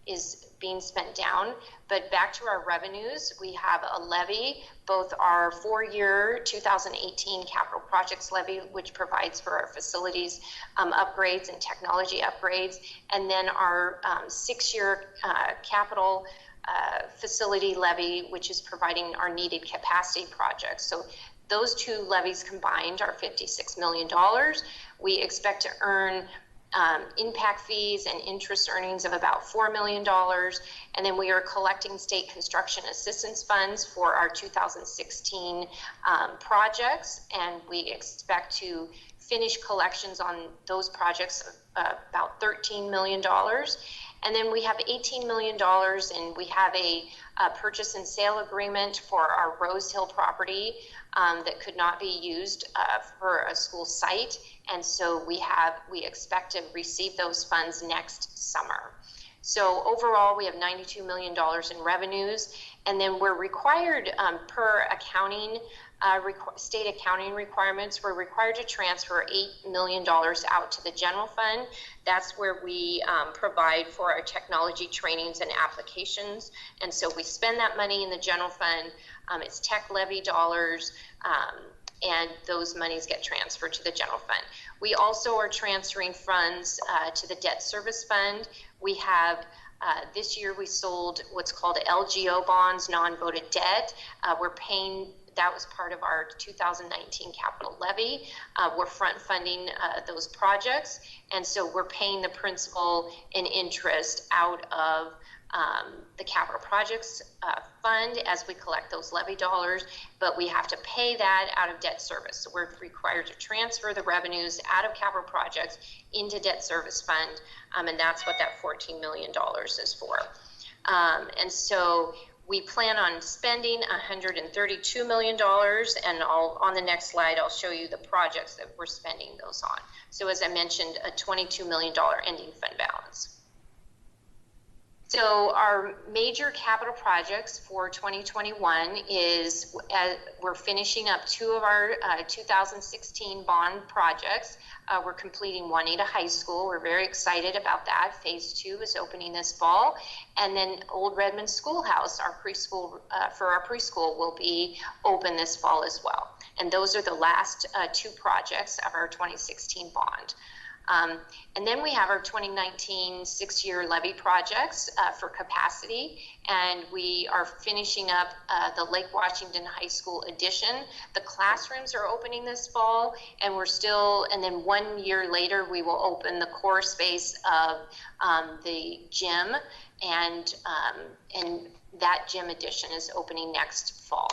is being spent down. But back to our revenues, we have a levy, both our 4-year 2018 capital projects levy, which provides for our facilities upgrades and technology upgrades, and then our 6-year capital facility levy, which is providing our needed capacity projects. So those two levies combined are $56 million. We expect to earn impact fees and interest earnings of about $4 million. And then we are collecting state construction assistance funds for our 2016 projects. And we expect to finish collections on those projects about $13 million. And then we have $18 million, and we have a purchase and sale agreement for our Rose Hill property that could not be used for a school site. And so we expect to receive those funds next summer. So overall, we have $92 million in revenues, and then we're required per accounting, state accounting requirements, we're required to transfer $8 million out to the general fund. That's where we provide for our technology trainings and applications. And so we spend that money in the general fund. It's tech levy dollars, and those monies get transferred to the general fund. We also are transferring funds to the debt service fund. We have this year we sold what's called LGO bonds, non-voted debt. We're paying that was part of our 2019 capital levy. We're front funding those projects, and so we're paying the principal and interest out of the capital projects fund as we collect those levy dollars, but we have to pay that out of debt service. So we're required to transfer the revenues out of capital projects into debt service fund, and that's what that $14 million is for. And so we plan on spending $132 million, and on the next slide, I'll show you the projects that we're spending those on. So as I mentioned, a $22 million ending fund balance. So our major capital projects for 2021 is we're finishing up 2 of our 2016 bond projects. We're completing Juanita High School. We're very excited about that. Phase 2 is opening this fall. And then Old Redmond Schoolhouse, our preschool, for our preschool, will be open this fall as well. And those are the last 2 projects of our 2016 bond. And then we have our 2019 6-year levy projects for capacity, and we are finishing up the Lake Washington High School addition. The classrooms are opening this fall, and and then 1 year later we will open the core space of the gym, and that gym addition is opening next fall.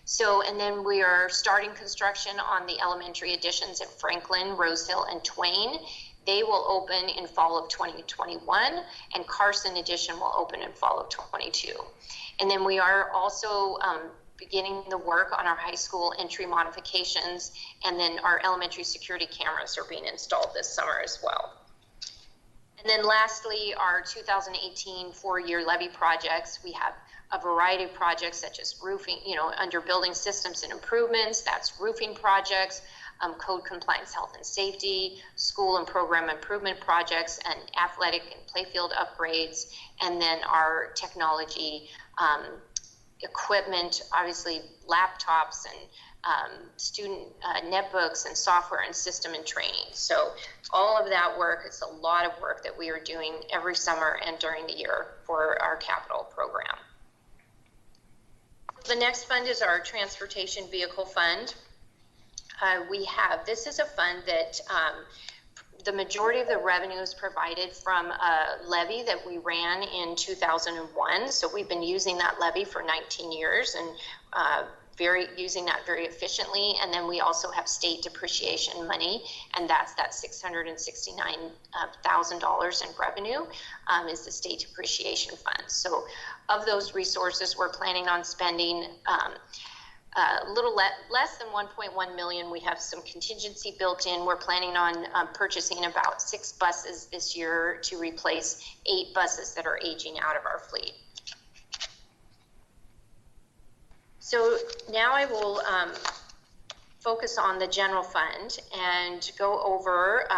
So, and then we are starting construction on the elementary additions at Franklin, Rosehill, and Twain. They will open in fall of 2021, and Carson addition will open in fall of 22. And then we are also beginning the work on our high school entry modifications, and then our elementary security cameras are being installed this summer as well. And then lastly, our 2018 4-year levy projects. We have a variety of projects such as roofing, under building systems and improvements, that's roofing projects, code compliance, health and safety, school and program improvement projects, and athletic and playfield upgrades, and then our technology equipment, obviously laptops and student netbooks and software and system and training. So all of that work, it's a lot of work that we are doing every summer and during the year for our capital program. The next fund is our transportation vehicle fund. This is a fund that the majority of the revenue is provided from a levy that we ran in 2001. So we've been using that levy for 19 years and using that very efficiently. And then we also have state depreciation money, and that's that $669,000 in revenue is the state depreciation fund. So of those resources, we're planning on spending a little less than 1.1 million. We have some contingency built in. We're planning on purchasing about 6 buses this year to replace 8 buses that are aging out of our fleet. So now I will focus on the general fund and go over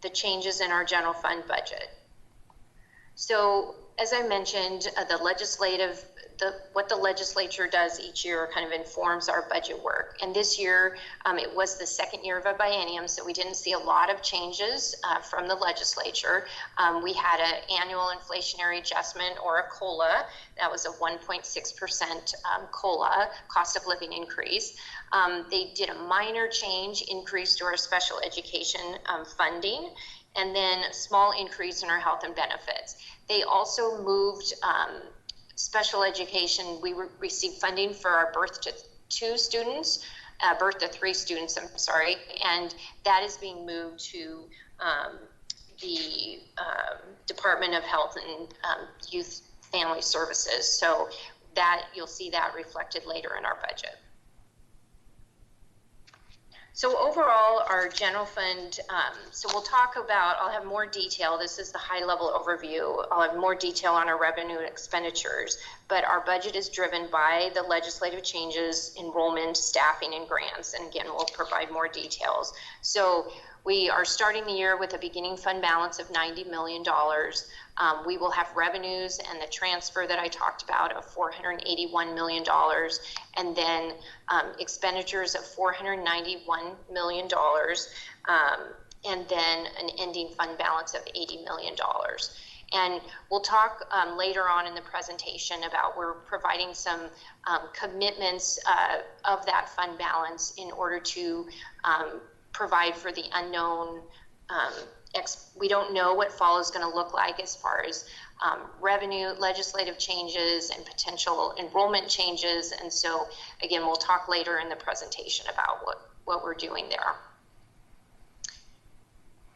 the changes in our general fund budget. So as I mentioned, what the legislature does each year kind of informs our budget work. And this year, it was the second year of a biennium, so we didn't see a lot of changes from the legislature. We had an annual inflationary adjustment, or a COLA. That was a 1.6% COLA, cost of living increase. They did a minor increase to our special education funding, and then a small increase in our health and benefits. They also moved special education. We received funding for our birth to 3 students, and that is being moved to the Department of Health and Youth Family Services. So that you'll see that reflected later in our budget. So overall, our general fund, so we'll talk about, I'll have more detail. This is the high level overview. I'll have more detail on our revenue and expenditures, but our budget is driven by the legislative changes, enrollment, staffing, and grants. And again, we'll provide more details. So we are starting the year with a beginning fund balance of $90 million. We will have revenues and the transfer that I talked about of $481 million, and then expenditures of $491 million, and then an ending fund balance of $80 million. And we'll talk later on in the presentation about we're providing some commitments of that fund balance in order to provide for the unknown. We don't know what fall is going to look like as far as revenue, legislative changes, and potential enrollment changes. And so, again, we'll talk later in the presentation about what we're doing there.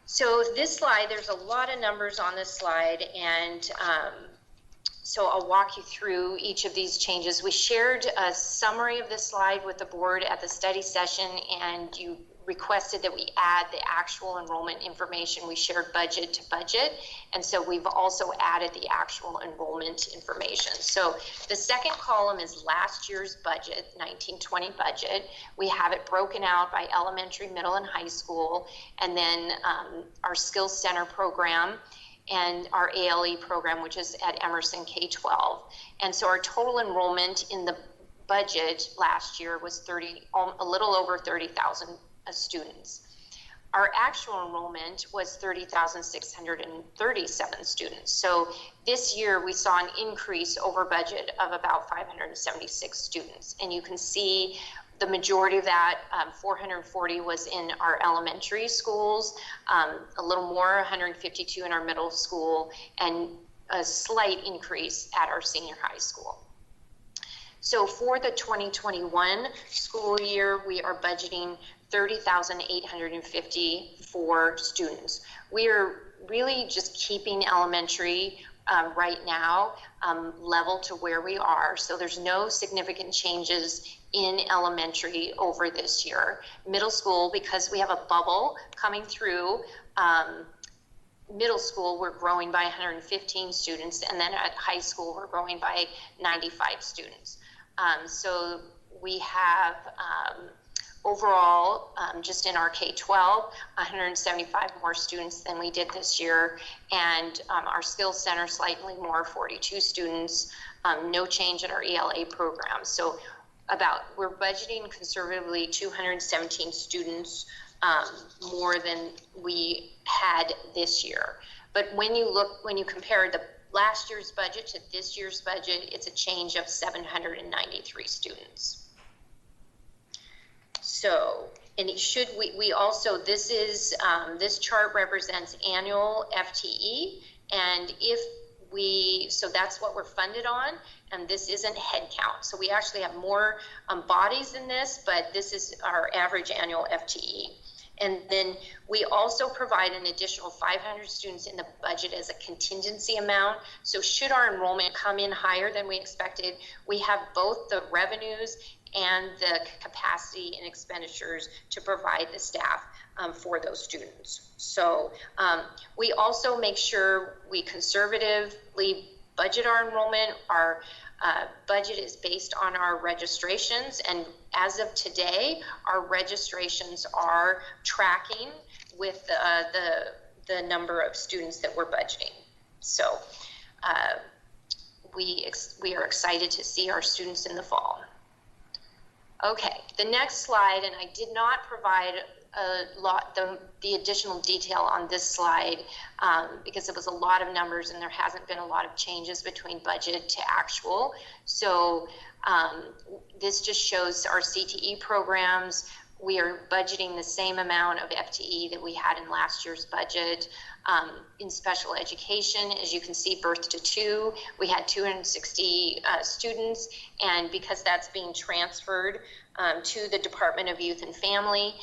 So this slide, there's a lot of numbers on this slide, and so I'll walk you through each of these changes. We shared a summary of this slide with the board at the study session, and you requested that we add the actual enrollment information. We shared budget to budget, and so we've also added the actual enrollment information. So the second column is last year's budget, 19-20 budget. We have it broken out by elementary, middle, and high school, and then our Skills Center program and our ALE program, which is at Emerson K-12. And so our total enrollment in the budget last year was a little over 30,000 students. Our actual enrollment was 30,637 students. So this year we saw an increase over budget of about 576 students. And you can see the majority of that, 440 was in our elementary schools, a little more, 152 in our middle school, and a slight increase at our senior high school. So for the 2021 school year, we are budgeting 30,850 for students. We are really just keeping elementary right now level to where we are. So there's no significant changes in elementary over this year. Middle school, because we have a bubble coming through, middle school, we're growing by 115 students, and then at high school, we're growing by 95 students. So we have overall, just in our K-12, 175 more students than we did this year, and our Skills Center slightly more, 42 students, no change in our ELA program. So we're budgeting conservatively 217 students more than we had this year. But when you compare the last year's budget to this year's budget, it's a change of 793 students. So, and we also, this chart represents annual FTE, and so that's what we're funded on, and this isn't head count. So we actually have more bodies in this, but this is our average annual FTE. And then we also provide an additional 500 students in the budget as a contingency amount. So should our enrollment come in higher than we expected, we have both the revenues and the capacity and expenditures to provide the staff for those students. So we also make sure we conservatively budget our enrollment. Our budget is based on our registrations, and as of today, our registrations are tracking with the number of students that we're budgeting. So we are excited to see our students in the fall. Okay, the next slide, and I did not provide the additional detail on this slide because it was a lot of numbers and there hasn't been a lot of changes between budget to actual. So this just shows our CTE programs. We are budgeting the same amount of FTE that we had in last year's budget. In special education, as you can see, birth to 2, we had 260 students, and because that's being transferred to the Department of Youth and Family,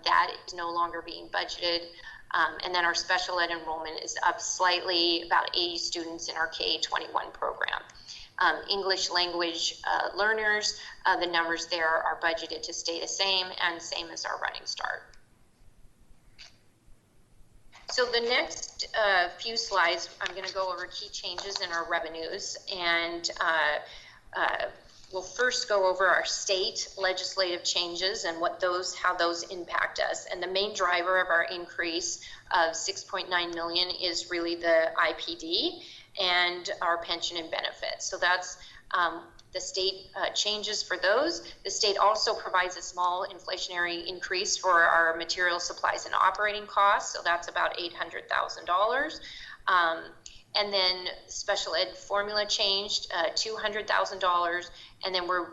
that is no longer being budgeted. And then our special ed enrollment is up slightly, about 80 students in our K-21 program. English language learners, the numbers there are budgeted to stay the same, and same as our Running Start. So the next few slides, I'm going to go over key changes in our revenues, and we'll first go over our state legislative changes and how those impact us. And the main driver of our increase of $6.9 million is really the IPD and our pension and benefits. So that's the state changes for those. The state also provides a small inflationary increase for our material, supplies, and operating costs. So that's about $800,000. And then special ed formula changed, $200,000, and then we're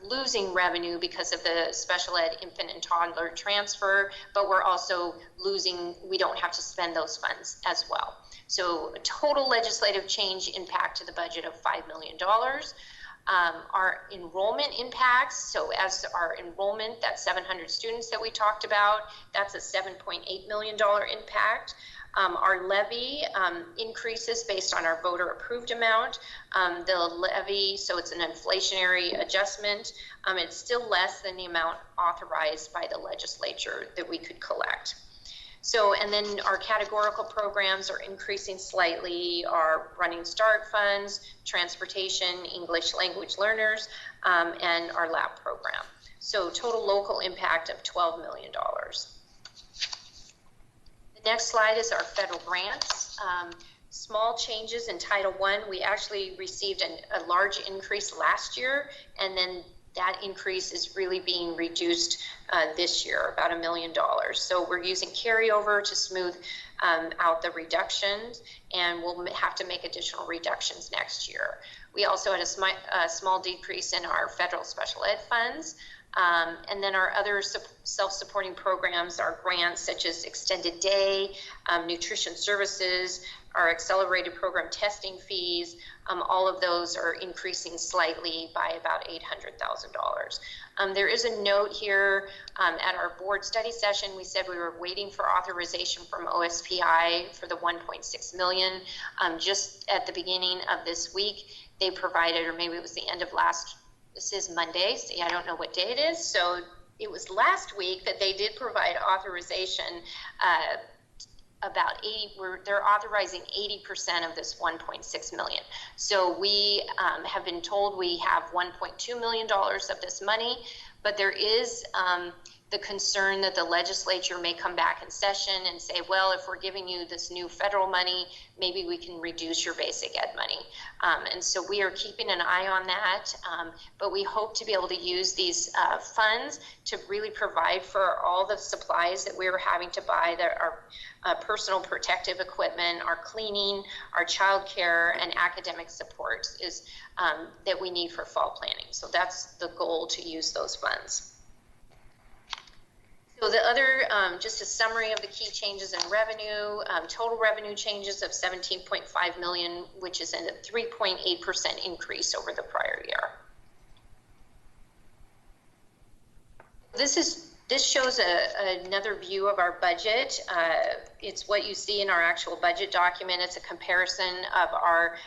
losing revenue because of the special ed infant and toddler transfer, but we're also losing, we don't have to spend those funds as well. So a total legislative change impact to the budget of $5 million. Our enrollment impacts, so as our enrollment, that 700 students that we talked about, that's a $7.8 million impact. Our levy increases based on our voter approved amount. The levy, so it's an inflationary adjustment, it's still less than the amount authorized by the legislature that we could collect. So, and then our categorical programs are increasing slightly, our Running Start funds, transportation, English language learners, and our lab program. So total local impact of $12 million. The next slide is our federal grants. Small changes in Title I. We actually received a large increase last year, and then that increase is really being reduced this year, about $1 million. So we're using carryover to smooth out the reductions, and we'll have to make additional reductions next year. We also had a small decrease in our federal special ed funds. And then our other self-supporting programs are grants such as extended day, nutrition services, our accelerated program testing fees. All of those are increasing slightly by about $800,000. There is a note here at our board study session. We said we were waiting for authorization from OSPI for the $1.6 million. Just at the beginning of this week, they provided, or maybe it was the end of this is Monday, so I don't know what day it is. So it was last week that they did provide authorization about 80, they're authorizing 80% of this 1.6 million. So we have been told we have $1.2 million of this money, but there is the concern that the legislature may come back in session and say, well, if we're giving you this new federal money, maybe we can reduce your basic ed money. And so we are keeping an eye on that, but we hope to be able to use these funds to really provide for all the supplies that we were having to buy, that our personal protective equipment, our cleaning, our child care, and academic support is that we need for fall planning. So that's the goal, to use those funds. So the other, just a summary of the key changes in revenue, total revenue changes of 17.5 million, which is a 3.8% increase over the prior year. This shows another view of our budget. It's what you see in our actual budget document. It's a comparison of our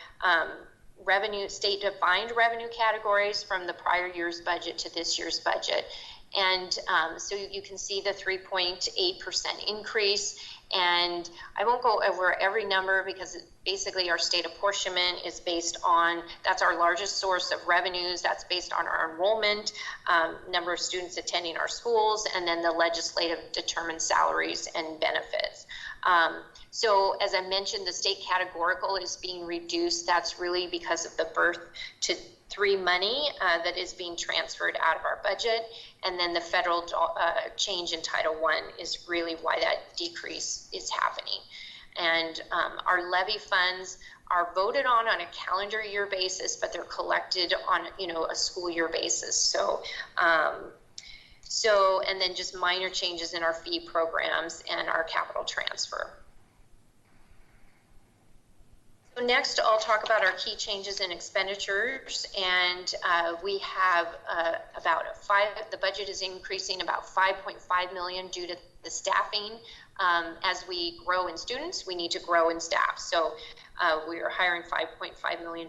revenue, state-defined revenue categories from the prior year's budget to this year's budget. And so you can see the 3.8% increase, and I won't go over every number because basically our state apportionment is based on, that's our largest source of revenues, that's based on our enrollment, number of students attending our schools, and then the legislative determined salaries and benefits. So as I mentioned, the state categorical is being reduced. That's really because of the birth to 3 money that is being transferred out of our budget, and then the federal change in Title I is really why that decrease is happening. And our levy funds are voted on a calendar year basis, but they're collected on a school year basis. So and then just minor changes in our fee programs and our capital transfer. So next, I'll talk about our key changes in expenditures, and we have the budget is increasing about 5.5 million due to the staffing. As we grow in students, we need to grow in staff. So we are hiring $5.5 million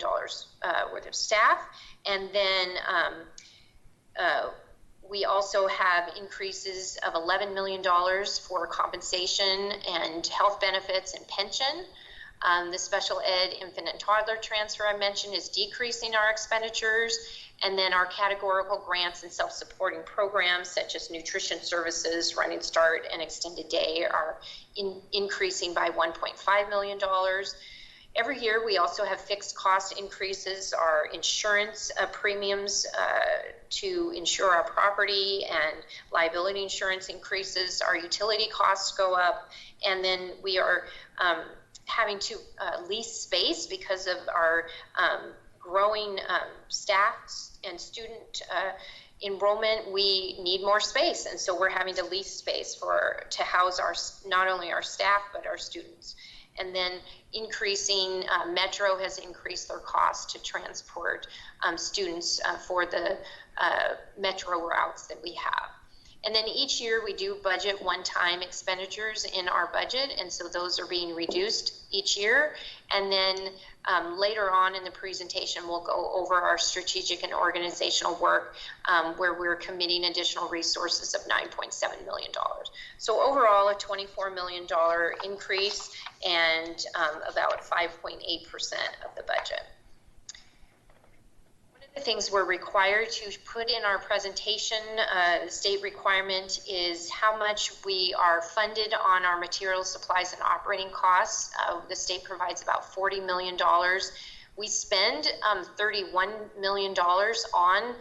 worth of staff, and then we also have increases of $11 million for compensation and health benefits and pension. The special ed infant and toddler transfer I mentioned is decreasing our expenditures, and then our categorical grants and self-supporting programs such as nutrition services, Running Start, and extended day are increasing by $1.5 million. Every year we also have fixed cost increases, our insurance premiums to insure our property and liability insurance increases, our utility costs go up, and then we are having to lease space because of our growing staff and student enrollment. We need more space, and so we're having to lease space to house not only our staff but our students. And then increasing, Metro has increased their cost to transport students for the Metro routes that we have. And then each year we do budget one-time expenditures in our budget, and so those are being reduced each year. And then later on in the presentation, we'll go over our strategic and organizational work where we're committing additional resources of $9.7 million. So overall, a $24 million increase and about 5.8% of the budget. The things we're required to put in our presentation, the state requirement is how much we are funded on our materials, supplies, and operating costs. The state provides about $40 million. We spend $31 million on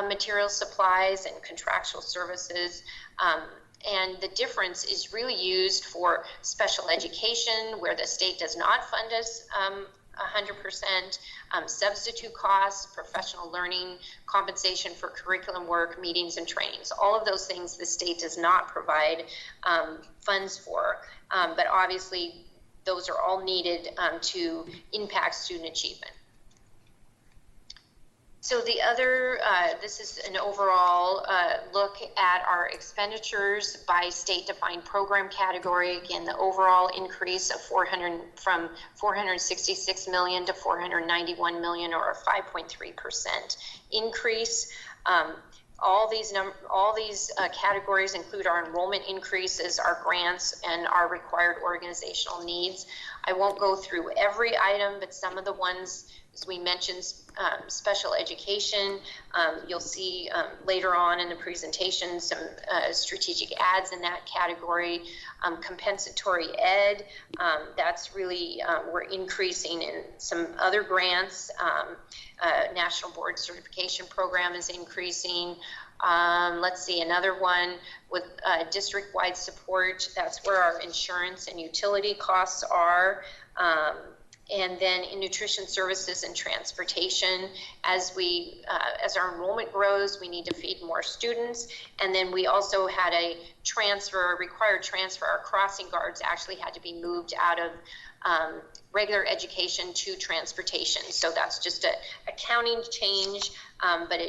materials, supplies, and contractual services. And the difference is really used for special education, where the state does not fund us 100%, substitute costs, professional learning, compensation for curriculum work, meetings and trainings. All of those things the state does not provide funds for, but obviously those are all needed to impact student achievement. So the other, this is an overall look at our expenditures by state-defined program category. Again, the overall increase of from 466 million to 491 million, or a 5.3% increase. All these categories include our enrollment increases, our grants, and our required organizational needs. I won't go through every item, but some of the ones, as we mentioned, special education, you'll see later on in the presentation some strategic ads in that category. Compensatory ed, that's really, we're increasing in some other grants. National Board Certification Program is increasing. Let's see, another one with district-wide support, that's where our insurance and utility costs are. And then in nutrition services and transportation, as our enrollment grows, we need to feed more students. And then we also had a required transfer. Our crossing guards actually had to be moved out of regular education to transportation. So that's just a accounting change, but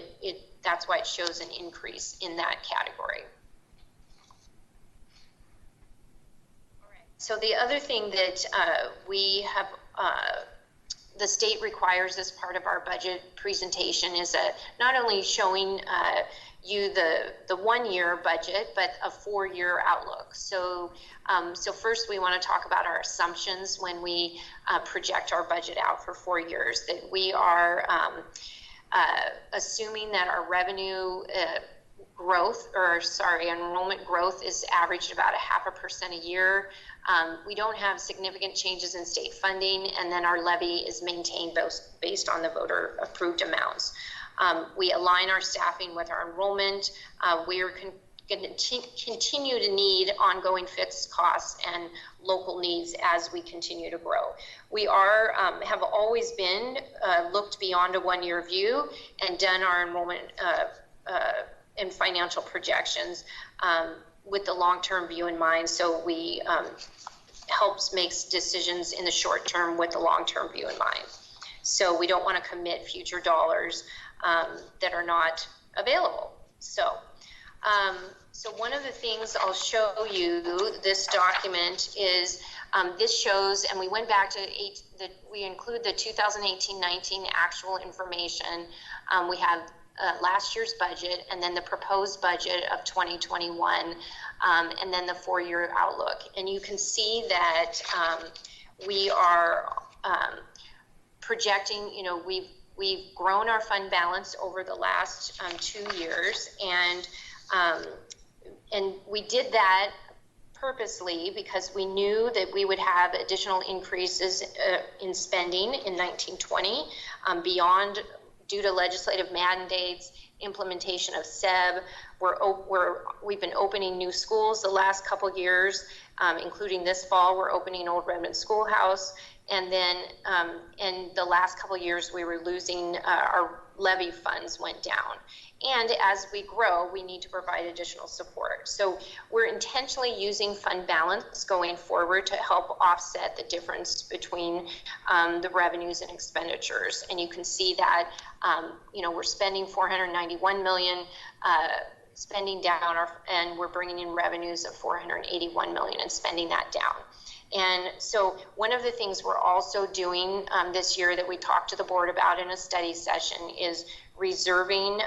that's why it shows an increase in that category. All right. So the other thing that we have the state requires as part of our budget presentation is not only showing you the 1-year budget, but a 4-year outlook. So, so first we want to talk about our assumptions when we project our budget out for 4 years, that we are assuming that our revenue enrollment growth is averaged about 0.5% a year. We don't have significant changes in state funding, and then our levy is maintained based on the voter approved amounts. We align our staffing with our enrollment. We are going to continue to need ongoing fixed costs and local needs as we continue to grow. We have always been looked beyond a 1-year view and done our enrollment and financial projections with the long-term view in mind. So we helps makes decisions in the short term with the long-term view in mind. So we don't want to commit future dollars that are not available. So, so one of the things I'll show you, this document is, this shows, and we went back to we include the 2018-19 actual information. We have last year's budget, and then the proposed budget of 2021, and then the 4-year outlook. And you can see that we are projecting, we've grown our fund balance over the last 2 years, and we did that purposely because we knew that we would have additional increases in spending in 1920 beyond due to legislative mandates implementation of SEB. We've been opening new schools the last couple years, including this fall. We're opening Old Redmond Schoolhouse. And then in the last couple years, we were losing, our levy funds went down. And as we grow, we need to provide additional support. So we're intentionally using fund balance going forward to help offset the difference between the revenues and expenditures. And you can see that, we're spending $491 million, spending down, and we're bringing in revenues of $481 million and spending that down. And so one of the things we're also doing this year that we talked to the board about in a study session is reserving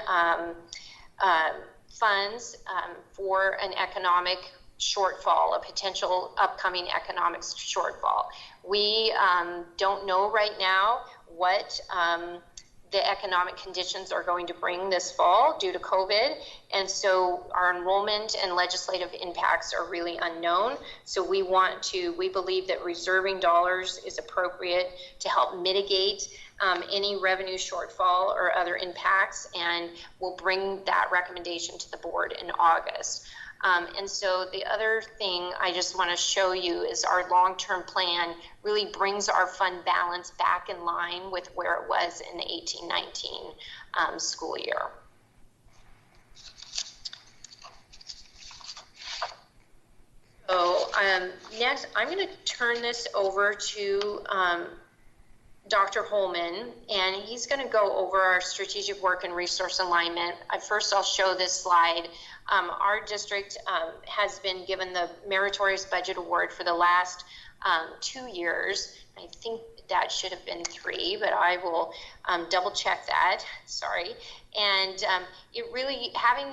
funds for an economic shortfall, a potential upcoming economic shortfall. We don't know right now what the economic conditions are going to bring this fall due to COVID. And so our enrollment and legislative impacts are really unknown. So we believe that reserving dollars is appropriate to help mitigate any revenue shortfall or other impacts. And we'll bring that recommendation to the board in August. And so the other thing I just want to show you is our long-term plan really brings our fund balance back in line with where it was in the 18-19 school year. So next, I'm going to turn this over to Dr. Holman, and he's going to go over our strategic work and resource alignment. First, I'll show this slide. Our district has been given the Meritorious Budget Award for the last 2 years. I think that should have been 3, but I will double check that, sorry. And it really, having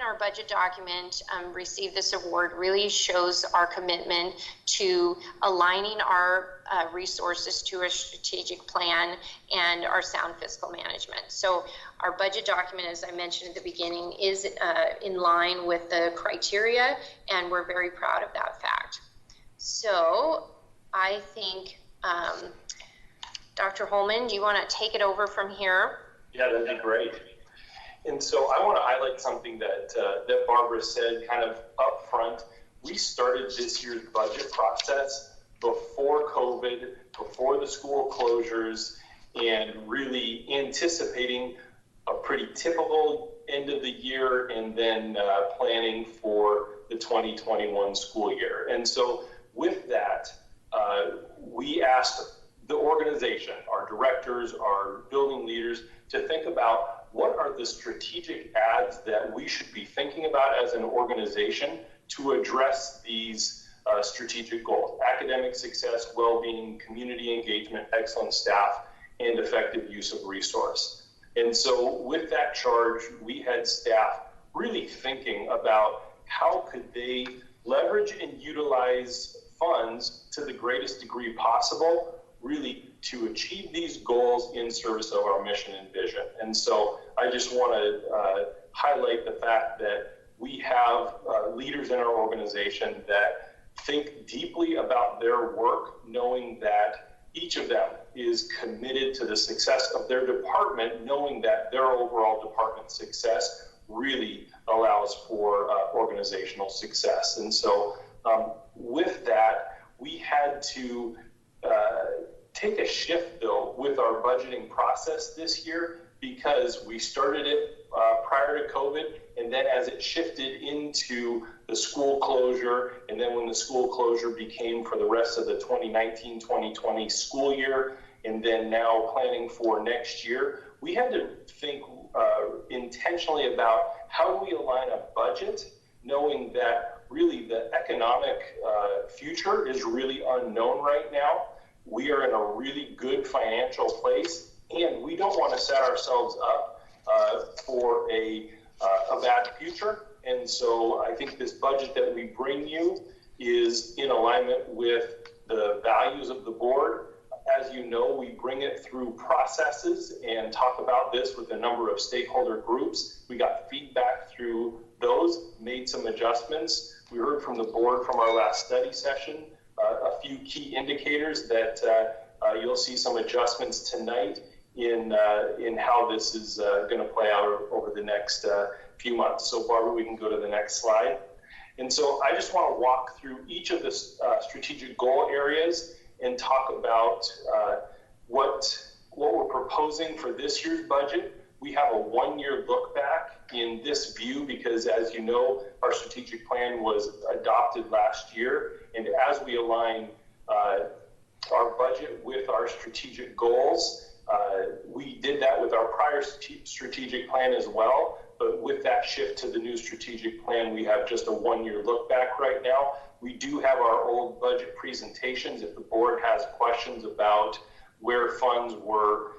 our budget document receive this award really shows our commitment to aligning our resources to a strategic plan and our sound fiscal management. So our budget document, as I mentioned at the beginning, is in line with the criteria, and we're very proud of that fact. So I think, Dr. Holman, do you want to take it over from here? Yeah, that'd be great. And so I want to highlight something that Barbara said kind of up front. We started this year's budget process before COVID, before the school closures, and really anticipating a pretty typical end of the year and then planning for the 2021 school year. And so with that, we asked the organization, our directors, our building leaders, to think about what are the strategic ads that we should be thinking about as an organization to address these strategic goals: academic success, well-being, community engagement, excellent staff, and effective use of resource. And so with that charge, we had staff really thinking about how could they leverage and utilize funds to the greatest degree possible, really to achieve these goals in service of our mission and vision. And so I just want to highlight the fact that we have leaders in our organization that think deeply about their work, knowing that each of them is committed to the success of their department, knowing that their overall department success really allows for organizational success. And so with that, we had to take a shift, though, with our budgeting process this year, because we started it prior to COVID, and then as it shifted into the school closure, and then when the school closure became for the rest of the 2019-2020 school year, and then now planning for next year, we had to think intentionally about how do we align a budget, knowing that really the economic future is really unknown right now. We are in a really good financial place, and we don't want to set ourselves up for a bad future. And so I think this budget that we bring you is in alignment with the values of the board. As you know, we bring it through processes and talk about this with a number of stakeholder groups. We got feedback through those, made some adjustments. We heard from the board from our last study session a few key indicators that you'll see some adjustments tonight. in how this is going to play out over the next few months. So Barbara, we can go to the next slide. And so I just want to walk through each of the strategic goal areas and talk about what we're proposing for this year's budget. We have a one-year look back in this view because, as you know, our strategic plan was adopted last year. And as we align our budget with our strategic goals, we did that with our prior strategic plan as well. But with that shift to the new strategic plan, we have just a one-year look back right now. We do have our old budget presentations. If the board has questions about where funds were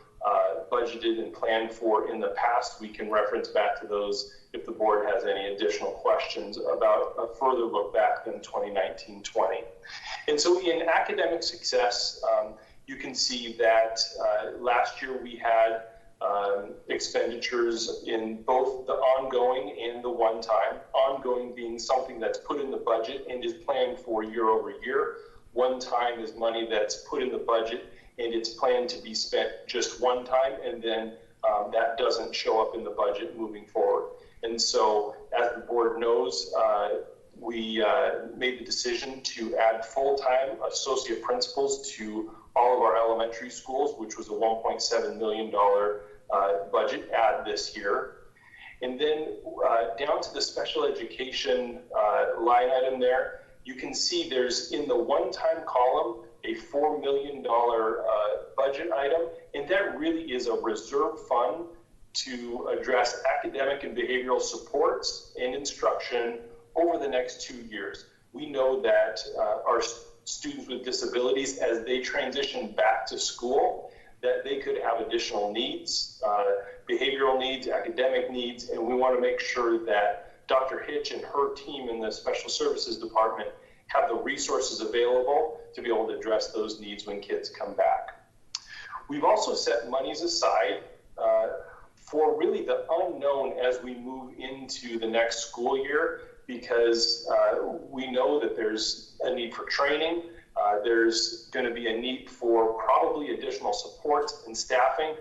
budgeted and planned for in the past, we can reference back to those if the board has any additional questions about a further look back than 2019-20. And so in academic success, you can see that last year we had expenditures in both the ongoing and the one-time. Ongoing being something that's put in the budget and is planned for year over year. One-time is money that's put in the budget and it's planned to be spent just one time, and then that doesn't show up in the budget moving forward. And so, as the board knows, we made the decision to add full-time associate principals to all of our elementary schools, which was a $1.7 million budget add this year. And then down to the special education line item there, you can see there's in the one-time column a $4 million budget item, and that really is a reserve fund to address academic and behavioral supports and instruction over the next 2 years. We know that our students with disabilities, as they transition back to school, that they could have additional needs, behavioral needs, academic needs, and we want to make sure that Dr. Hitch and her team in the Special Services Department have the resources available to be able to address those needs when kids come back. We've also set monies aside for really the unknown as we move into the next school year, because we know that there's a need for training. There's going to be a need for probably additional support and staffing,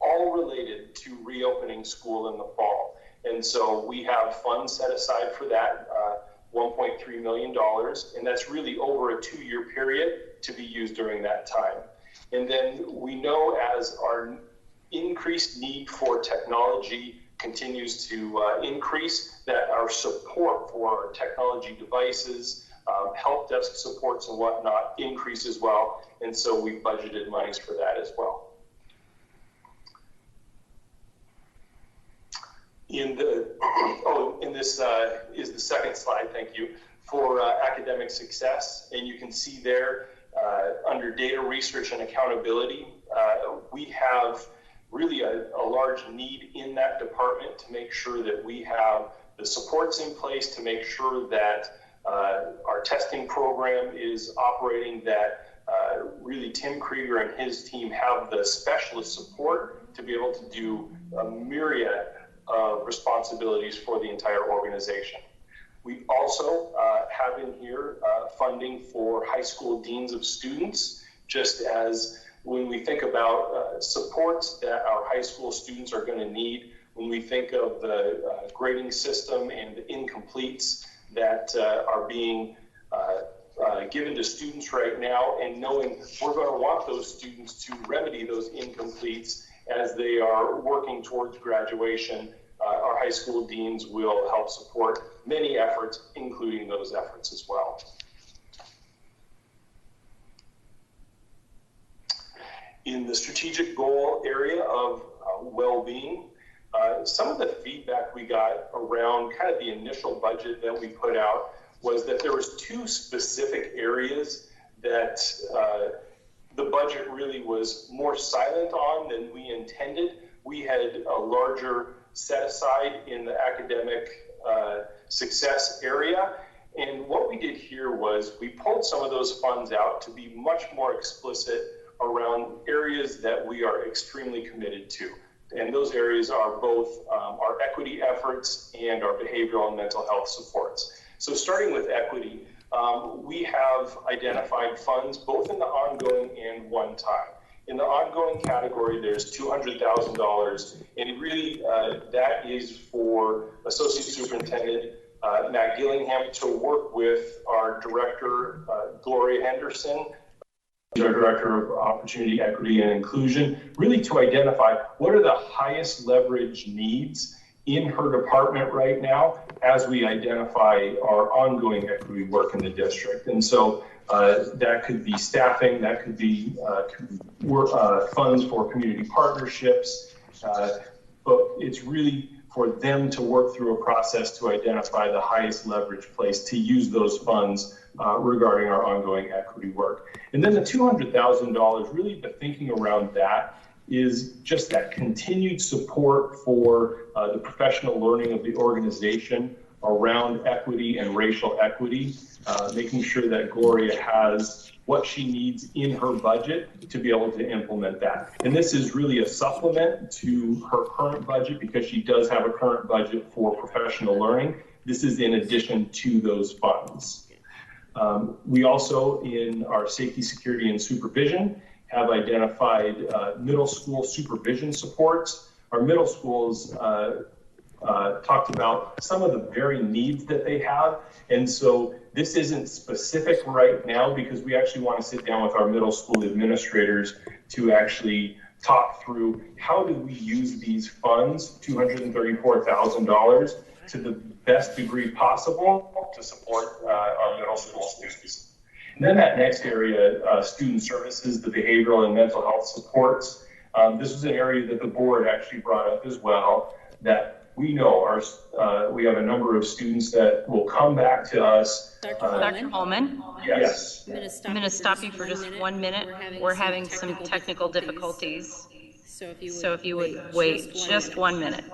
all related to reopening school in the fall. And so we have funds set aside for that, $1.3 million, and that's really over a 2-year period to be used during that time. And then we know as our increased need for technology continues to increase, that our support for our technology devices, help desk supports and whatnot increase as well. And so we budgeted monies for that as well. This is the second slide, thank you, for academic success. And you can see there under data research and accountability, we have really a large need in that department to make sure that we have the supports in place, to make sure that our testing program is operating, that really Tim Krieger and his team have the specialist support to be able to do a myriad of responsibilities for the entire organization. We also have in here funding for high school deans of students, just as when we think about supports that our high school students are going to need, when we think of the grading system and the incompletes that are being given to students right now, and knowing we're going to want those students to remedy those incompletes as they are working towards graduation, our high school deans will help support many efforts, including those efforts as well. In the strategic goal area of well-being, some of the feedback we got around kind of the initial budget that we put out was that there was 2 specific areas that the budget really was more silent on than we intended. We had a larger set aside in the academic success area. And what we did here was we pulled some of those funds out to be much more explicit around areas that we are extremely committed to. And those areas are both our equity efforts and our behavioral and mental health supports. So starting with equity, we have identified funds both in the ongoing and one time. in the ongoing category, there's $200,000, and it really, that is for Associate Superintendent Matt Gillingham to work with our Director, Gloria Henderson, our Director of Opportunity, Equity, and Inclusion, really to identify what are the highest leverage needs in her department right now as we identify our ongoing equity work in the district. And so that could be staffing, that could be funds for community partnerships, but it's really for them to work through a process to identify the highest leverage place to use those funds regarding our ongoing equity work. And then the $200,000, really the thinking around that is just that continued support for the professional learning of the organization around equity and racial equity, making sure that Gloria has what she needs in her budget to be able to implement that. And this is really a supplement to her current budget because she does have a current budget for professional learning. This is in addition to those funds. We also, in our safety, security, and supervision, have identified middle school supervision supports. Our middle schools talked about some of the very needs that they have. And so this isn't specific right now because we actually want to sit down with our middle school administrators to actually talk through how do we use these funds, $234,000, to the best degree possible to support our middle school students. And then that next area, student services, the behavioral and mental health supports. This was an area that the board actually brought up as well, that we know we have a number of students that will come back to us. Dr. Holman? Yes. I'm going to stop you for just 1 minute. We're having some technical difficulties. So if you would wait just 1 minute.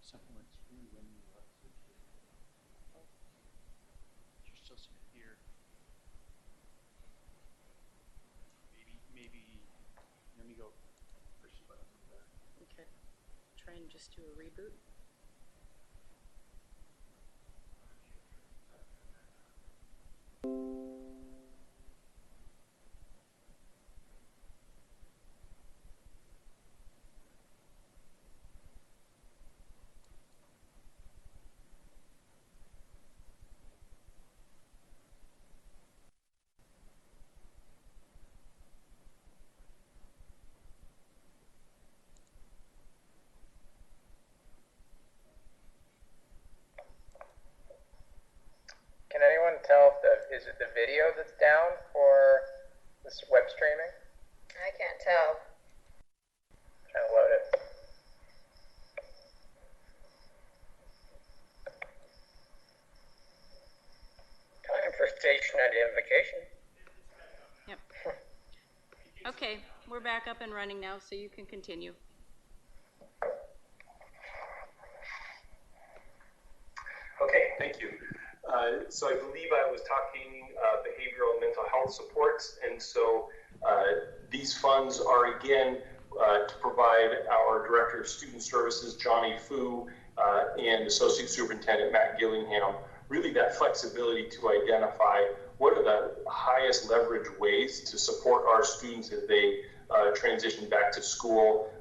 Something went through when you you're still here. Maybe let me go push the button over there. Okay. Try and just do a reboot. Can anyone tell if is it the video that's down for this web streaming? I can't tell. motion identification. Yep. Okay, we're back up and running now, so you can continue. Okay, thank you. So I believe I was talking behavioral and mental health supports, and so these funds are again to provide our Director of Student Services, Johnny Fu, and Associate Superintendent Matt Gillingham, really that flexibility to identify what are the highest leverage ways to support our students as they transition back to school,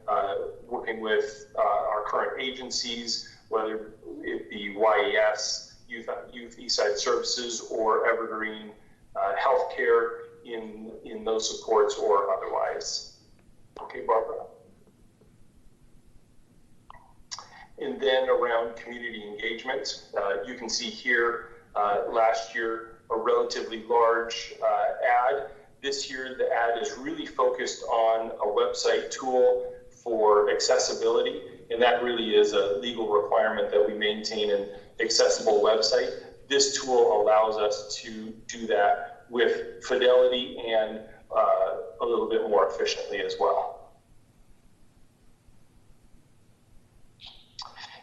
working with our current agencies, whether it be YES, Youth Eastside Services, or Evergreen Healthcare in those supports or otherwise. Okay, Barbara. And then around community engagement, you can see here last year a relatively large ad. This year the ad is really focused on a website tool for accessibility, and that really is a legal requirement that we maintain an accessible website. This tool allows us to do that with fidelity and a little bit more efficiently as well.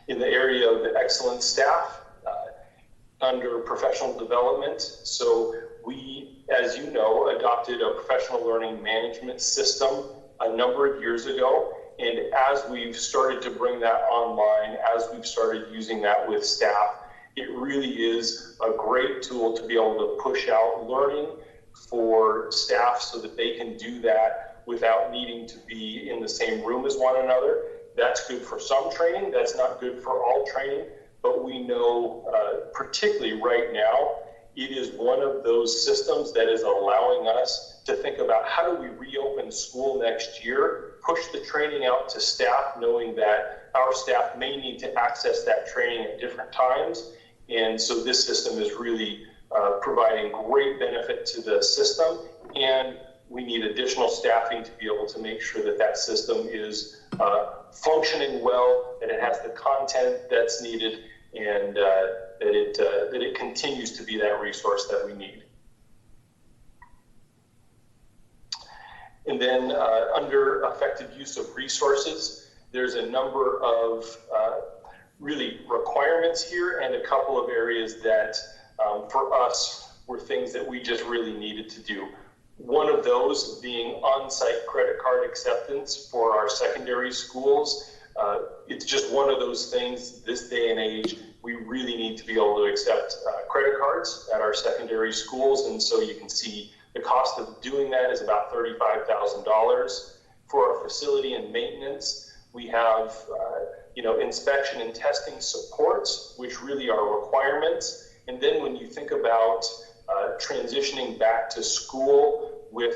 In the area of the excellent staff, under professional development, so we, as you know, adopted a professional learning management system a number of years ago. And as we've started to bring that online, as we've started using that with staff, it really is a great tool to be able to push out learning for staff so that they can do that without needing to be in the same room as one another. That's good for some training. That's not good for all training. But we know, particularly right now, it is one of those systems that is allowing us to think about how do we reopen school next year, push the training out to staff, knowing that our staff may need to access that training at different times. And so this system is really providing great benefit to the system, and we need additional staffing to be able to make sure that that system is functioning well, that it has the content that's needed, and that it continues to be that resource that we need. And then under effective use of resources, there's a number of really requirements here and a couple of areas that for us were things that we just really needed to do. One of those being on-site credit card acceptance for our secondary schools. It's just one of those things this day and age, we really need to be able to accept credit cards at our secondary schools. And so you can see the cost of doing that is about $35,000. For our facility and maintenance, we have inspection and testing supports, which really are requirements. And then when you think about transitioning back to school with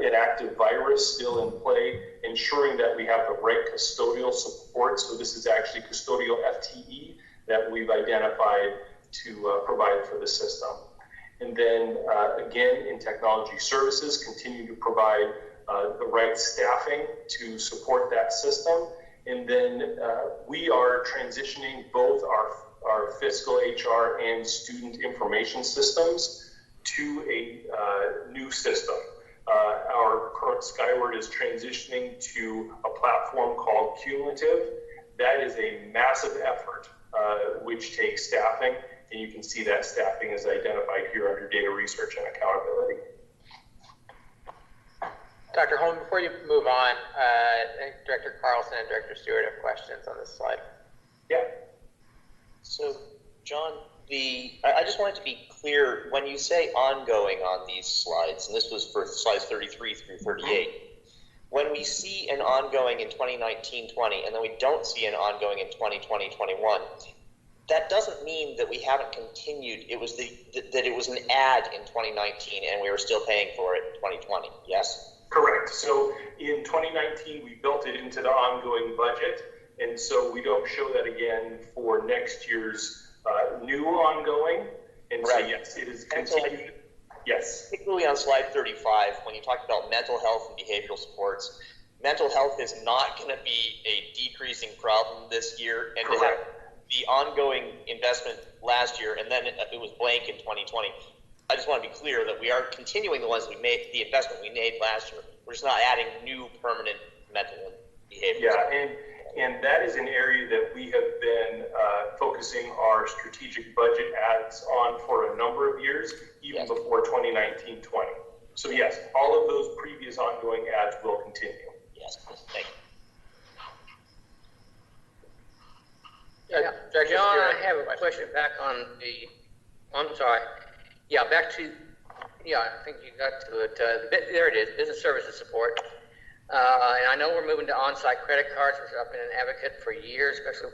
an active virus still in play, ensuring that we have the right custodial support. So this is actually custodial FTE that we've identified to provide for the system. And then again, in technology services, continue to provide the right staffing to support that system. And then we are transitioning both our fiscal HR and student information systems to a new system. Our current Skyward is transitioning to a platform called Cumulative. That is a massive effort, which takes staffing, and you can see that staffing is identified here under data research and accountability. Dr. Holman, before you move on, Director Carlson and Director Stewart have questions on this slide. Yeah. So, John, I just wanted to be clear, when you say ongoing on these slides, and this was for slides 33 through 38, when we see an ongoing in 2019-20 and then we don't see an ongoing in 2020-21, that doesn't mean that we haven't continued. It was that it was an ad in 2019 and we were still paying for it in 2020, yes? Correct. So in 2019, we built it into the ongoing budget, and so we don't show that again for next year's new ongoing. And right. So yes, it is continued. Yes. Particularly on slide 35, when you talked about mental health and behavioral supports, mental health is not going to be a decreasing problem this year, and correct. To have the ongoing investment last year, and then it was blank in 2020. I just want to be clear that we are continuing the ones we made, the investment we made last year. We're just not adding new permanent mental behaviors. Yeah, and that is an area that we have been focusing our strategic budget ads on for a number of years, even before 2019-20. So yes, all of those previous ongoing ads will continue. Yes, thank you. John, I have a question back on the, I'm sorry. Yeah, back to, I think you got to it. There it is, business services support. And I know we're moving to on-site credit cards, which I've been an advocate for years, especially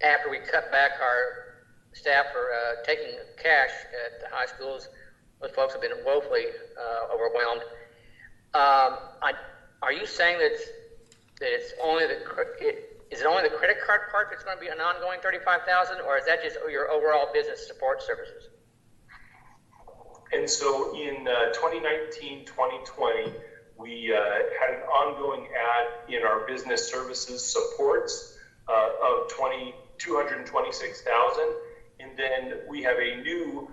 after we cut back our staff for taking cash at the high schools. Those folks have been woefully overwhelmed. Are you saying that it's only is it only the credit card part that's going to be an ongoing $35,000, or is that just your overall business support services? And so in 2019-2020, we had an ongoing ad in our business services supports of $226,000, and then we have a new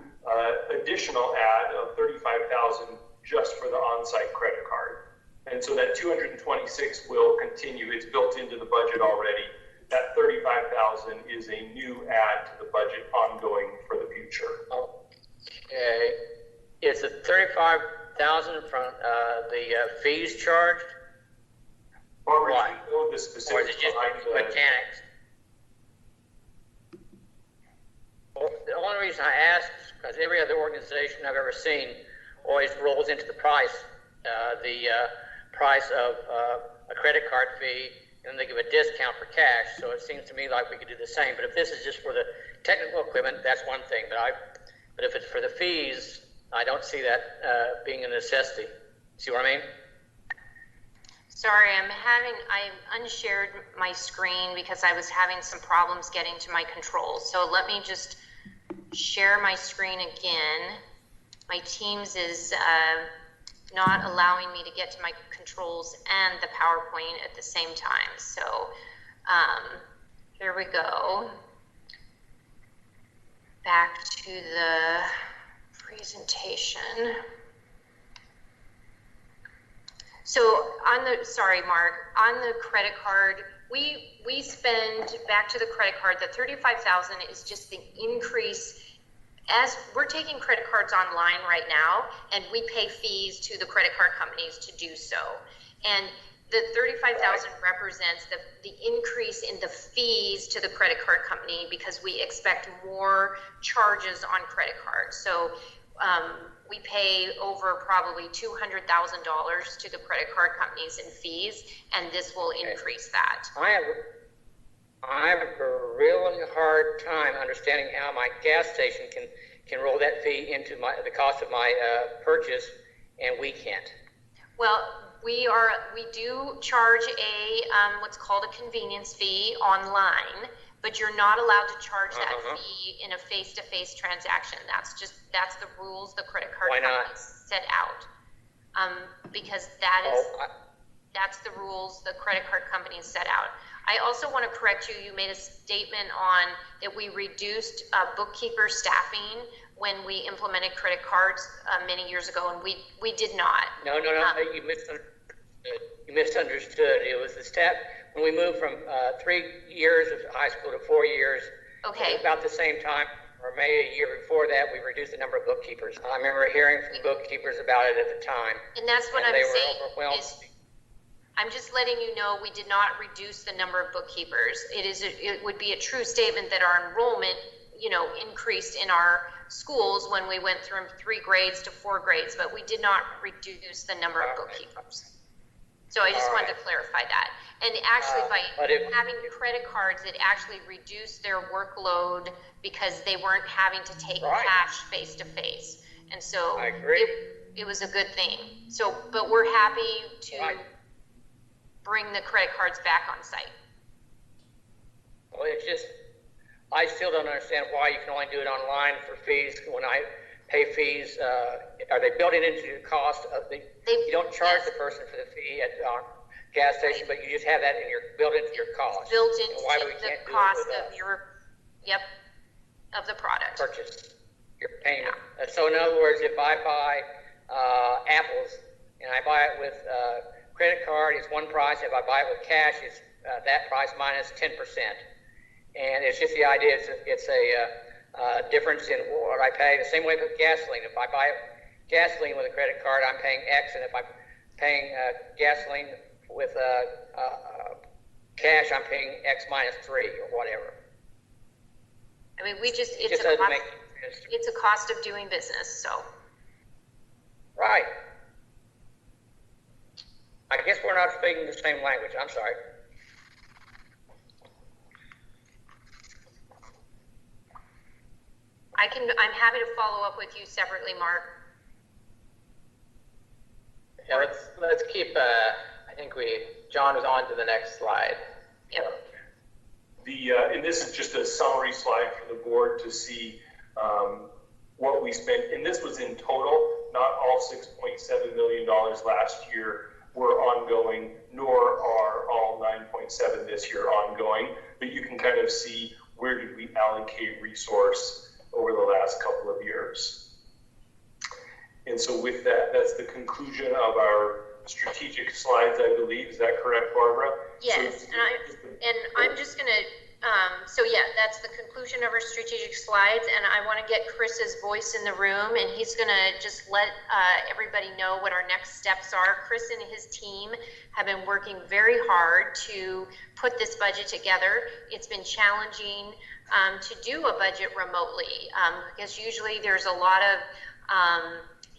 additional ad of $35,000 just for the on-site credit card. And so that 226 will continue. It's built into the budget already. That 35,000 is a new add to the budget ongoing for the future. Okay. Is the 35,000 from the fees charged? Or we know the specifics, or is it just mechanics? Well, the only reason I ask is because every other organization I've ever seen always rolls into the price, price of a credit card fee, and they give a discount for cash. So it seems to me like we could do the same. But if this is just for the technical equipment, that's one thing. But if it's for the fees, I don't see that being a necessity. See what I mean? Sorry, I unshared my screen because I was having some problems getting to my controls. So let me just share my screen again. My Teams is not allowing me to get to my controls and the PowerPoint at the same time. So here we go. Back to the presentation. So sorry, Mark, on the credit card, we spend, back to the credit card, the $35,000 is just the increase. As we're taking credit cards online right now, and we pay fees to the credit card companies to do so. And the $35,000 represents the increase in the fees to the credit card company because we expect more charges on credit cards. So we pay over probably $200,000 to the credit card companies in fees, and this will increase that. I have a really hard time understanding how my gas station can roll that fee into the cost of my purchase, and we can't. Well, we do charge a what's called a convenience fee online, but you're not allowed to charge that fee in a face-to-face transaction. That's the rules the credit card companies set out. Because that's the rules the credit card companies set out. I also want to correct you. You made a statement on that we reduced bookkeeper staffing when we implemented credit cards many years ago, and we did not. No, you misunderstood. You misunderstood. It was the step when we moved from 3 years of high school to 4 years. Okay. About the same time, or maybe a year before that, we reduced the number of bookkeepers. I remember hearing from bookkeepers about it at the time. And that's what I'm saying. Is, I'm just letting you know we did not reduce the number of bookkeepers. It would be a true statement that our enrollment, increased in our schools when we went from 3 grades to 4 grades, but we did not reduce the number of bookkeepers. So I just wanted to clarify that. And actually, by having credit cards, it actually reduced their workload because they weren't having to take cash face to face. And so it was a good thing. So, but we're happy to bring the credit cards back on site. Well, I still don't understand why you can only do it online for fees. When I pay fees, are they building into the cost of you don't charge the person for the fee at gas station, but you just have that built into your cost. It's built into the cost of of the product. Purchase. your payment. So in other words, if I buy apples and I buy it with credit card, it's one price. If I buy it with cash, it's that price minus 10%. And it's just the idea. It's a difference in what I pay. The same way with gasoline. If I buy gasoline with a credit card, I'm paying X, and if I'm paying gasoline with cash, I'm paying X minus 3 or whatever. I mean, it's a cost of doing business, so. Right. I guess we're not speaking the same language. I'm sorry. I'm happy to follow up with you separately, Mark. Yeah, let's keep, I think John was on to the next slide. Yep. And this is just a summary slide for the board to see what we spent, and this was in total. Not all $6.7 million last year were ongoing, nor are all 9.7 this year ongoing, but you can kind of see where did we allocate resource over the last couple of years. And so with that, that's the conclusion of our strategic slides, I believe. Is that correct, Barbara? Yes, and I'm just going to, so yeah, that's the conclusion of our strategic slides, and I want to get Chris's voice in the room, and he's going to just let everybody know what our next steps are. Chris and his team have been working very hard to put this budget together. It's been challenging to do a budget remotely, because usually there's a lot of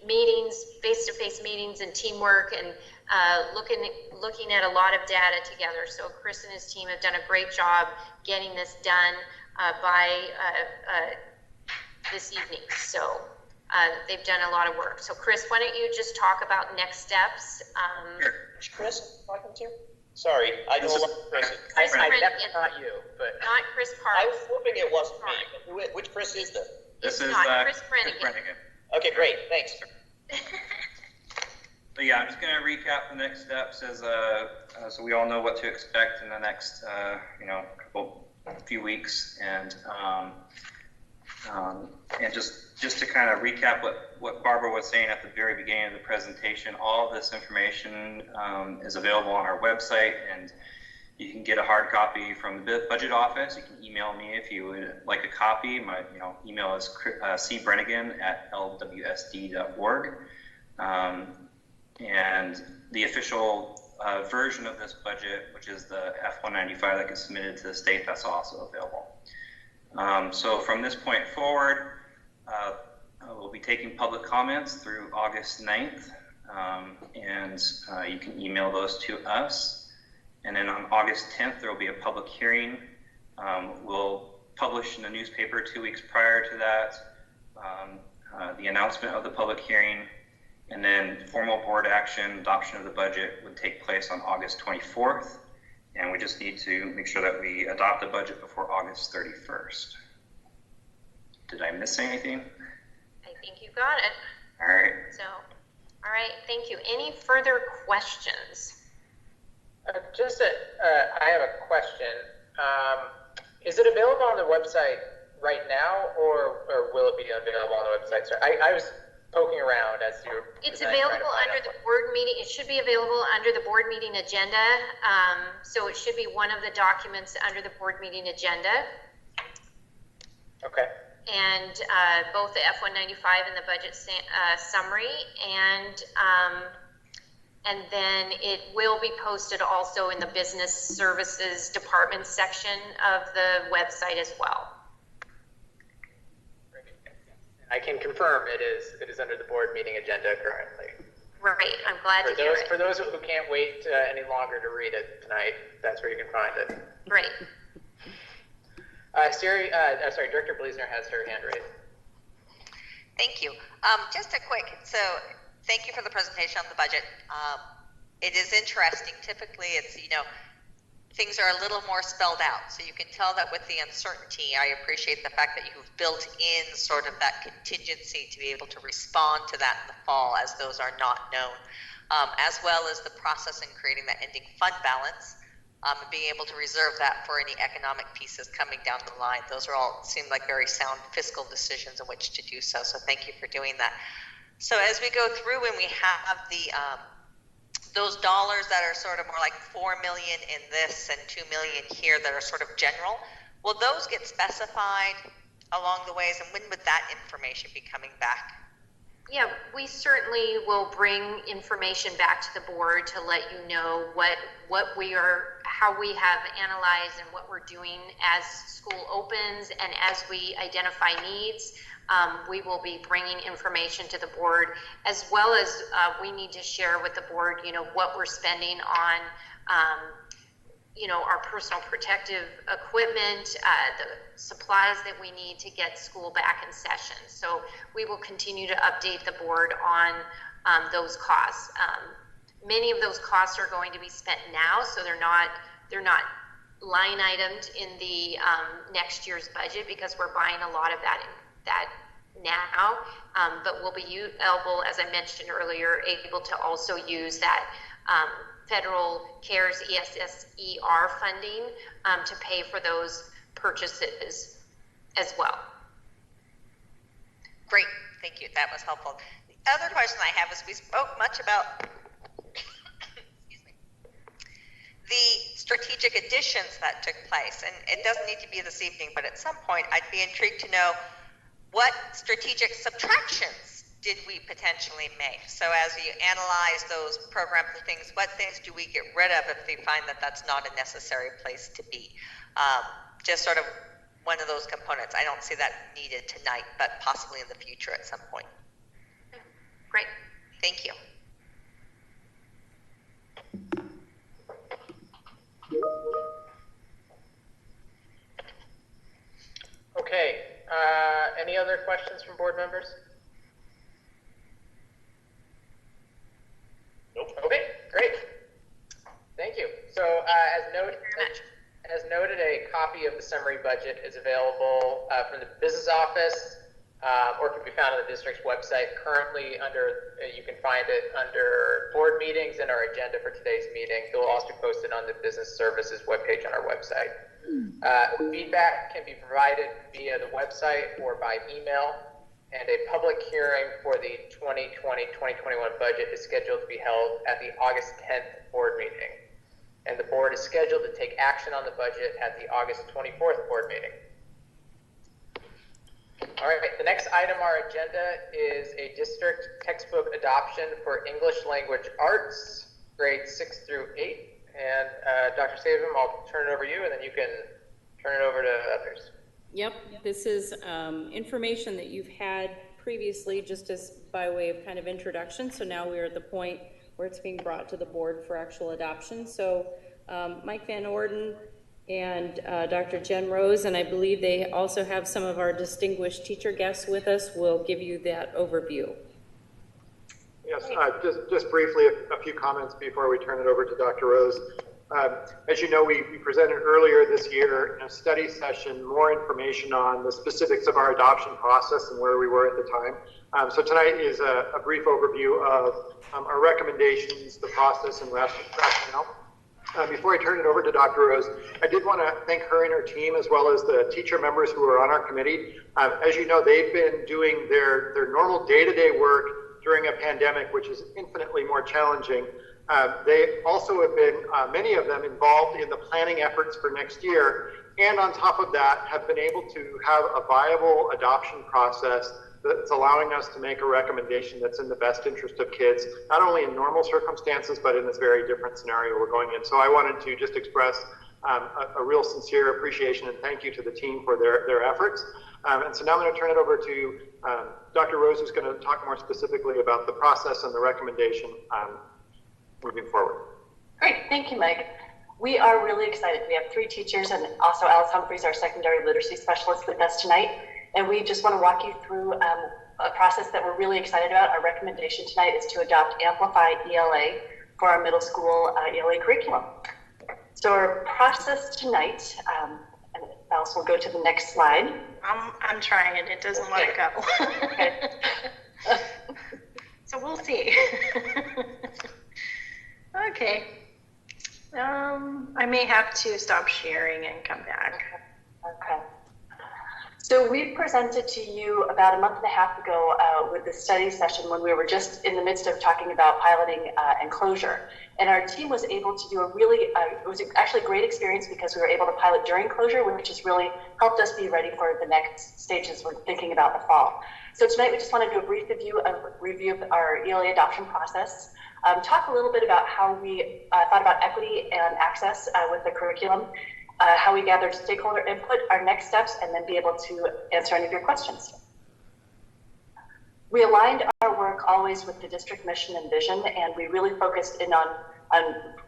meetings, face-to-face meetings and teamwork, and looking at a lot of data together. So Chris and his team have done a great job getting this done by this evening. So they've done a lot of work. So Chris, why don't you just talk about next steps? Chris, talking to you? Sorry, I don't know Chris. Chris Brennigan. Not you, but Not Chris Parks. I was hoping it wasn't me. Which Chris is this? This is Chris Brennigan. Okay, great, thanks. But yeah, I'm just going to recap the next steps as so we all know what to expect in the next few weeks, and just to kind of recap what Barbara was saying at the very beginning of the presentation. All of this information is available on our website, and you can get a hard copy from the budget office. You can email me if you would like a copy. My email is cbrennigan@lwsd.org. And the official version of this budget, which is the F-195 that gets submitted to the state, that's also available. So from this point forward, we'll be taking public comments through August 9th, and you can email those to us. And then on August 10th, there will be a public hearing. We'll publish in the newspaper 2 weeks prior to that the announcement of the public hearing. And then formal board action, adoption of the budget would take place on August 24th. And we just need to make sure that we adopt the budget before August 31st. Did I miss anything? I think you got it. All right. So, all right, thank you. Any further questions? I have a question. Is it available on the website right now, or will it be available on the website? So I was poking around as you were. It's available under the board meeting. It should be available under the board meeting agenda. So it should be one of the documents under the board meeting agenda. Okay. And both the F-195 and the budget summary, and then it will be posted also in the business services department section of the website as well. I can confirm it is under the board meeting agenda currently. Right, I'm glad to hear it. For those who can't wait any longer to read it tonight, that's where you can find it. Right. Director Bleasner has her hand raised. Thank you. Just a quick, so thank you for the presentation on the budget. It is interesting. Typically it's, things are a little more spelled out. So you can tell that with the uncertainty, I appreciate the fact that you've built in sort of that contingency to be able to respond to that in the fall as those are not known, as well as the process in creating that ending fund balance. and being able to reserve that for any economic pieces coming down the line. Those are all seem like very sound fiscal decisions in which to do so. So thank you for doing that. So as we go through and we have the those dollars that are sort of more like 4 million in this and 2 million here that are sort of general, will those get specified along the ways, and when would that information be coming back? Yeah, we certainly will bring information back to the board to let you know what we are, how we have analyzed and what we're doing as school opens and as we identify needs. We will be bringing information to the board, as well as we need to share with the board, you know, what we're spending on, you know, our personal protective equipment, the supplies that we need to get school back in session. So we will continue to update the board on those costs. Many of those costs are going to be spent now, so they're not line itemed in the next year's budget, because we're buying a lot of that now, but we'll be able, as I mentioned earlier, able to also use that federal CARES ESSER funding to pay for those purchases as well. Great, thank you. That was helpful. The other question I have is, we spoke much about excuse me, the strategic additions that took place, and it doesn't need to be this evening, but at some point I'd be intrigued to know what strategic subtractions did we potentially make? So as you analyze those programs and things, what things do we get rid of if we find that that's not a necessary place to be? Just sort of one of those components. I don't see that needed tonight, but possibly in the future at some point. Great. Thank you. Okay, any other questions from board members? Nope. Okay, great. Thank you. So as noted, a copy of the summary budget is available from the business office, or can be found on the district's website. Currently you can find it under board meetings and our agenda for today's meeting. It will also be posted on the business services webpage on our website. Feedback can be provided via the website or by email, and a public hearing for the 2020-2021 budget is scheduled to be held at the August 10th board meeting. And the board is scheduled to take action on the budget at the August 24th board meeting. All right, the next item on our agenda is a district textbook adoption for English language arts, grades 6 through 8. And Dr. Stavum, I'll turn it over to you, and then you can turn it over to others. Yep, this is information that you've had previously, just as by way of kind of introduction. So now we're at the point where it's being brought to the board for actual adoption. So Mike Van Orden and Dr. Jen Rose, and I believe they also have some of our distinguished teacher guests with us, will give you that overview. Yes, just briefly, a few comments before we turn it over to Dr. Rose. As you know, we presented earlier this year in a study session more information on the specifics of our adoption process and where we were at the time. So tonight is a brief overview of our recommendations, the process, and rationale. Before I turn it over to Dr. Rose, I did want to thank her and her team, as well as the teacher members who are on our committee. As you know, they've been doing their normal day-to-day work during a pandemic, which is infinitely more challenging. They also have been, many of them, involved in the planning efforts for next year, and on top of that, have been able to have a viable adoption process that's allowing us to make a recommendation that's in the best interest of kids, not only in normal circumstances, but in this very different scenario we're going in. So I wanted to just express a real sincere appreciation and thank you to the team for their efforts. And so now I'm going to turn it over to Dr. Rose, who's going to talk more specifically about the process and the recommendation moving forward. Great, thank you, Mike. We are really excited. We have 3 teachers and also Alice Humphreys, our secondary literacy specialist, with us tonight. And we just want to walk you through a process that we're really excited about. Our recommendation tonight is to adopt Amplify ELA for our middle school ELA curriculum. So our process tonight, and Alice will go to the next slide. I'm trying and it doesn't let it go. Okay. So we'll see. Okay. I may have to stop sharing and come back. Okay. So we presented to you about a month and a half ago with the study session when we were just in the midst of talking about piloting enclosure. And our team was able to do a really, it was actually a great experience because we were able to pilot during closure, which has really helped us be ready for the next stages we're thinking about the fall. So tonight we just want to do a brief review of our ELA adoption process, talk a little bit about how we thought about equity and access with the curriculum, how we gathered stakeholder input, our next steps, and then be able to answer any of your questions. We aligned our work always with the district mission and vision, and we really focused in on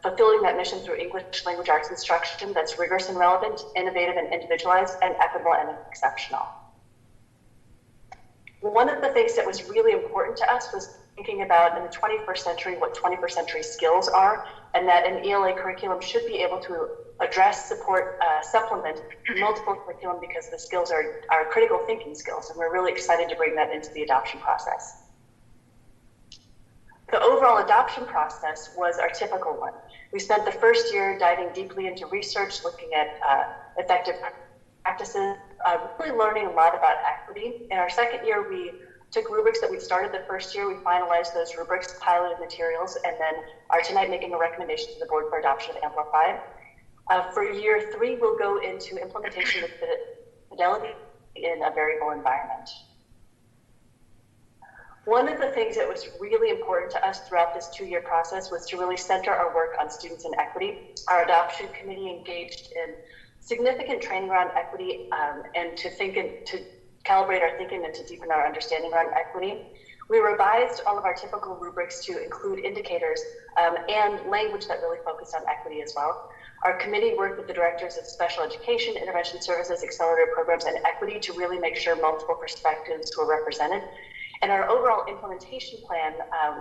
fulfilling that mission through English language arts instruction that's rigorous and relevant, innovative and individualized, and equitable and exceptional. One of the things that was really important to us was thinking about in the 21st century what 21st century skills are, and that an ELA curriculum should be able to address, support, supplement multiple curriculum because the skills are critical thinking skills, and we're really excited to bring that into the adoption process. The overall adoption process was our typical one. We spent the first year diving deeply into research, looking at effective practices, really learning a lot about equity. In our second year, we took rubrics that we'd started the first year, we finalized those rubrics, piloted materials, and then are tonight making a recommendation to the board for adoption of Amplify. For year 3, we'll go into implementation with fidelity in a variable environment. One of the things that was really important to us throughout this 2-year process was to really center our work on students and equity. Our adoption committee engaged in significant training around equity and to calibrate our thinking and to deepen our understanding around equity. We revised all of our typical rubrics to include indicators and language that really focused on equity as well. Our committee worked with the directors of special education, intervention services, accelerator programs, and equity to really make sure multiple perspectives were represented. And our overall implementation plan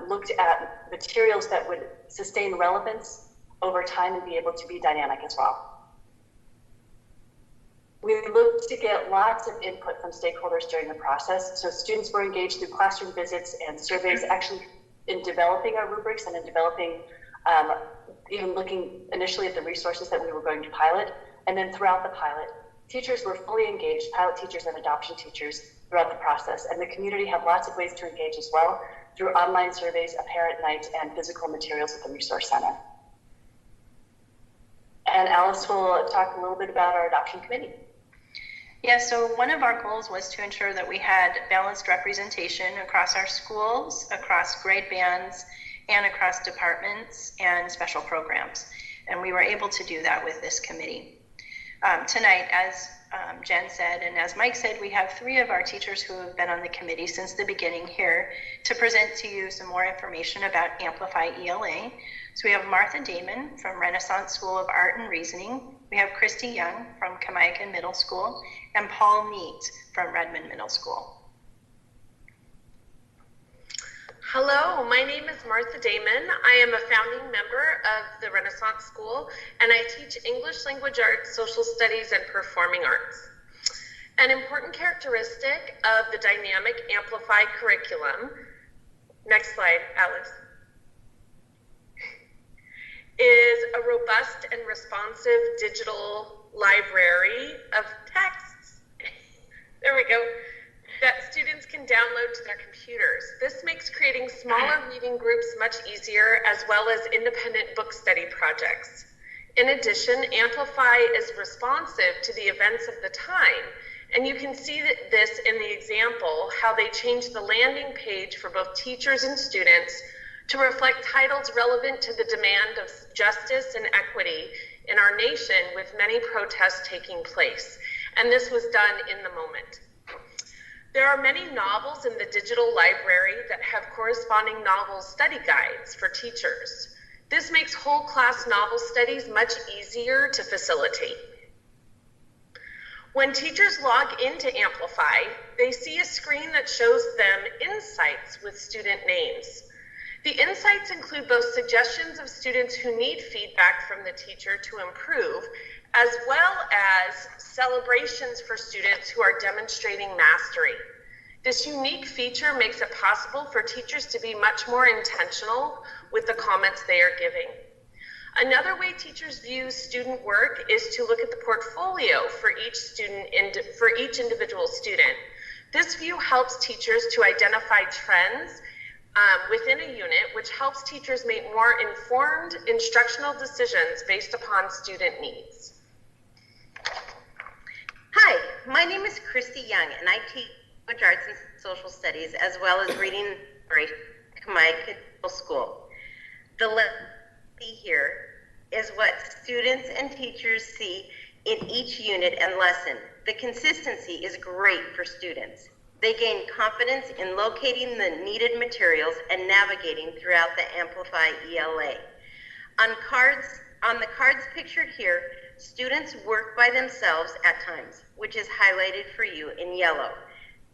looked at materials that would sustain relevance over time and be able to be dynamic as well. We looked to get lots of input from stakeholders during the process. So students were engaged through classroom visits and surveys actually in developing our rubrics and in developing, even looking initially at the resources that we were going to pilot. And then throughout the pilot, teachers were fully engaged, pilot teachers and adoption teachers throughout the process. And the community had lots of ways to engage as well through online surveys, a parent night, and physical materials at the Resource Center. And Alice will talk a little bit about our adoption committee. Yeah, so one of our goals was to ensure that we had balanced representation across our schools, across grade bands, and across departments and special programs. And we were able to do that with this committee. Tonight, as Jen said, and as Mike said, we have 3 of our teachers who have been on the committee since the beginning here to present to you some more information about Amplify ELA. So we have Martha Damon from Renaissance School of Art and Reasoning. We have Christy Young from Kamiakin Middle School, and Paul Meat from Redmond Middle School. Hello, my name is Martha Damon. I am a founding member of the Renaissance School, and I teach English Language Arts, Social Studies, and Performing Arts. An important characteristic of the dynamic Amplify curriculum, next slide, Alex, is a robust and responsive digital library of texts. There we go. That students can download to their computers. This makes creating smaller reading groups much easier, as well as independent book study projects. In addition, Amplify is responsive to the events of the time, and you can see this in the example, how they changed the landing page for both teachers and students to reflect titles relevant to the demand of justice and equity in our nation, with many protests taking place. And this was done in the moment. There are many novels in the digital library that have corresponding novel study guides for teachers. This makes whole class novel studies much easier to facilitate. When teachers log into Amplify, they see a screen that shows them insights with student names. The insights include both suggestions of students who need feedback from the teacher to improve, as well as celebrations for students who are demonstrating mastery. This unique feature makes it possible for teachers to be much more intentional with the comments they are giving. Another way teachers view student work is to look at the portfolio for each student, for each individual student. This view helps teachers to identify trends within a unit, which helps teachers make more informed instructional decisions based upon student needs. Hi, my name is Christy Young, and I teach language arts and social studies, as well as reading at my middle school. The see here is what students and teachers see in each unit and lesson. The consistency is great for students. They gain confidence in locating the needed materials and navigating throughout the Amplify ELA. On the cards pictured here, students work by themselves at times, which is highlighted for you in yellow.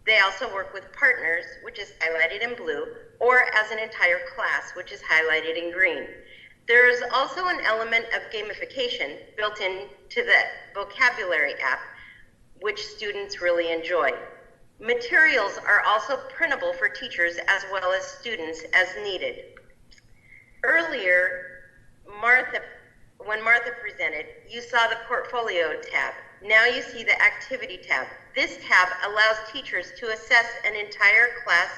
They also work with partners, which is highlighted in blue, or as an entire class, which is highlighted in green. There is also an element of gamification built into the vocabulary app, which students really enjoy. Materials are also printable for teachers as well as students as needed. Earlier, when Martha presented, you saw the portfolio tab. Now you see the activity tab. This tab allows teachers to assess an entire class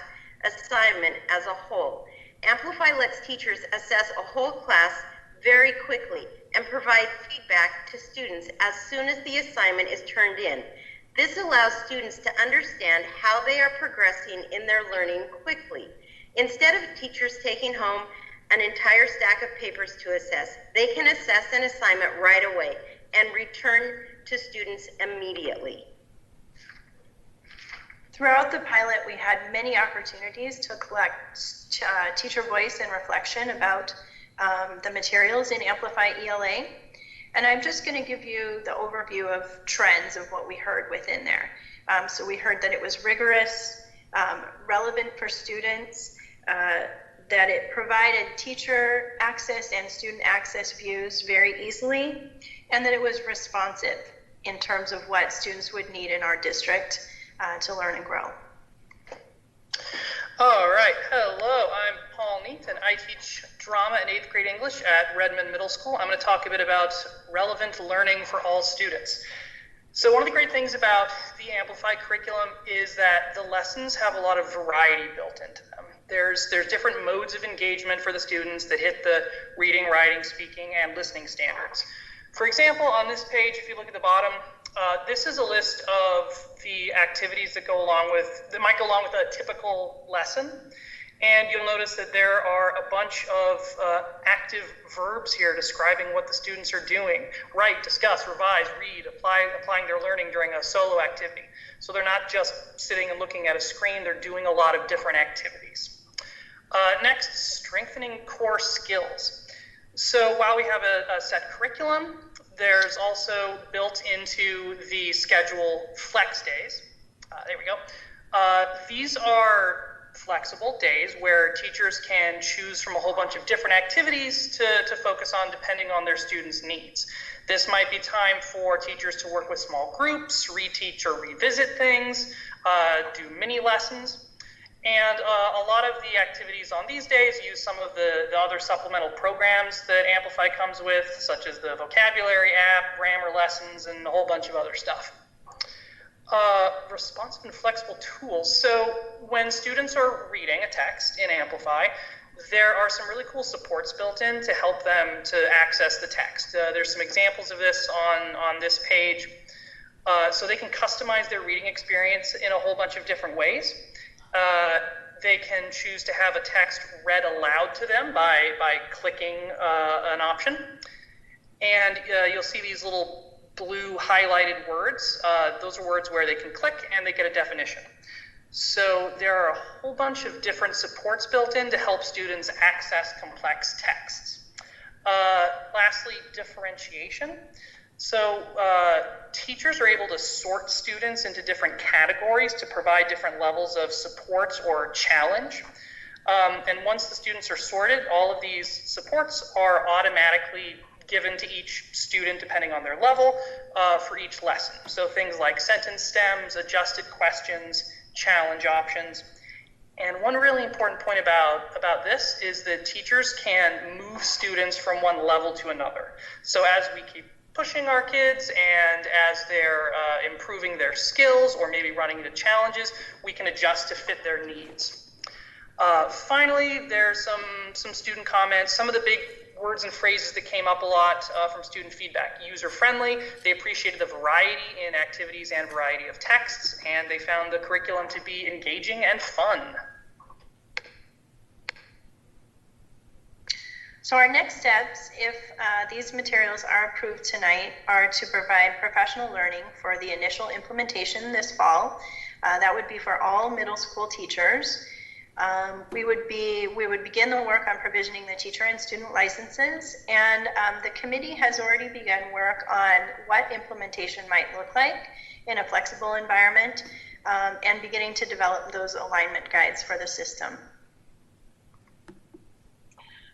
assignment as a whole. Amplify lets teachers assess a whole class very quickly and provide feedback to students as soon as the assignment is turned in. This allows students to understand how they are progressing in their learning quickly. Instead of teachers taking home an entire stack of papers to assess, they can assess an assignment right away and return to students immediately. Throughout the pilot, we had many opportunities to collect teacher voice and reflection about the materials in Amplify ELA. And I'm just going to give you the overview of trends of what we heard within there. So we heard that it was rigorous, relevant for students, that it provided teacher access and student access views very easily, and that it was responsive in terms of what students would need in our district to learn and grow. All right, hello, I'm Paul Neat, and I teach drama and 8th grade English at Redmond Middle School. I'm going to talk a bit about relevant learning for all students. So one of the great things about the Amplify curriculum is that the lessons have a lot of variety built into them. There's different modes of engagement for the students that hit the reading, writing, speaking, and listening standards. For example, on this page, if you look at the bottom, this is a list of the activities that might go along with a typical lesson. And you'll notice that there are a bunch of active verbs here describing what the students are doing. Write, discuss, revise, read, applying their learning during a solo activity. So they're not just sitting and looking at a screen, they're doing a lot of different activities. Next, strengthening core skills. So while we have a set curriculum, there's also built into the schedule flex days. There we go. These are flexible days where teachers can choose from a whole bunch of different activities to focus on depending on their students' needs. This might be time for teachers to work with small groups, reteach or revisit things, do mini lessons. And a lot of the activities on these days use some of the other supplemental programs that Amplify comes with, such as the vocabulary app, grammar lessons, and a whole bunch of other stuff. Responsive and flexible tools. So when students are reading a text in Amplify, there are some really cool supports built in to help them to access the text. There's some examples of this on this page. So they can customize their reading experience in a whole bunch of different ways. They can choose to have a text read aloud to them by clicking an option. And you'll see these little blue highlighted words. Those are words where they can click and they get a definition. So there are a whole bunch of different supports built in to help students access complex texts. Lastly, differentiation. So teachers are able to sort students into different categories to provide different levels of support or challenge. And once the students are sorted, all of these supports are automatically given to each student depending on their level for each lesson. So things like sentence stems, adjusted questions, challenge options. And one really important point about this is that teachers can move students from one level to another. So as we keep pushing our kids and as they're improving their skills or maybe running into challenges, we can adjust to fit their needs. Finally, there's some student comments. Some of the big words and phrases that came up a lot from student feedback. User-friendly, they appreciated the variety in activities and variety of texts, and they found the curriculum to be engaging and fun. So our next steps, if these materials are approved tonight, are to provide professional learning for the initial implementation this fall. That would be for all middle school teachers. We would begin the work on provisioning the teacher and student licenses, and the committee has already begun work on what implementation might look like in a flexible environment, and beginning to develop those alignment guides for the system.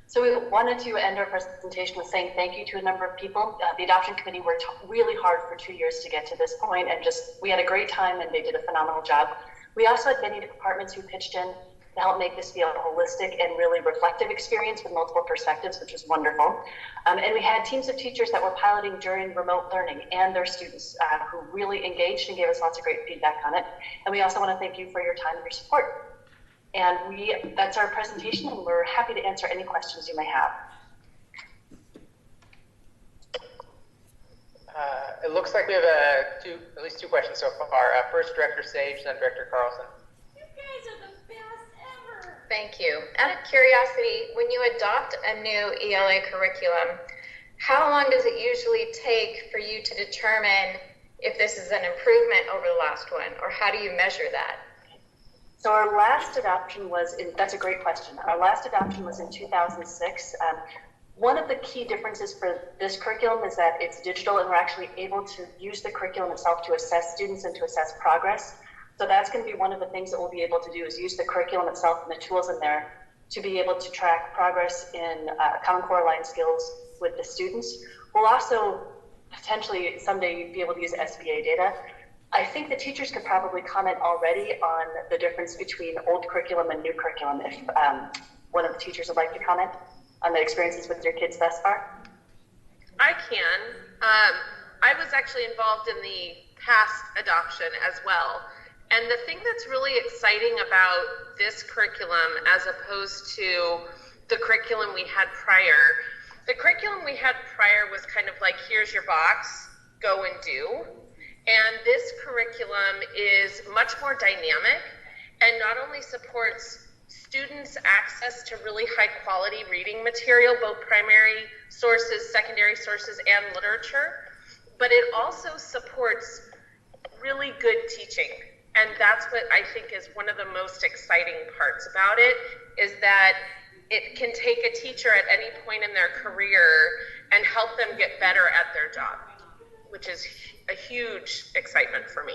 So we wanted to end our presentation with saying thank you to a number of people. The adoption committee worked really hard for 2 years to get to this point, and we had a great time, and they did a phenomenal job. We also had many departments who pitched in to help make this be a holistic and really reflective experience with multiple perspectives, which was wonderful. And we had teams of teachers that were piloting during remote learning and their students who really engaged and gave us lots of great feedback on it. And we also want to thank you for your time and your support. And that's our presentation, and we're happy to answer any questions you may have. It looks like we have at least two questions so far. First, Director Sage, then Director Carlson. You guys are the best ever. Thank you. Out of curiosity, when you adopt a new ELA curriculum, how long does it usually take for you to determine if this is an improvement over the last one, or how do you measure that? So our last adoption that's a great question. Our last adoption was in 2006. One of the key differences for this curriculum is that it's digital, and we're actually able to use the curriculum itself to assess students and to assess progress. So that's going to be one of the things that we'll be able to do, is use the curriculum itself and the tools in there to be able to track progress in Common Core aligned skills with the students. We'll also potentially someday be able to use SBA data. I think the teachers could probably comment already on the difference between old curriculum and new curriculum, if one of the teachers would like to comment on the experiences with your kids thus far. I can. I was actually involved in the past adoption as well. And the thing that's really exciting about this curriculum as opposed to the curriculum we had prior, the curriculum we had prior was kind of like, here's your box, go and do. And this curriculum is much more dynamic and not only supports students' access to really high quality reading material, both primary sources, secondary sources, and literature, but it also supports really good teaching. And that's what I think is one of the most exciting parts about it, is that it can take a teacher at any point in their career and help them get better at their job, which is a huge excitement for me.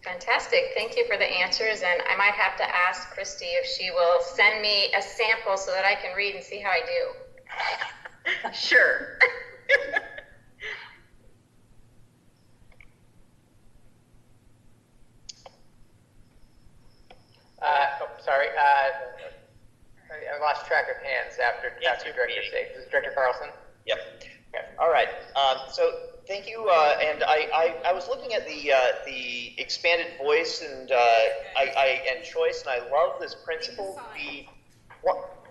Fantastic. Thank you for the answers. And I might have to ask Christy if she will send me a sample so that I can read and see how I do. Sure. Sorry. I lost track of hands after Director Sage. This is Director Carlson. Yep. Okay. All right. So thank you. And I was looking at the expanded voice and choice, and I love this principle.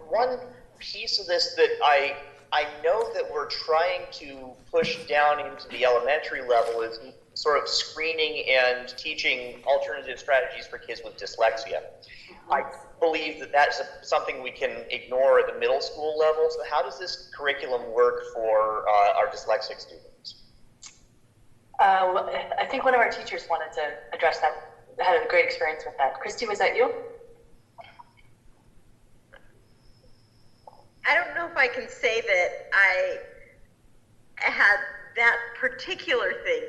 One piece of this that I know that we're trying to push down into the elementary level is sort of screening and teaching alternative strategies for kids with dyslexia. I believe that that's something we can ignore at the middle school level. So how does this curriculum work for our dyslexic students? I think one of our teachers wanted to address that, had a great experience with that. Christy, was that you? I don't know if I can say that I had that particular thing.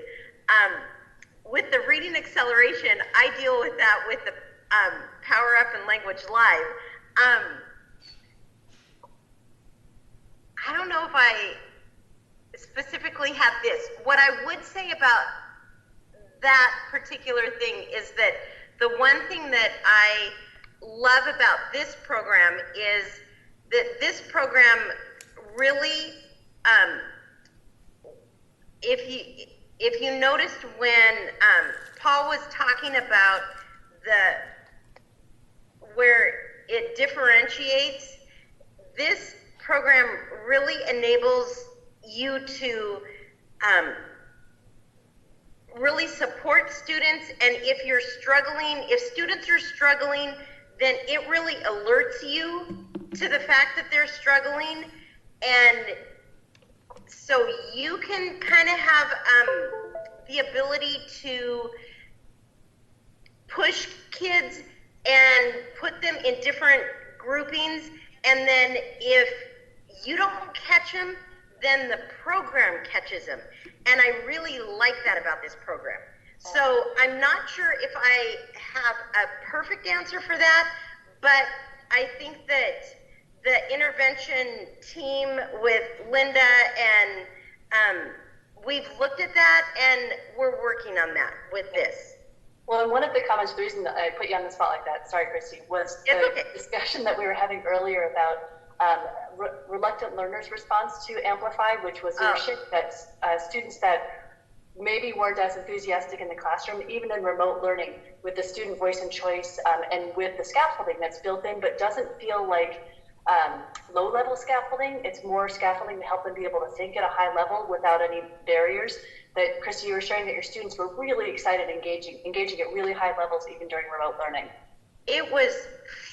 With the reading acceleration, I deal with that with the Power Up and Language Live. I don't know if I specifically have this. What I would say about that particular thing is that The one thing that I love about this program is that this program really, if you noticed when Paul was talking about where it differentiates, this program really enables you to really support students. And if you're struggling, if students are struggling, then it really alerts you to the fact that they're struggling. And so you can kind of have the ability to push kids and put them in different groupings. And then if you don't catch them, then the program catches them. And I really like that about this program. So I'm not sure if I have a perfect answer for that, but I think that the intervention team with Linda and we've looked at that and we're working on that with this. Well, and one of the comments, the reason that I put you on the spot like that, sorry, Christy, was the discussion that we were having earlier about reluctant learners' response to Amplify, which was a shift that students that maybe weren't as enthusiastic in the classroom, even in remote learning, with the student voice and choice and with the scaffolding that's built in, but doesn't feel like low-level scaffolding. It's more scaffolding to help them be able to think at a high level without any barriers. That, Christy, you were sharing that your students were really excited, engaging at really high levels, even during remote learning. It was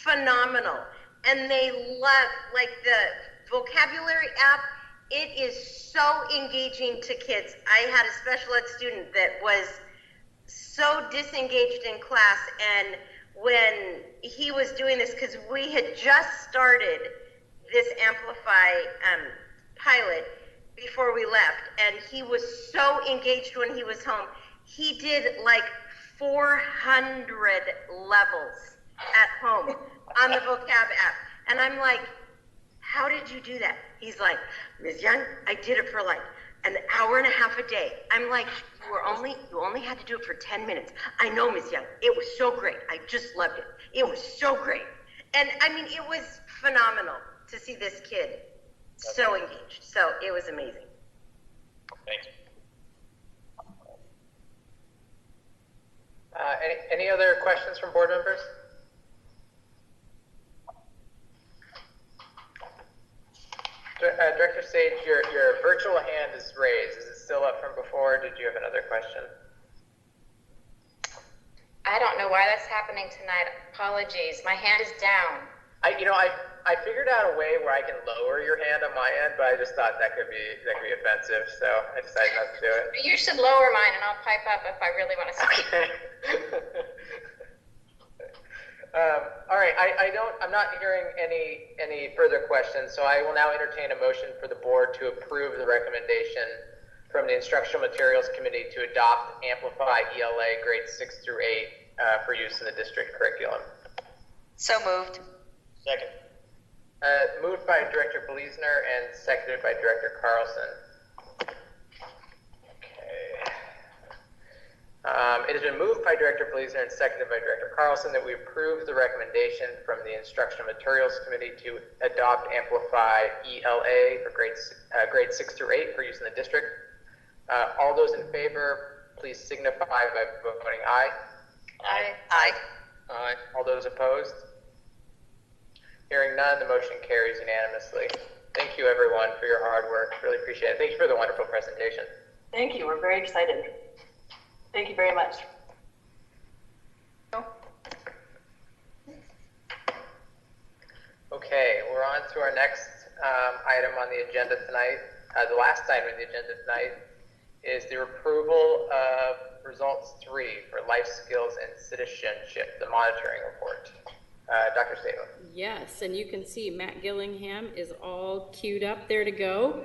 phenomenal. And they love, like the vocabulary app, it is so engaging to kids. I had a special ed student that was so disengaged in class, and when he was doing this, because we had just started this Amplify pilot before we left, and he was so engaged when he was home. He did like 400 levels at home on the vocab app. And I'm like, how did you do that? He's like, Ms. Young, I did it for like an hour and a half a day. I'm like, you only had to do it for 10 minutes. I know, Ms. Young, it was so great. I just loved it. It was so great. And I mean, it was phenomenal to see this kid so engaged. So it was amazing. Thanks. Any other questions from board members? Director Sage, your virtual hand is raised. Is it still up from before? Did you have another question? I don't know why that's happening tonight. Apologies. My hand is down. I figured out a way where I can lower your hand on my end, but I just thought that could be offensive, so I decided not to do it. You should lower mine, and I'll pipe up if I really want to speak. Okay. All right. I'm not hearing any further questions, so I will now entertain a motion for the board to approve the recommendation from the Instructional Materials Committee to adopt Amplify ELA grades 6 through 8 for use in the district curriculum. So moved. Second. Moved by Director Bleasner and seconded by Director Carlson. Okay. It has been moved by Director Bleasner and seconded by Director Carlson that we approve the recommendation from the Instructional Materials Committee to adopt Amplify ELA for grades 6 through 8 for use in the district. All those in favor, please signify by voting aye. Aye. Aye. Aye. All those opposed? Hearing none, the motion carries unanimously. Thank you, everyone, for your hard work. Really appreciate it. Thank you for the wonderful presentation. Thank you. We're very excited. Thank you very much. Okay, we're on to our next item on the agenda tonight. The last item on the agenda tonight is the approval of results 3 for life skills and citizenship, the monitoring report. Dr. Stavo. Yes, and you can see Matt Gillingham is all queued up there to go.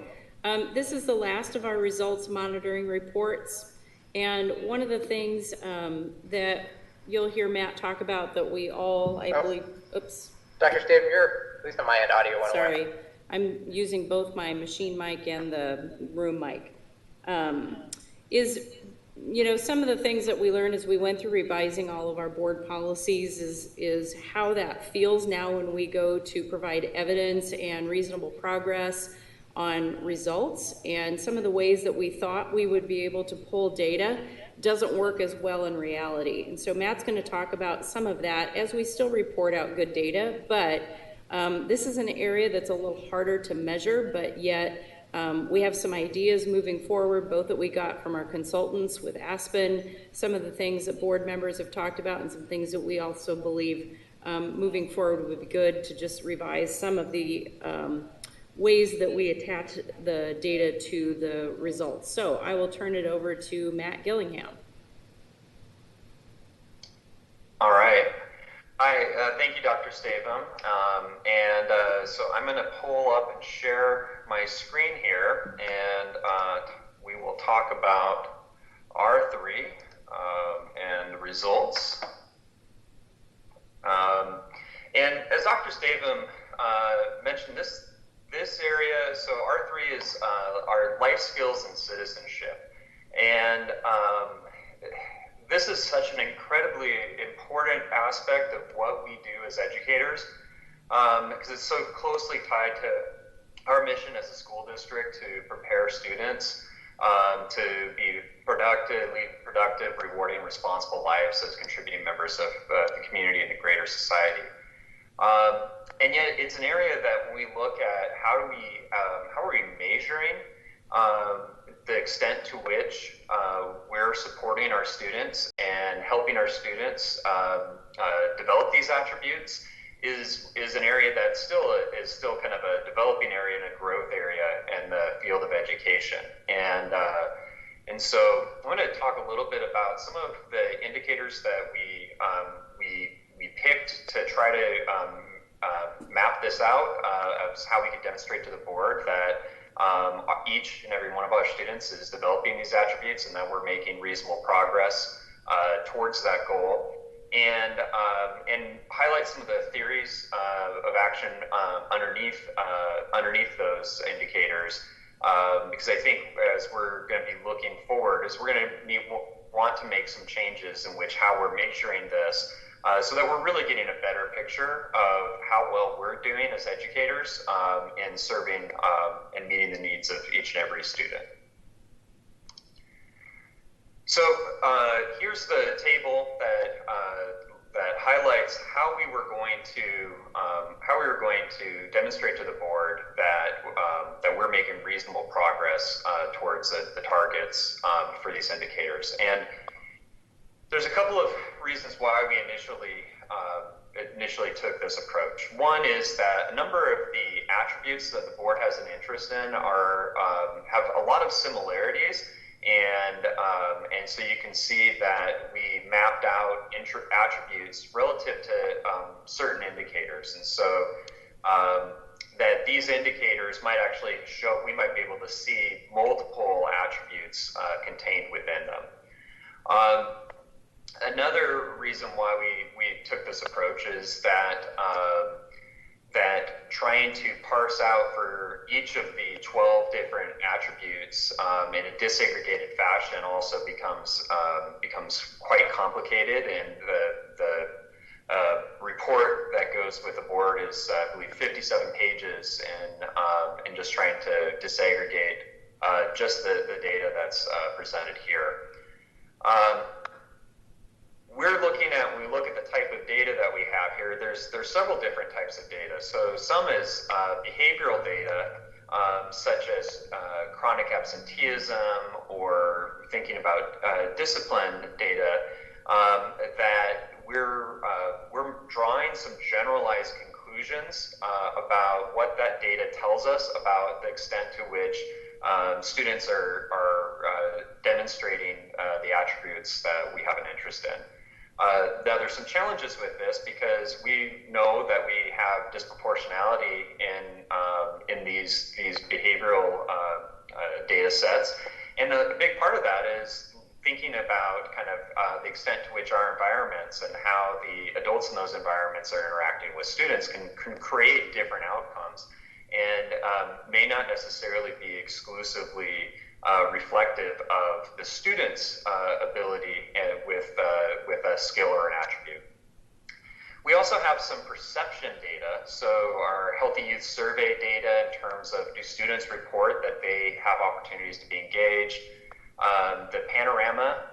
This is the last of our results monitoring reports. And one of the things that you'll hear Matt talk about that we all, I believe, oops. Dr. Stavo, you're, at least on my end, audio went away. Sorry, I'm using both my machine mic and the room mic. Is you know, some of the things that we learned as we went through revising all of our board policies is how that feels now when we go to provide evidence and reasonable progress on results, and some of the ways that we thought we would be able to pull data doesn't work as well in reality. And so Matt's going to talk about some of that as we still report out good data, but this is an area that's a little harder to measure, but yet we have some ideas moving forward, both that we got from our consultants with Aspen, some of the things that board members have talked about, and some things that we also believe moving forward would be good to just revise some of the ways that we attach the data to the results. So I will turn it over to Matt Gillingham. All right. Hi, thank you, Dr. Stavum. So I'm going to pull up and share my screen here, and we will talk about R3 and the results. And as Dr. Stavum mentioned, this area, so R3 is our life skills and citizenship. And this is such an incredibly important aspect of what we do as educators, because it's so closely tied to our mission as a school district to prepare students to be productive, rewarding, responsible lives as contributing members of the community and the greater society. And yet it's an area that when we look at how are we measuring the extent to which we're supporting our students and helping our students develop these attributes is an area that is still kind of a developing area and a growth area in the field of education. And so I want to talk a little bit about some of the indicators that we picked to try to map this out as how we could demonstrate to the board that each and every one of our students is developing these attributes and that we're making reasonable progress towards that goal, and highlight some of the theories of action underneath those indicators, because I think as we're going to be looking forward, is we're going to want to make some changes in which how we're measuring this, so that we're really getting a better picture of how well we're doing as educators in serving and meeting the needs of each and every student. So here's the table that highlights how we were going to demonstrate to the board that we're making reasonable progress towards the targets for these indicators. And there's a couple of reasons why we initially took this approach. One is that a number of the attributes that the board has an interest in have a lot of similarities, and so you can see that we mapped out attributes relative to certain indicators, and so that these indicators might actually show, we might be able to see multiple attributes contained within them. Another reason why we took this approach is that trying to parse out for each of the 12 different attributes in a disaggregated fashion also becomes quite complicated, and the report that goes with the board is I believe 57 pages, and just trying to disaggregate just the data that's presented here. We're looking at, when we look at the type of data that we have here, there's several different types of data. So some is behavioral data, such as chronic absenteeism, or thinking about discipline data, that we're drawing some generalized conclusions about what that data tells us about the extent to which students are demonstrating the attributes that we have an interest in. Now, there's some challenges with this because we know that we have disproportionality in these behavioral data sets, and a big part of that is thinking about kind of the extent to which our environments and how the adults in those environments are interacting with students can create different outcomes, and may not necessarily be exclusively reflective of the student's ability with a skill or an attribute. We also have some perception data. So our Healthy Youth Survey data in terms of do students report that they have opportunities to be engaged. The Panorama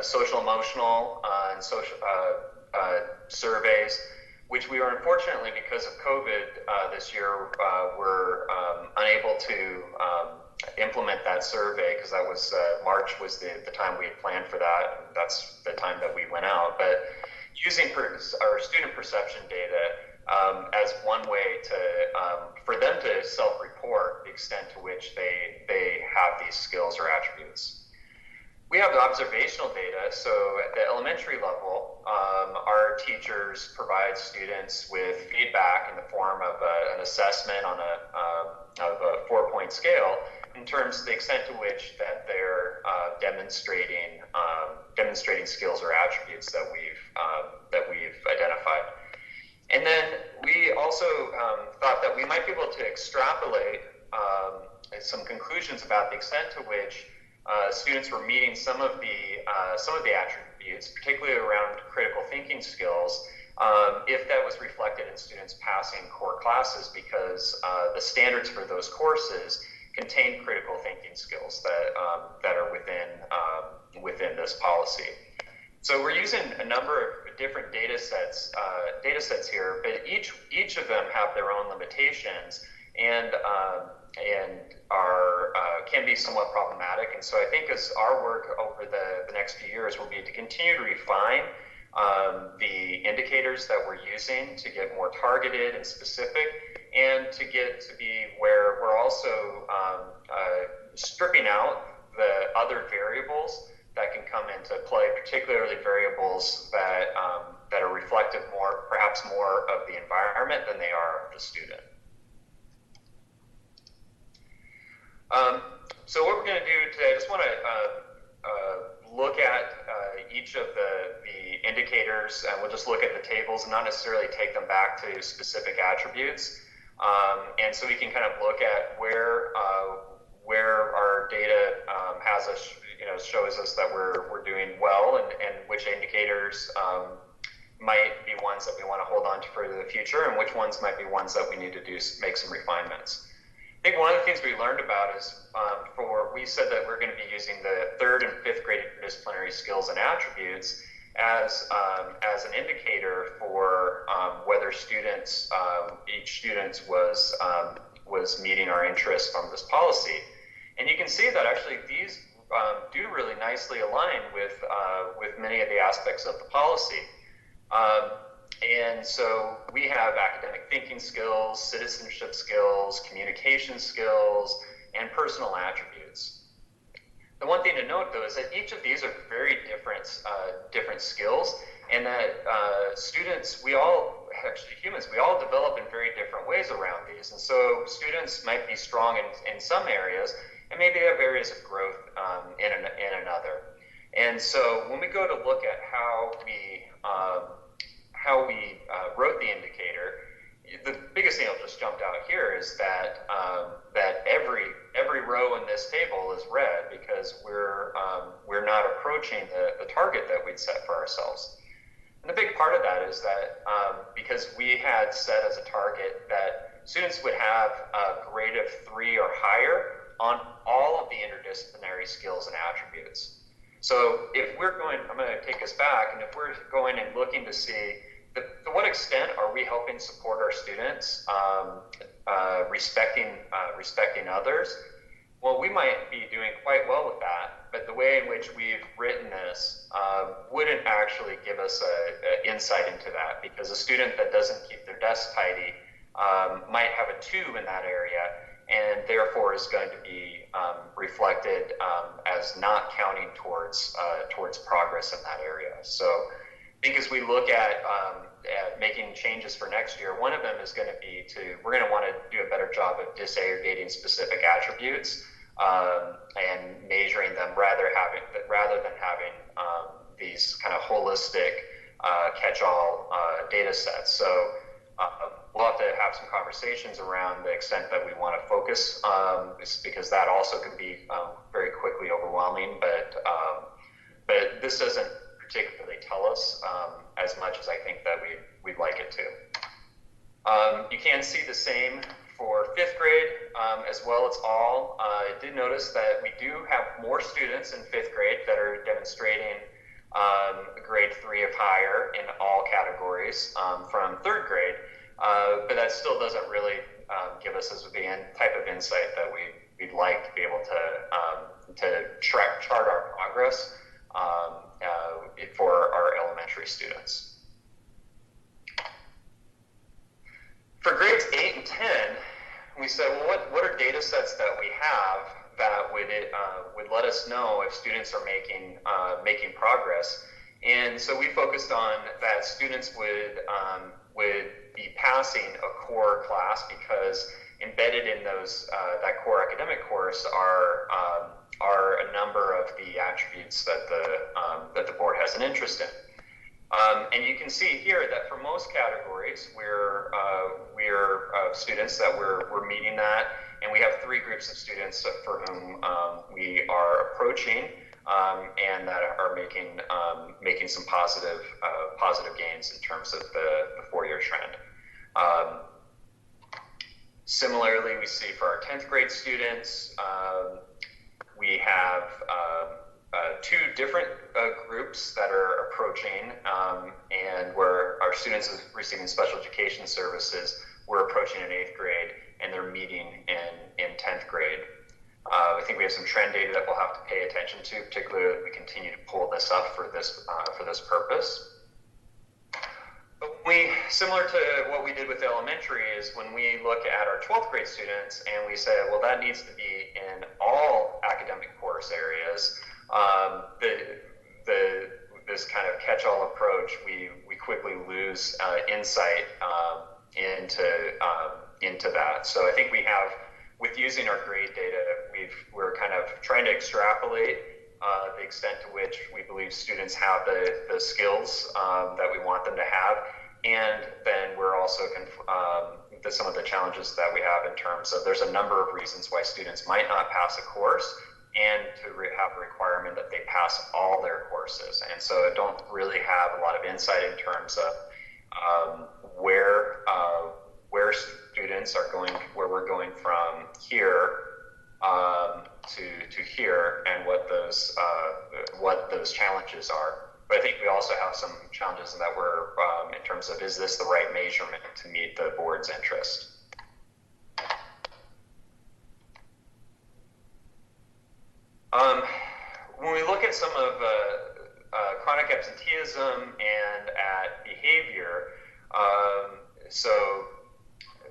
social emotional and social surveys, which we were unfortunately, because of COVID this year, were unable to implement that survey because that was March was the time we had planned for that. And that's the time that we went out. But using our student perception data as one way to for them to self-report the extent to which they have these skills or attributes. We have observational data, so at the elementary level, our teachers provide students with feedback in the form of an assessment on a 4-point scale in terms of the extent to which that they're demonstrating skills or attributes that we've identified. And then we also thought that we might be able to extrapolate some conclusions about the extent to which students were meeting some of the attributes, particularly around critical thinking skills, if that was reflected in students passing core classes, because the standards for those courses contain critical thinking skills that are within this policy. So we're using a number of different data sets here, but each of them have their own limitations and are can be somewhat problematic. And so I think as our work over the next few years will be to continue to refine the indicators that we're using to get more targeted and specific, and to get to be where we're also stripping out the other variables that can come into play, particularly variables that are reflective perhaps more of the environment than they are of the student. So what we're going to do today, I just want to look at each of the indicators, and we'll just look at the tables and not necessarily take them back to specific attributes. And so we can kind of look at where our data has us, shows us that we're doing well, and which indicators might be ones that we want to hold on to for the future, and which ones might be ones that we need to make some refinements. I think one of the things we learned about is we said that we're going to be using the 3rd and 5th grade interdisciplinary skills and attributes as an indicator for whether each student was meeting our interests from this policy. And you can see that actually these do really nicely align with many of the aspects of the policy. And so we have academic thinking skills, citizenship skills, communication skills, and personal attributes. The one thing to note, though, is that each of these are very different skills, and that students, humans, we all develop in very different ways around these. And so students might be strong in some areas, and maybe they have areas of growth in another. And so when we go to look at how we wrote the indicator, the biggest thing that just jumped out here is that every row in this table is red because we're not approaching the target that we'd set for ourselves. And the big part of that is that because we had set as a target that students would have a grade of 3 or higher on all of the interdisciplinary skills and attributes. So if we're going, I'm going to take us back, and if we're going and looking to see to what extent are we helping support our students, respecting others, well, we might be doing quite well with that, but the way in which we've written this wouldn't actually give us an insight into that, because a student that doesn't keep their desk tidy might have a 2 in that area, and therefore is going to be reflected as not counting towards progress in that area. So I think as we look at making changes for next year, one of them is going to be we're going to want to do a better job of disaggregating specific attributes and measuring them rather than having these kind of holistic catch-all data sets. So we'll have to have some conversations around the extent that we want to focus, because that also can be very quickly overwhelming. But this doesn't particularly tell us as much as I think that we'd like it to. You can see the same for 5th grade as well. It's all. I did notice that we do have more students in 5th grade that are demonstrating grade 3 or higher in all categories from 3rd grade, but that still doesn't really give us as the type of insight that we'd like to be able to chart our progress for our elementary students. For grades 8 and 10, we said, well, what are data sets that we have that would let us know if students are making progress? And so we focused on that students would be passing a core class, because embedded in those that core academic course are a number of the attributes that the board has an interest in. And you can see here that for most categories, we're students that we're meeting that, and we have 3 groups of students for whom we are approaching and that are making some positive gains in terms of the 4-year trend. Similarly, we see for our 10th grade students, we have 2 different groups that are approaching, and where our students are receiving special education services, we're approaching in 8th grade, and they're meeting in 10th grade. I think we have some trend data that we'll have to pay attention to, particularly as we continue to pull this up for this purpose. But similar to what we did with elementary, is when we look at our 12th grade students and we say, well, that needs to be in all academic course areas, this kind of catch-all approach, we quickly lose insight into that. So I think we have, with using our grade data, we're kind of trying to extrapolate the extent to which we believe students have the skills that we want them to have, and then we're also some of the challenges that we have in terms of, there's a number of reasons why students might not pass a course, and to have a requirement that they pass all their courses. And so I don't really have a lot of insight in terms of where students are going, where we're going from here to here, and what those challenges are. But I think we also have some challenges in that we're in terms of, is this the right measurement to meet the board's interest? When we look at some of chronic absenteeism and at behavior, so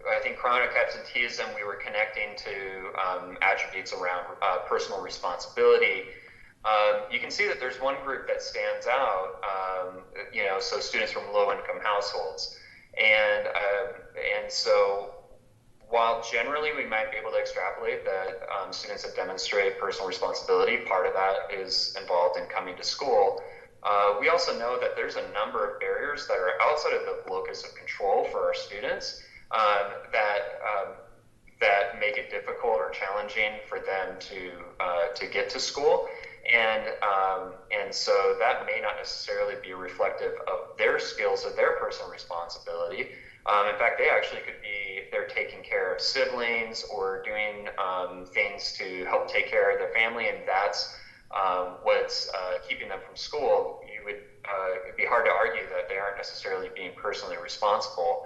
I think chronic absenteeism, we were connecting to attributes around personal responsibility. You can see that there's one group that stands out, so students from low-income households. And so while generally we might be able to extrapolate that students that demonstrate personal responsibility, part of that is involved in coming to school, we also know that there's a number of barriers that are outside of the locus of control for our students that make it difficult or challenging for them to get to school. And so that may not necessarily be reflective of their skills or their personal responsibility. In fact, they actually could be, if they're taking care of siblings or doing things to help take care of their family, and that's what's keeping them from school, it'd be hard to argue that they aren't necessarily being personally responsible.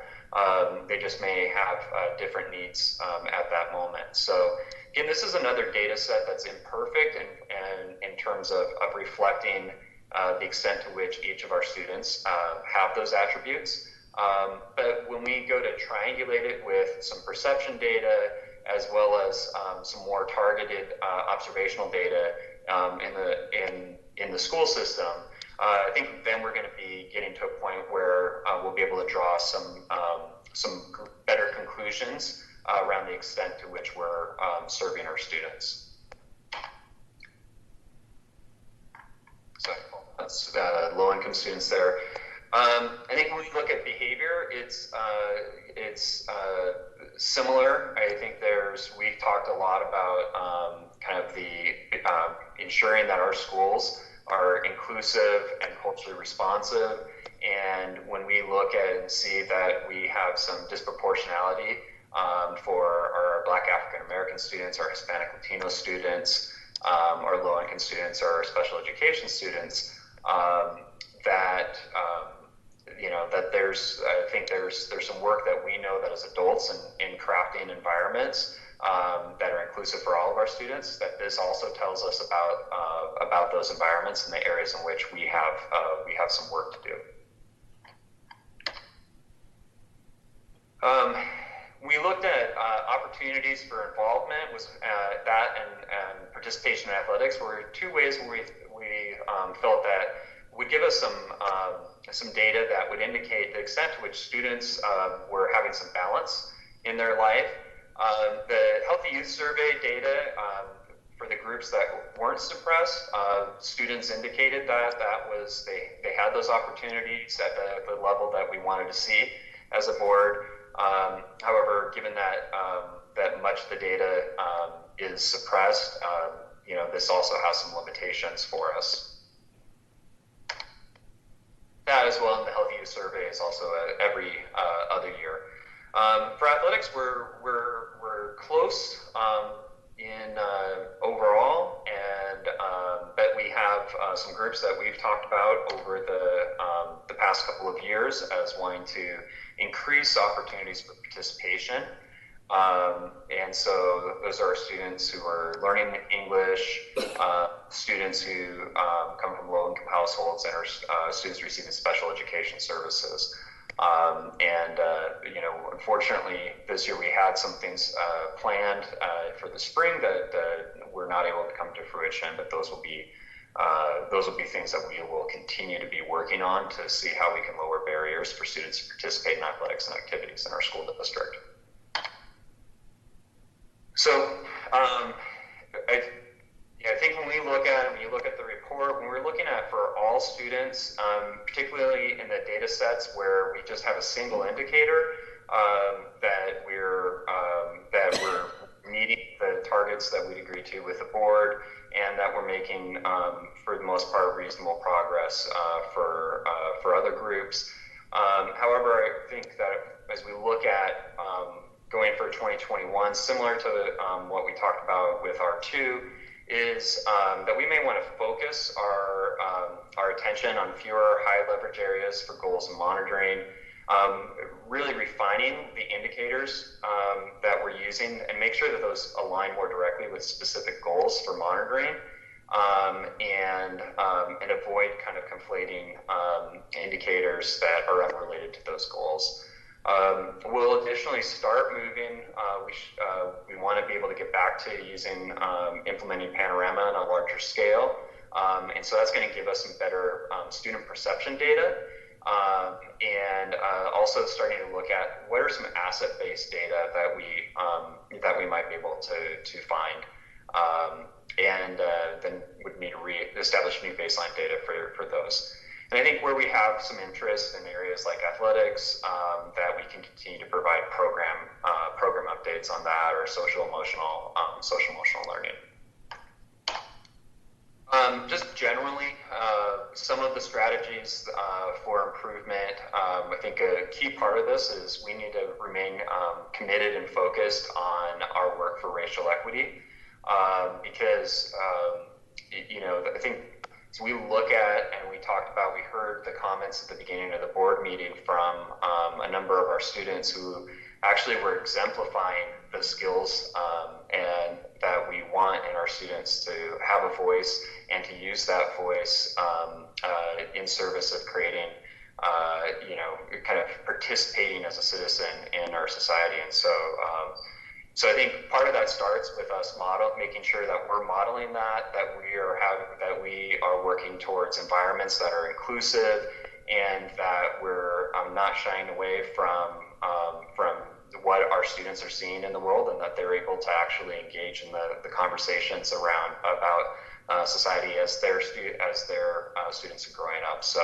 They just may have different needs at that moment. So again, this is another data set that's imperfect and in terms of reflecting the extent to which each of our students have those attributes. But when we go to triangulate it with some perception data, as well as some more targeted observational data in the school system, I think then we're going to be getting to a point where we'll be able to draw some better conclusions around the extent to which we're serving our students. So that's low-income students there. I think when we look at behavior, it's similar. I think we've talked a lot about kind of the ensuring that our schools are inclusive and culturally responsive. And when we look at and see that we have some disproportionality for our Black African American students, our Hispanic Latino students, our low-income students, our special education students, that I think there's some work that we know that as adults in crafting environments that are inclusive for all of our students, that this also tells us about those environments and the areas in which we have some work to do. We looked at opportunities for involvement, that and participation in athletics were two ways where we felt that would give us some data that would indicate the extent to which students were having some balance in their life. The Healthy Youth Survey data for the groups that weren't suppressed, students indicated that they had those opportunities at the level that we wanted to see as a board. However, given that that much of the data is suppressed, this also has some limitations for us. That as well in the Healthy Youth Survey is also every other year. For athletics, we're close in overall, and but we have some groups that we've talked about over the past couple of years as wanting to increase opportunities for participation. And so those are students who are learning English, students who come from low-income households, and are students receiving special education services. Unfortunately, this year we had some things planned for the spring that were not able to come to fruition, but those will be things that we will continue to be working on to see how we can lower barriers for students to participate in athletics and activities in our school district. So I think when you look at the report, when we're looking at for all students, particularly in the data sets where we just have a single indicator that we're meeting the targets that we'd agreed to with the board, and that we're making, for the most part, reasonable progress for other groups. However, I think that as we look at going for 2021, similar to what we talked about with R2, is that we may want to focus our attention on fewer high leverage areas for goals and monitoring, really refining the indicators that we're using, and make sure that those align more directly with specific goals for monitoring, and avoid kind of conflating indicators that are unrelated to those goals. We'll additionally start moving. We want to be able to get back to using implementing Panorama on a larger scale, and so that's going to give us some better student perception data, and also starting to look at what are some asset-based data that we might be able to find, and then would need to re-establish new baseline data for those. And I think where we have some interest in areas like athletics, that we can continue to provide program updates on that, or social emotional learning. Just generally, some of the strategies for improvement. I think a key part of this is we need to remain committed and focused on our work for racial equity, because I think. So we look at, and we heard the comments at the beginning of the board meeting from a number of our students who actually were exemplifying the skills and that we want in our students to have a voice and to use that voice in service of creating, kind of participating as a citizen in our society. And so, so I think part of that starts with us making sure that we're modeling that we are working towards environments that are inclusive, and that we're not shying away from what our students are seeing in the world, and that they're able to actually engage in the conversations about society as their students are growing up. So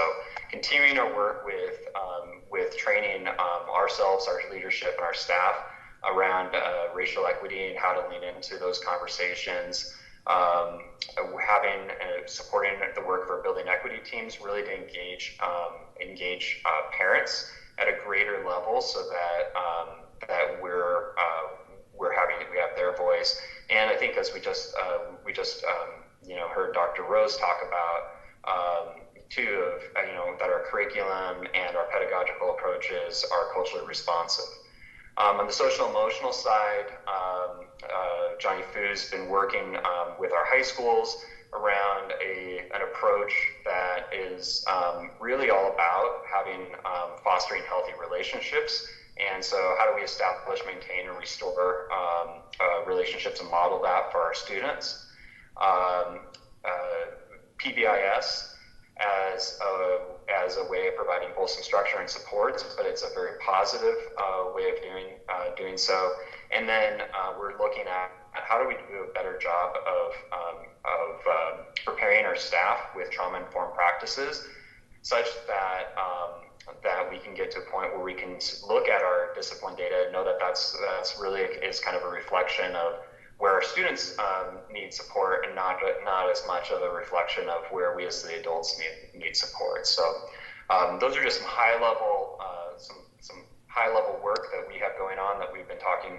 continuing our work with training ourselves, our leadership, and our staff around racial equity and how to lean into those conversations. Supporting the work of our building equity teams, really to engage parents at a greater level, so that we have their voice. And I think as we just heard Dr. Rose talk about too, that our curriculum and our pedagogical approaches are culturally responsive. On the social emotional side, Johnny Fu's been working with our high schools around an approach that is really all about fostering healthy relationships. And so how do we establish, maintain, and restore relationships and model that for our students? PBIS as a way of providing both some structure and support, but it's a very positive way of doing so. And then we're looking at how do we do a better job of preparing our staff with trauma-informed practices, such that we can get to a point where we can look at our discipline data and know that that's really is kind of a reflection of where our students need support, and not as much of a reflection of where we as the adults need support. So those are just some high level work that we have going on that we've been talking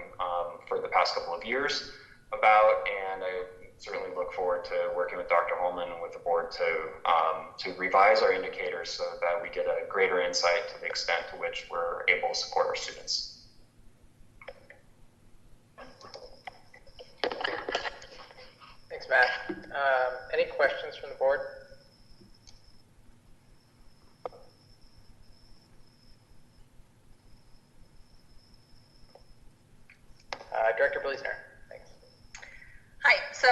for the past couple of years about, and I certainly look forward to working with Dr. Holman and with the board to revise our indicators so that we get a greater insight to the extent to which we're able to support our students. Thanks, Matt. Any questions from the board? Director Bleasner, thanks. Hi, so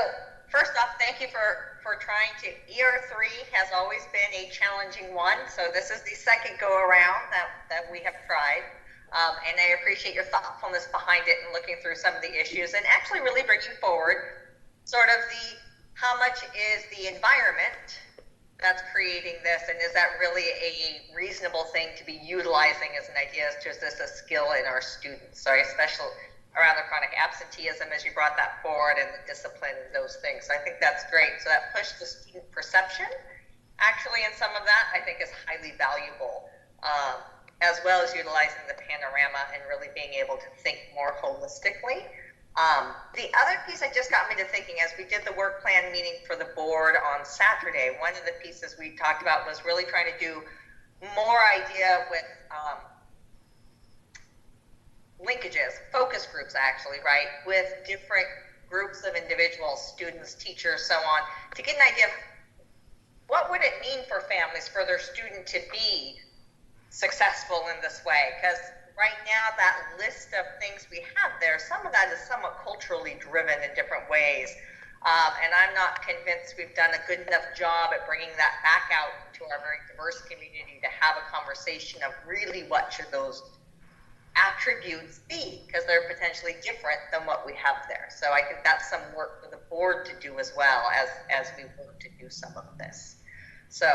first off, thank you for trying to, ER3 has always been a challenging one, so this is the second go around that we have tried. And I appreciate your thoughtfulness behind it and looking through some of the issues and actually really bringing forward sort of how much is the environment that's creating this, and is that really a reasonable thing to be utilizing as an idea, is this a skill in our students? So especially around the chronic absenteeism, as you brought that forward, and the discipline and those things. So I think that's great. So that pushed the student perception, actually, in some of that, I think is highly valuable, as well as utilizing the panorama and really being able to think more holistically. The other piece that just got me to thinking, as we did the work plan meeting for the board on Saturday, one of the pieces we talked about was really trying to do more idea with linkages, focus groups actually, right, with different groups of individuals, students, teachers, so on, to get an idea of what would it mean for families, for their student to be successful in this way. Because right now, that list of things we have there, some of that is somewhat culturally driven in different ways. And I'm not convinced we've done a good enough job at bringing that back out to our very diverse community to have a conversation of really what should those attributes be, because they're potentially different than what we have there. So I think that's some work for the board to do as well as we work to do some of this. So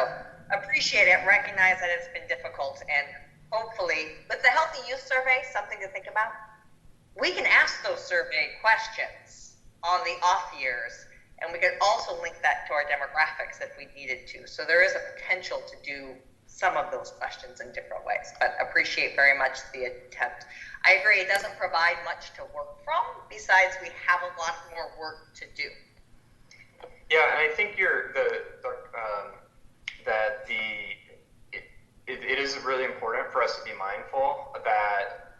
appreciate it, recognize that it's been difficult, and hopefully with the Healthy Youth Survey, something to think about. We can ask those survey questions on the off years, and we could also link that to our demographics if we needed to. So there is a potential to do some of those questions in different ways, but appreciate very much the attempt. I agree, it doesn't provide much to work from, besides we have a lot more work to do. Yeah, and I think it is really important for us to be mindful that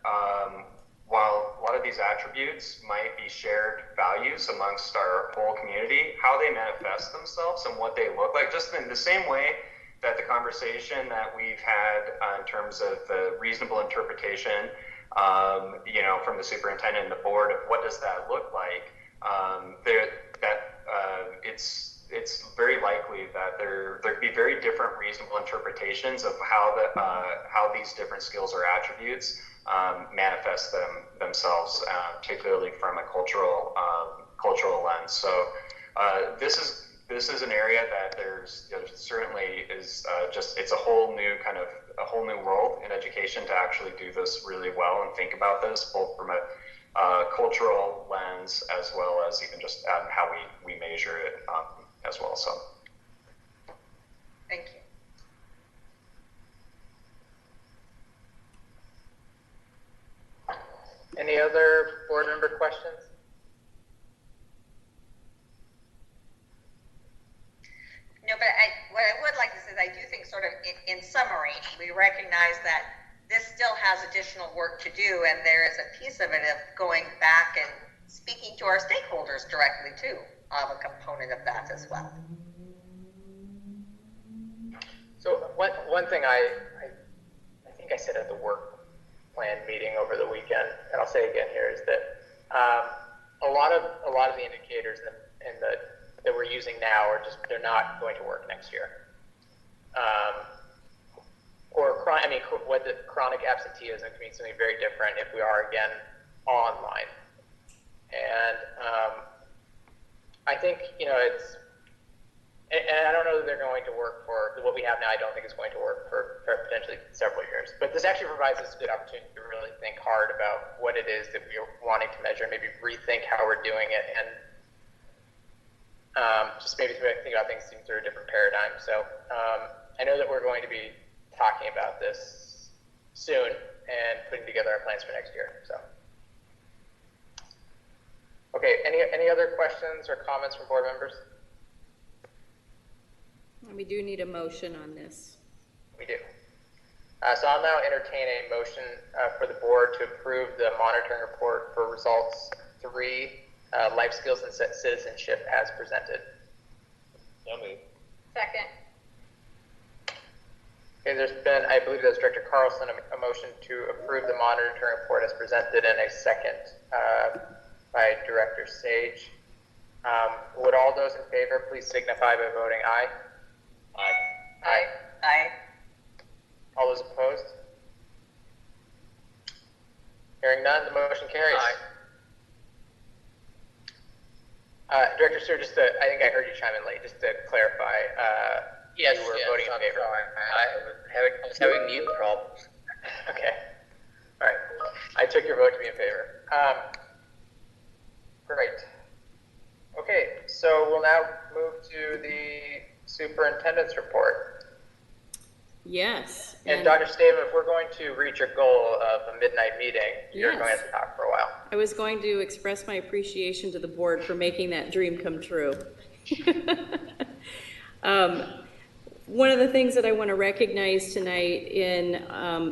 while a lot of these attributes might be shared values amongst our whole community, how they manifest themselves and what they look like, just in the same way that the conversation that we've had in terms of the reasonable interpretation, from the superintendent and the board of what does that look like, it's very likely that there could be very different reasonable interpretations of how these different skills or attributes manifest themselves, particularly from a cultural lens. So this is this is an area that there's certainly is it's a whole new world in education to actually do this really well and think about this both from a cultural lens as well as even just how we measure it as well. So thank you. Any other board member questions? No, but what I would like to say is I do think sort of in summary, we recognize that this still has additional work to do, and there is a piece of it of going back and speaking to our stakeholders directly too, of a component of that as well. So one thing I think I said at the work plan meeting over the weekend, and I'll say again here, is that a lot of the indicators that we're using now are just, they're not going to work next year. What the chronic absenteeism can mean something very different if we are again online. And I think, it's, and I don't know that they're going to work for what we have now. I don't think it's going to work for potentially several years. But this actually provides us a good opportunity to really think hard about what it is that we're wanting to measure, maybe rethink how we're doing it, and just maybe think about things through a different paradigm. So I know that we're going to be talking about this soon and putting together our plans for next year. So, okay, any other questions or comments from board members? We do need a motion on this. We do. So I'll now entertain a motion for the board to approve the monitoring report for results 3, life skills and citizenship as presented. So moved. Second. Okay, there's been, I believe that's Director Carlson, a motion to approve the monitoring report as presented, and a second by Director Sage. Would all those in favor please signify by voting aye? Aye. Aye. Aye. All those opposed? Hearing none, the motion carries. Aye. Director Stewart, I think I heard you chime in late, just to clarify, Yes, you were yes, voting in I'm favor. sorry. I was having mute problems. Okay. All right. I took your vote to be in favor. Great. Okay, so we'll now move to the superintendent's report. Yes. And Dr. Staven, if we're going to reach our goal of a midnight meeting, you're Yes. going to have to talk for a while. I was going to express my appreciation to the board for making that dream come true. One of the things that I want to recognize tonight in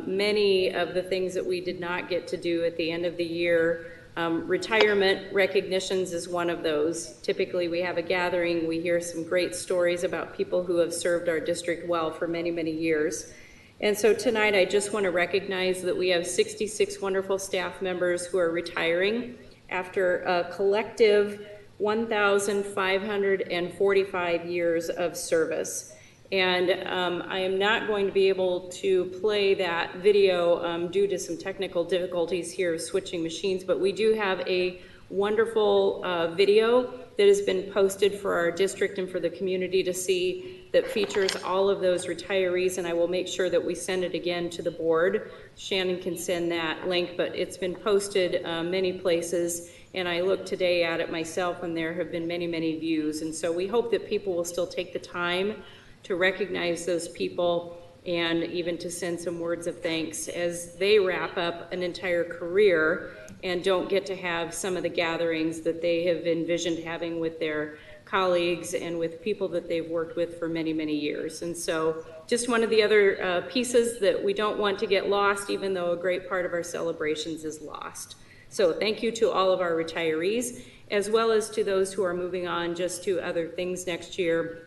many of the things that we did not get to do at the end of the year, retirement recognitions is one of those. Typically we have a gathering, we hear some great stories about people who have served our district well for many, many years. And so tonight I just want to recognize that we have 66 wonderful staff members who are retiring after a collective 1,545 years of service. And I am not going to be able to play that video due to some technical difficulties here of switching machines, but we do have a wonderful video that has been posted for our district and for the community to see that features all of those retirees, and I will make sure that we send it again to the board. Shannon can send that link, but it's been posted many places, and I looked today at it myself, and there have been many, many views. And so we hope that people will still take the time to recognize those people and even to send some words of thanks as they wrap up an entire career and don't get to have some of the gatherings that they have envisioned having with their colleagues and with people that they've worked with for many, many years. And so just one of the other pieces that we don't want to get lost, even though a great part of our celebrations is lost. So thank you to all of our retirees, as well as to those who are moving on just to other things next year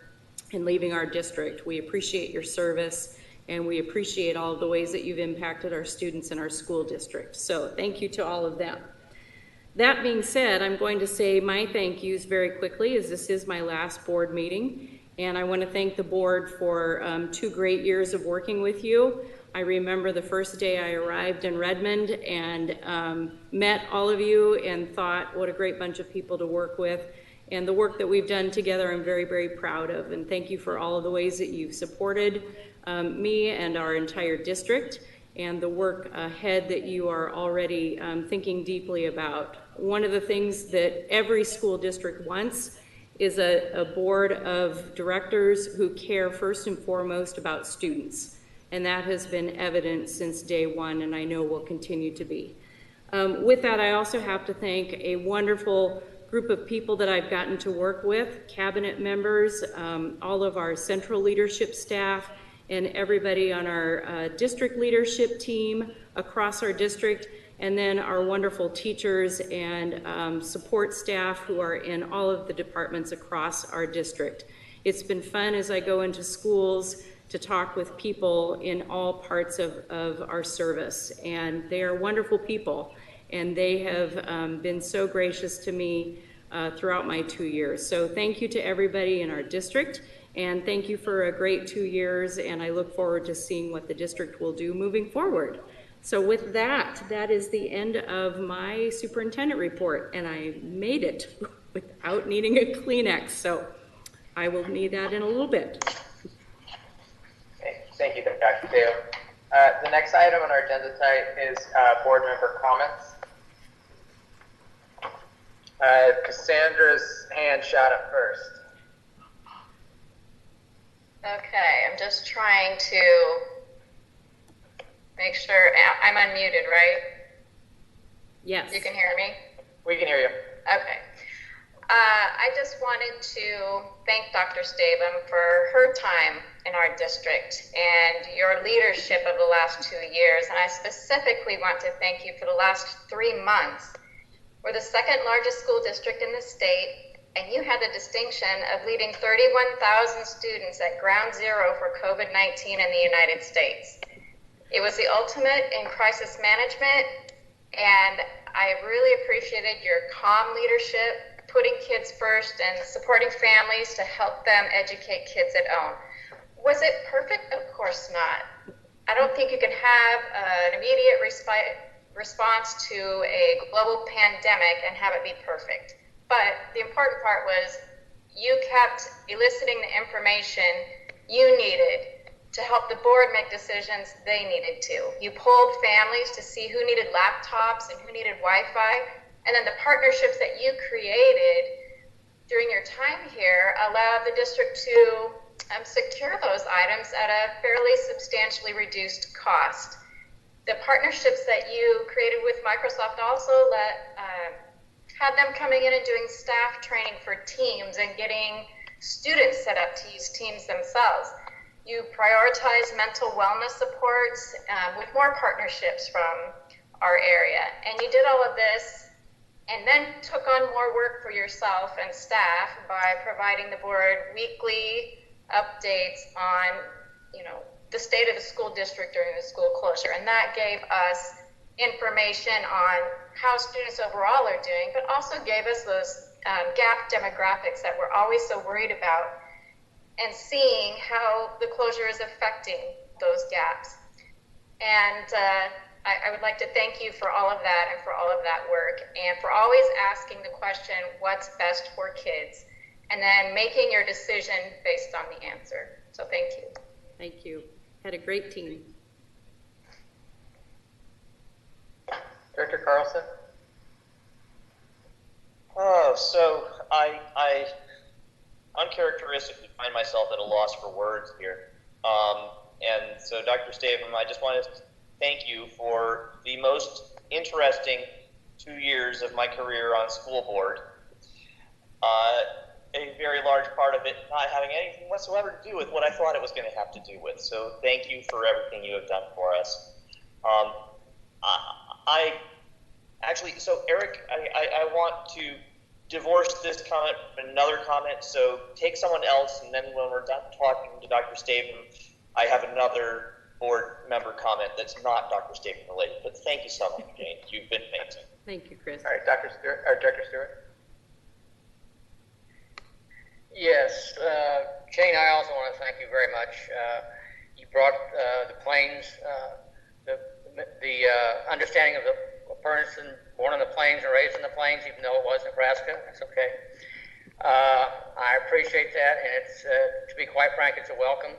and leaving our district. We appreciate your service, and we appreciate all of the ways that you've impacted our students in our school district. So thank you to all of them. That being said, I'm going to say my thank yous very quickly, as this is my last board meeting, and I want to thank the board for 2 great years of working with you. I remember the first day I arrived in Redmond and met all of you and thought, what a great bunch of people to work with. And the work that we've done together, I'm very, very proud of. And thank you for all of the ways that you've supported me and our entire district, and the work ahead that you are already thinking deeply about. One of the things that every school district wants is a board of directors who care first and foremost about students. And that has been evident since day one, and I know will continue to be. With that, I also have to thank a wonderful group of people that I've gotten to work with, cabinet members, all of our central leadership staff, and everybody on our district leadership team across our district, and then our wonderful teachers and support staff who are in all of the departments across our district. It's been fun as I go into schools to talk with people in all parts of our service, and they are wonderful people, and they have been so gracious to me throughout my 2 years. So thank you to everybody in our district, and thank you for a great 2 years, and I look forward to seeing what the district will do moving forward. So with that, that is the end of my superintendent report, and I made it without needing a Kleenex, so I will need that in a little bit. Okay, thank you, Dr. Dale. The next item on our agenda tonight is board member comments. Cassandra's hand shot up first. Okay, I'm just trying to make sure I'm unmuted, right? Yes. You can hear me? We can hear you. Okay. I just wanted to thank Dr. Stavum for her time in our district and your leadership of the last 2 years. And I specifically want to thank you for the last 3 months. We're the second largest school district in the state, and you had the distinction of leading 31,000 students at ground zero for COVID-19 in the United States. It was the ultimate in crisis management, and I really appreciated your calm leadership, putting kids first and supporting families to help them educate kids at home. Was it perfect? Of course not. I don't think you can have an immediate response to a global pandemic and have it be perfect. But the important part was you kept eliciting the information you needed to help the board make decisions they needed to. You polled families to see who needed laptops and who needed Wi-Fi. And then the partnerships that you created during your time here allowed the district to secure those items at a fairly substantially reduced cost. The partnerships that you created with Microsoft also had them coming in and doing staff training for Teams and getting students set up to use Teams themselves. You prioritized mental wellness supports with more partnerships from our area. And you did all of this and then took on more work for yourself and staff by providing the board weekly updates on, the state of the school district during the school closure. And that gave us information on how students overall are doing, but also gave us those gap demographics that we're always so worried about, and seeing how the closure is affecting those gaps. And I would like to thank you for all of that and for all of that work, and for always asking the question, what's best for kids? And then making your decision based on the answer. So thank you. Thank you. Had a great team. Director Carlson? So I uncharacteristically find myself at a loss for words here. And so Dr. Stavum, I just wanted to thank you for the most interesting 2 years of my career on school board. A very large part of it not having anything whatsoever to do with what I thought it was going to have to do with. So thank you for everything you have done for us. So Eric, I want to divorce this comment from another comment. So take someone else, and then when we're done talking to Dr. Stavum, I have another board member comment that's not Dr. Stavum related. But thank you so much, Jane. You've been amazing. Thank you, Chris. All right, Director Stewart. Yes, Jane, I also want to thank you very much. You brought the Plains, the understanding of the person born on the Plains and raised in the Plains, even though it was Nebraska. That's okay. I appreciate that, and it's, to be quite frank, it's a welcome.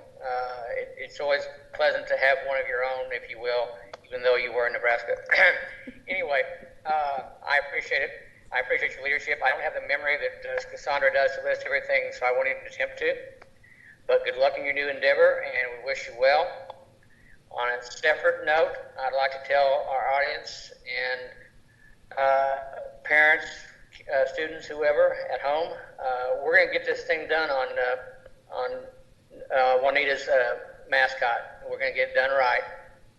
It's always pleasant to have one of your own, if you will, even though you were in Nebraska. Anyway, I appreciate it. I appreciate your leadership. I don't have the memory that Cassandra does to list everything, so I won't even attempt to. But good luck in your new endeavor, and we wish you well. On a separate note, I'd like to tell our audience and parents, students, whoever at home, we're going to get this thing done on Juanita's mascot. We're going to get it done right,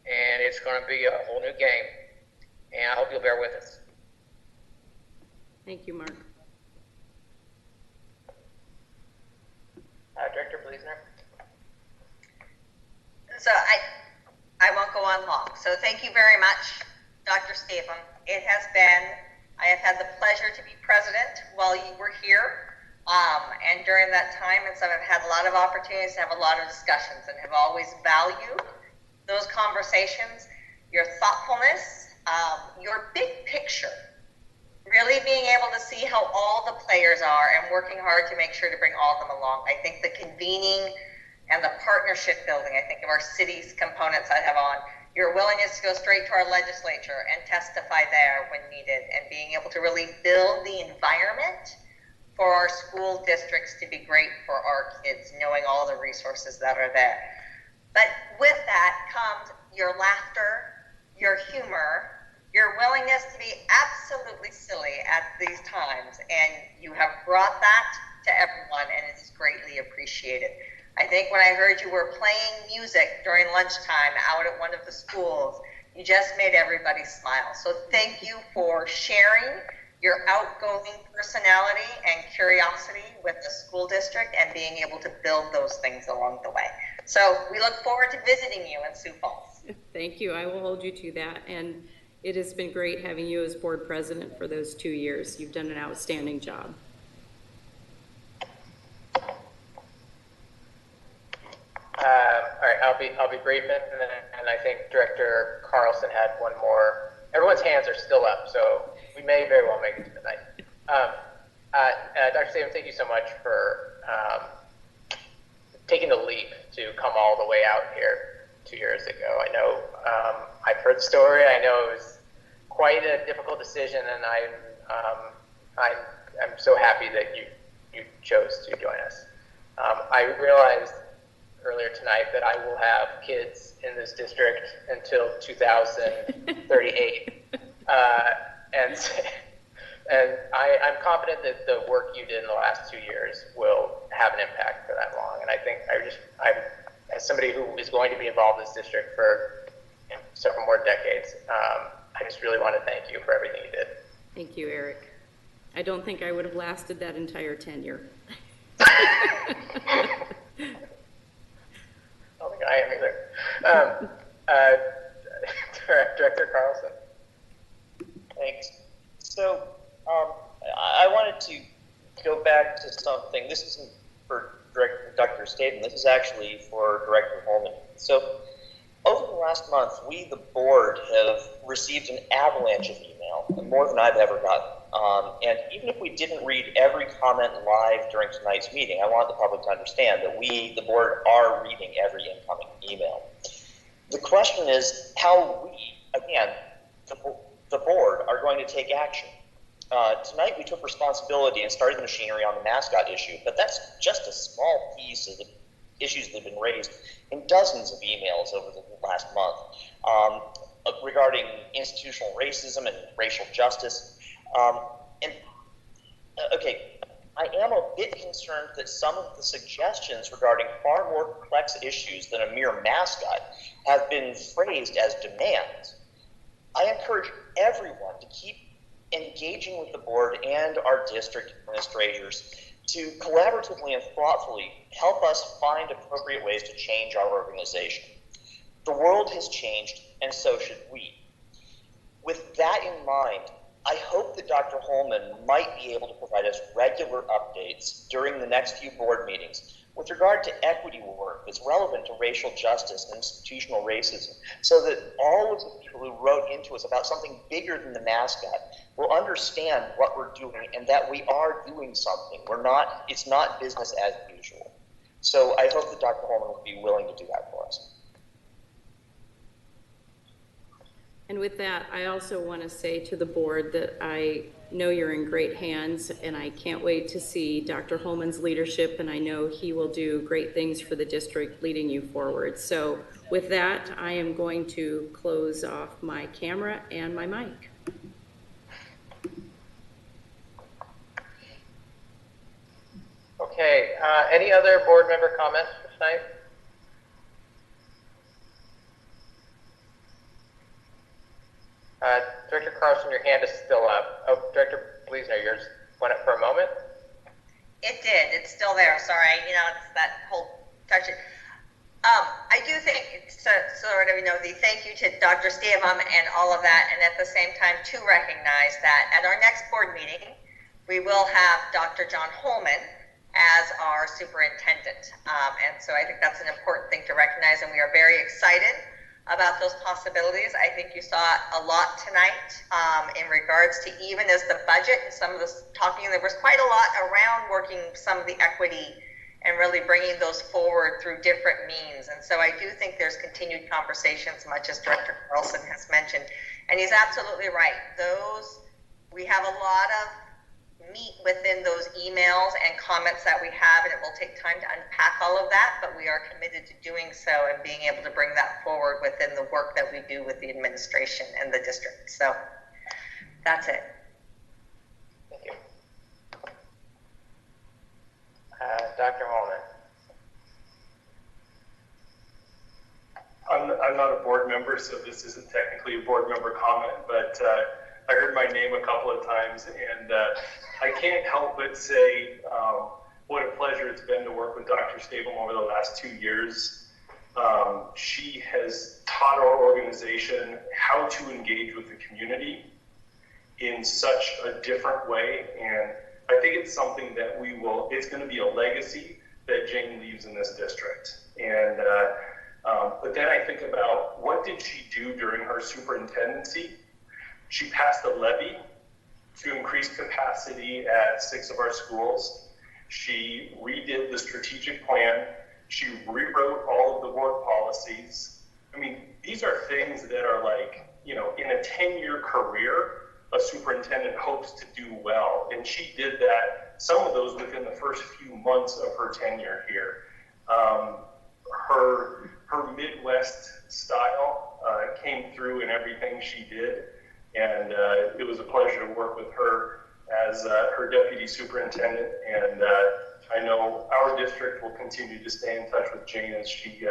and it's going to be a whole new game. And I hope you'll bear with us. Thank you, Mark. Director Bleasner. So I won't go on long. So thank you very much, Dr. Statham. I have had the pleasure to be president while you were here. And during that time, and so I've had a lot of opportunities to have a lot of discussions and have always valued those conversations, your thoughtfulness, your big picture, really being able to see how all the players are and working hard to make sure to bring all of them along. I think the convening and the partnership building, I think of our city's components I have on, your willingness to go straight to our legislature and testify there when needed, and being able to really build the environment for our school districts to be great for our kids, knowing all the resources that are there. But with that comes your laughter, your humor, your willingness to be absolutely silly at these times, and you have brought that to everyone, and it's greatly appreciated. I think when I heard you were playing music during lunchtime out at one of the schools, you just made everybody smile. So thank you for sharing your outgoing personality and curiosity with the school district and being able to build those things along the way. So we look forward to visiting you in Sioux Falls. Thank you. I will hold you to that. And it has been great having you as board president for those 2 years. You've done an outstanding job. All right, I'll be brief, and I think Director Carlson had one more. Everyone's hands are still up, so we may very well make it to midnight. Dr. Statham, thank you so much for taking the leap to come all the way out here 2 years ago. I know I've heard the story. I know it was quite a difficult decision, and I'm so happy that you chose to join us. I realized earlier tonight that I will have kids in this district until 2038, and I'm confident that the work you did in the last 2 years will have an impact for that long. And I think I'm as somebody who is going to be involved in this district for several more decades, I just really want to thank you for everything you did. Thank you, Eric. I don't think I would have lasted that entire tenure. I don't think I am either. Director Carlson. Thanks. So I wanted to go back to something. This isn't for Dr. Statham. This is actually for Director Holman. So over the last month, we, the board, have received an avalanche of email, more than I've ever gotten. And even if we didn't read every comment live during tonight's meeting, I want the public to understand that we, the board, are reading every incoming email. The question is how we, again, the board, are going to take action. Tonight we took responsibility and started the machinery on the mascot issue, but that's just a small piece of the issues that have been raised in dozens of emails over the last month regarding institutional racism and racial justice. Okay, I am a bit concerned that some of the suggestions regarding far more complex issues than a mere mascot have been phrased as demands. I encourage everyone to keep engaging with the board and our district administrators to collaboratively and thoughtfully help us find appropriate ways to change our organization. The world has changed, and so should we. With that in mind, I hope that Dr. Holman might be able to provide us regular updates during the next few board meetings with regard to equity work that's relevant to racial justice and institutional racism, so that all of the people who wrote into us about something bigger than the mascot will understand what we're doing and that we are doing something. It's not business as usual. So I hope that Dr. Holman will be willing to do that for us. And with that, I also want to say to the board that I know you're in great hands, and I can't wait to see Dr. Holman's leadership, and I know he will do great things for the district leading you forward. So with that, I am going to close off my camera and my mic. Okay, any other board member comments for tonight? Director Carlson, your hand is still up. Oh, Director Bleasner, yours went up for a moment. It did. It's still there. Sorry. It's that whole touch it. I do think it's sort of, the thank you to Dr. Stavum and all of that, and at the same time to recognize that at our next board meeting, we will have Dr. John Holman as our superintendent. And so I think that's an important thing to recognize, and we are very excited about those possibilities. I think you saw a lot tonight in regards to, even as the budget and some of this talking, there was quite a lot around working some of the equity and really bringing those forward through different means. And so I do think there's continued conversations, much as Director Carlson has mentioned. And he's absolutely right. We have a lot of meat within those emails and comments that we have, and it will take time to unpack all of that, but we are committed to doing so and being able to bring that forward within the work that we do with the administration and the district. So that's it. Thank you. Dr. Holman. I'm not a board member, so this isn't technically a board member comment, but I heard my name a couple of times, and I can't help but say what a pleasure it's been to work with Dr. Stavum over the last 2 years. She has taught our organization how to engage with the community in such a different way, and I think it's something that it's going to be a legacy that Jane leaves in this district. And but then I think about, what did she do during her superintendency? She passed a levy to increase capacity at 6 of our schools. She redid the strategic plan. She rewrote all of the work policies. I mean, these are things that are like, in a 10-year career, a superintendent hopes to do well. And she did that, some of those within the first few months of her tenure here. Her Midwest style came through in everything she did. And it was a pleasure to work with her as her deputy superintendent. And I know our district will continue to stay in touch with Jane as she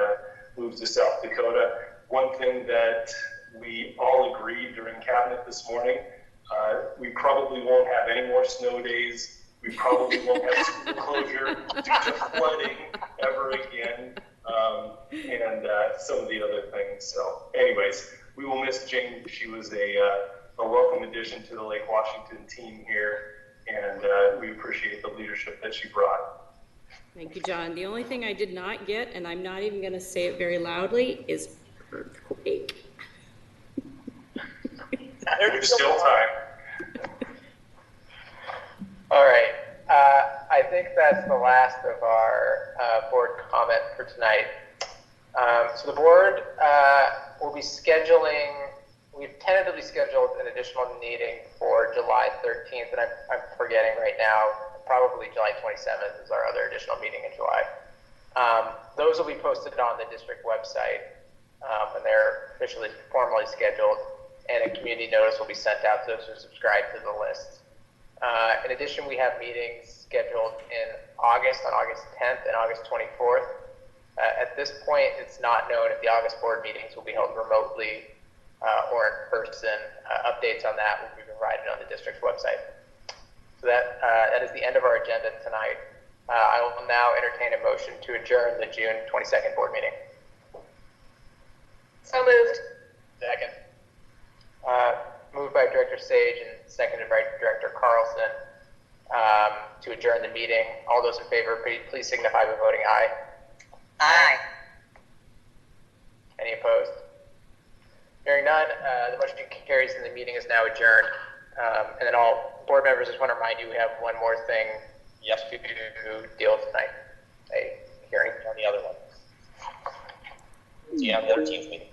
moves to South Dakota. One thing that we all agreed during cabinet this morning, we probably won't have any more snow days. We probably won't have school closure due to flooding ever again, and some of the other things. So anyways, we will miss Jane. She was a welcome addition to the Lake Washington team here, and we appreciate the leadership that she brought. Thank you, John. The only thing I did not get, and I'm not even going to say it very loudly, is earthquake. There's still time. All right. I think that's the last of our board comment for tonight. So the board will be we've tentatively scheduled an additional meeting for July 13th, and I'm forgetting right now, probably July 27th is our other additional meeting in July. Those will be posted on the district website, and they're formally scheduled, and a community notice will be sent out to those who subscribe to the list. In addition, we have meetings scheduled in August, on August 10th and August 24th. At this point, it's not known if the August board meetings will be held remotely or in person. Updates on that will be provided on the district's website. So that is the end of our agenda tonight. I will now entertain a motion to adjourn the June 22nd board meeting. So moved. Second. Moved by Director Sage and seconded by Director Carlson to adjourn the meeting. All those in favor, please signify by voting aye. Aye. Any opposed? Hearing none, the motion carries and the meeting is now adjourned. And then all board members, just want to remind you, we have one more thing to deal with tonight. A hearing on the other one. So you have the other team's meeting.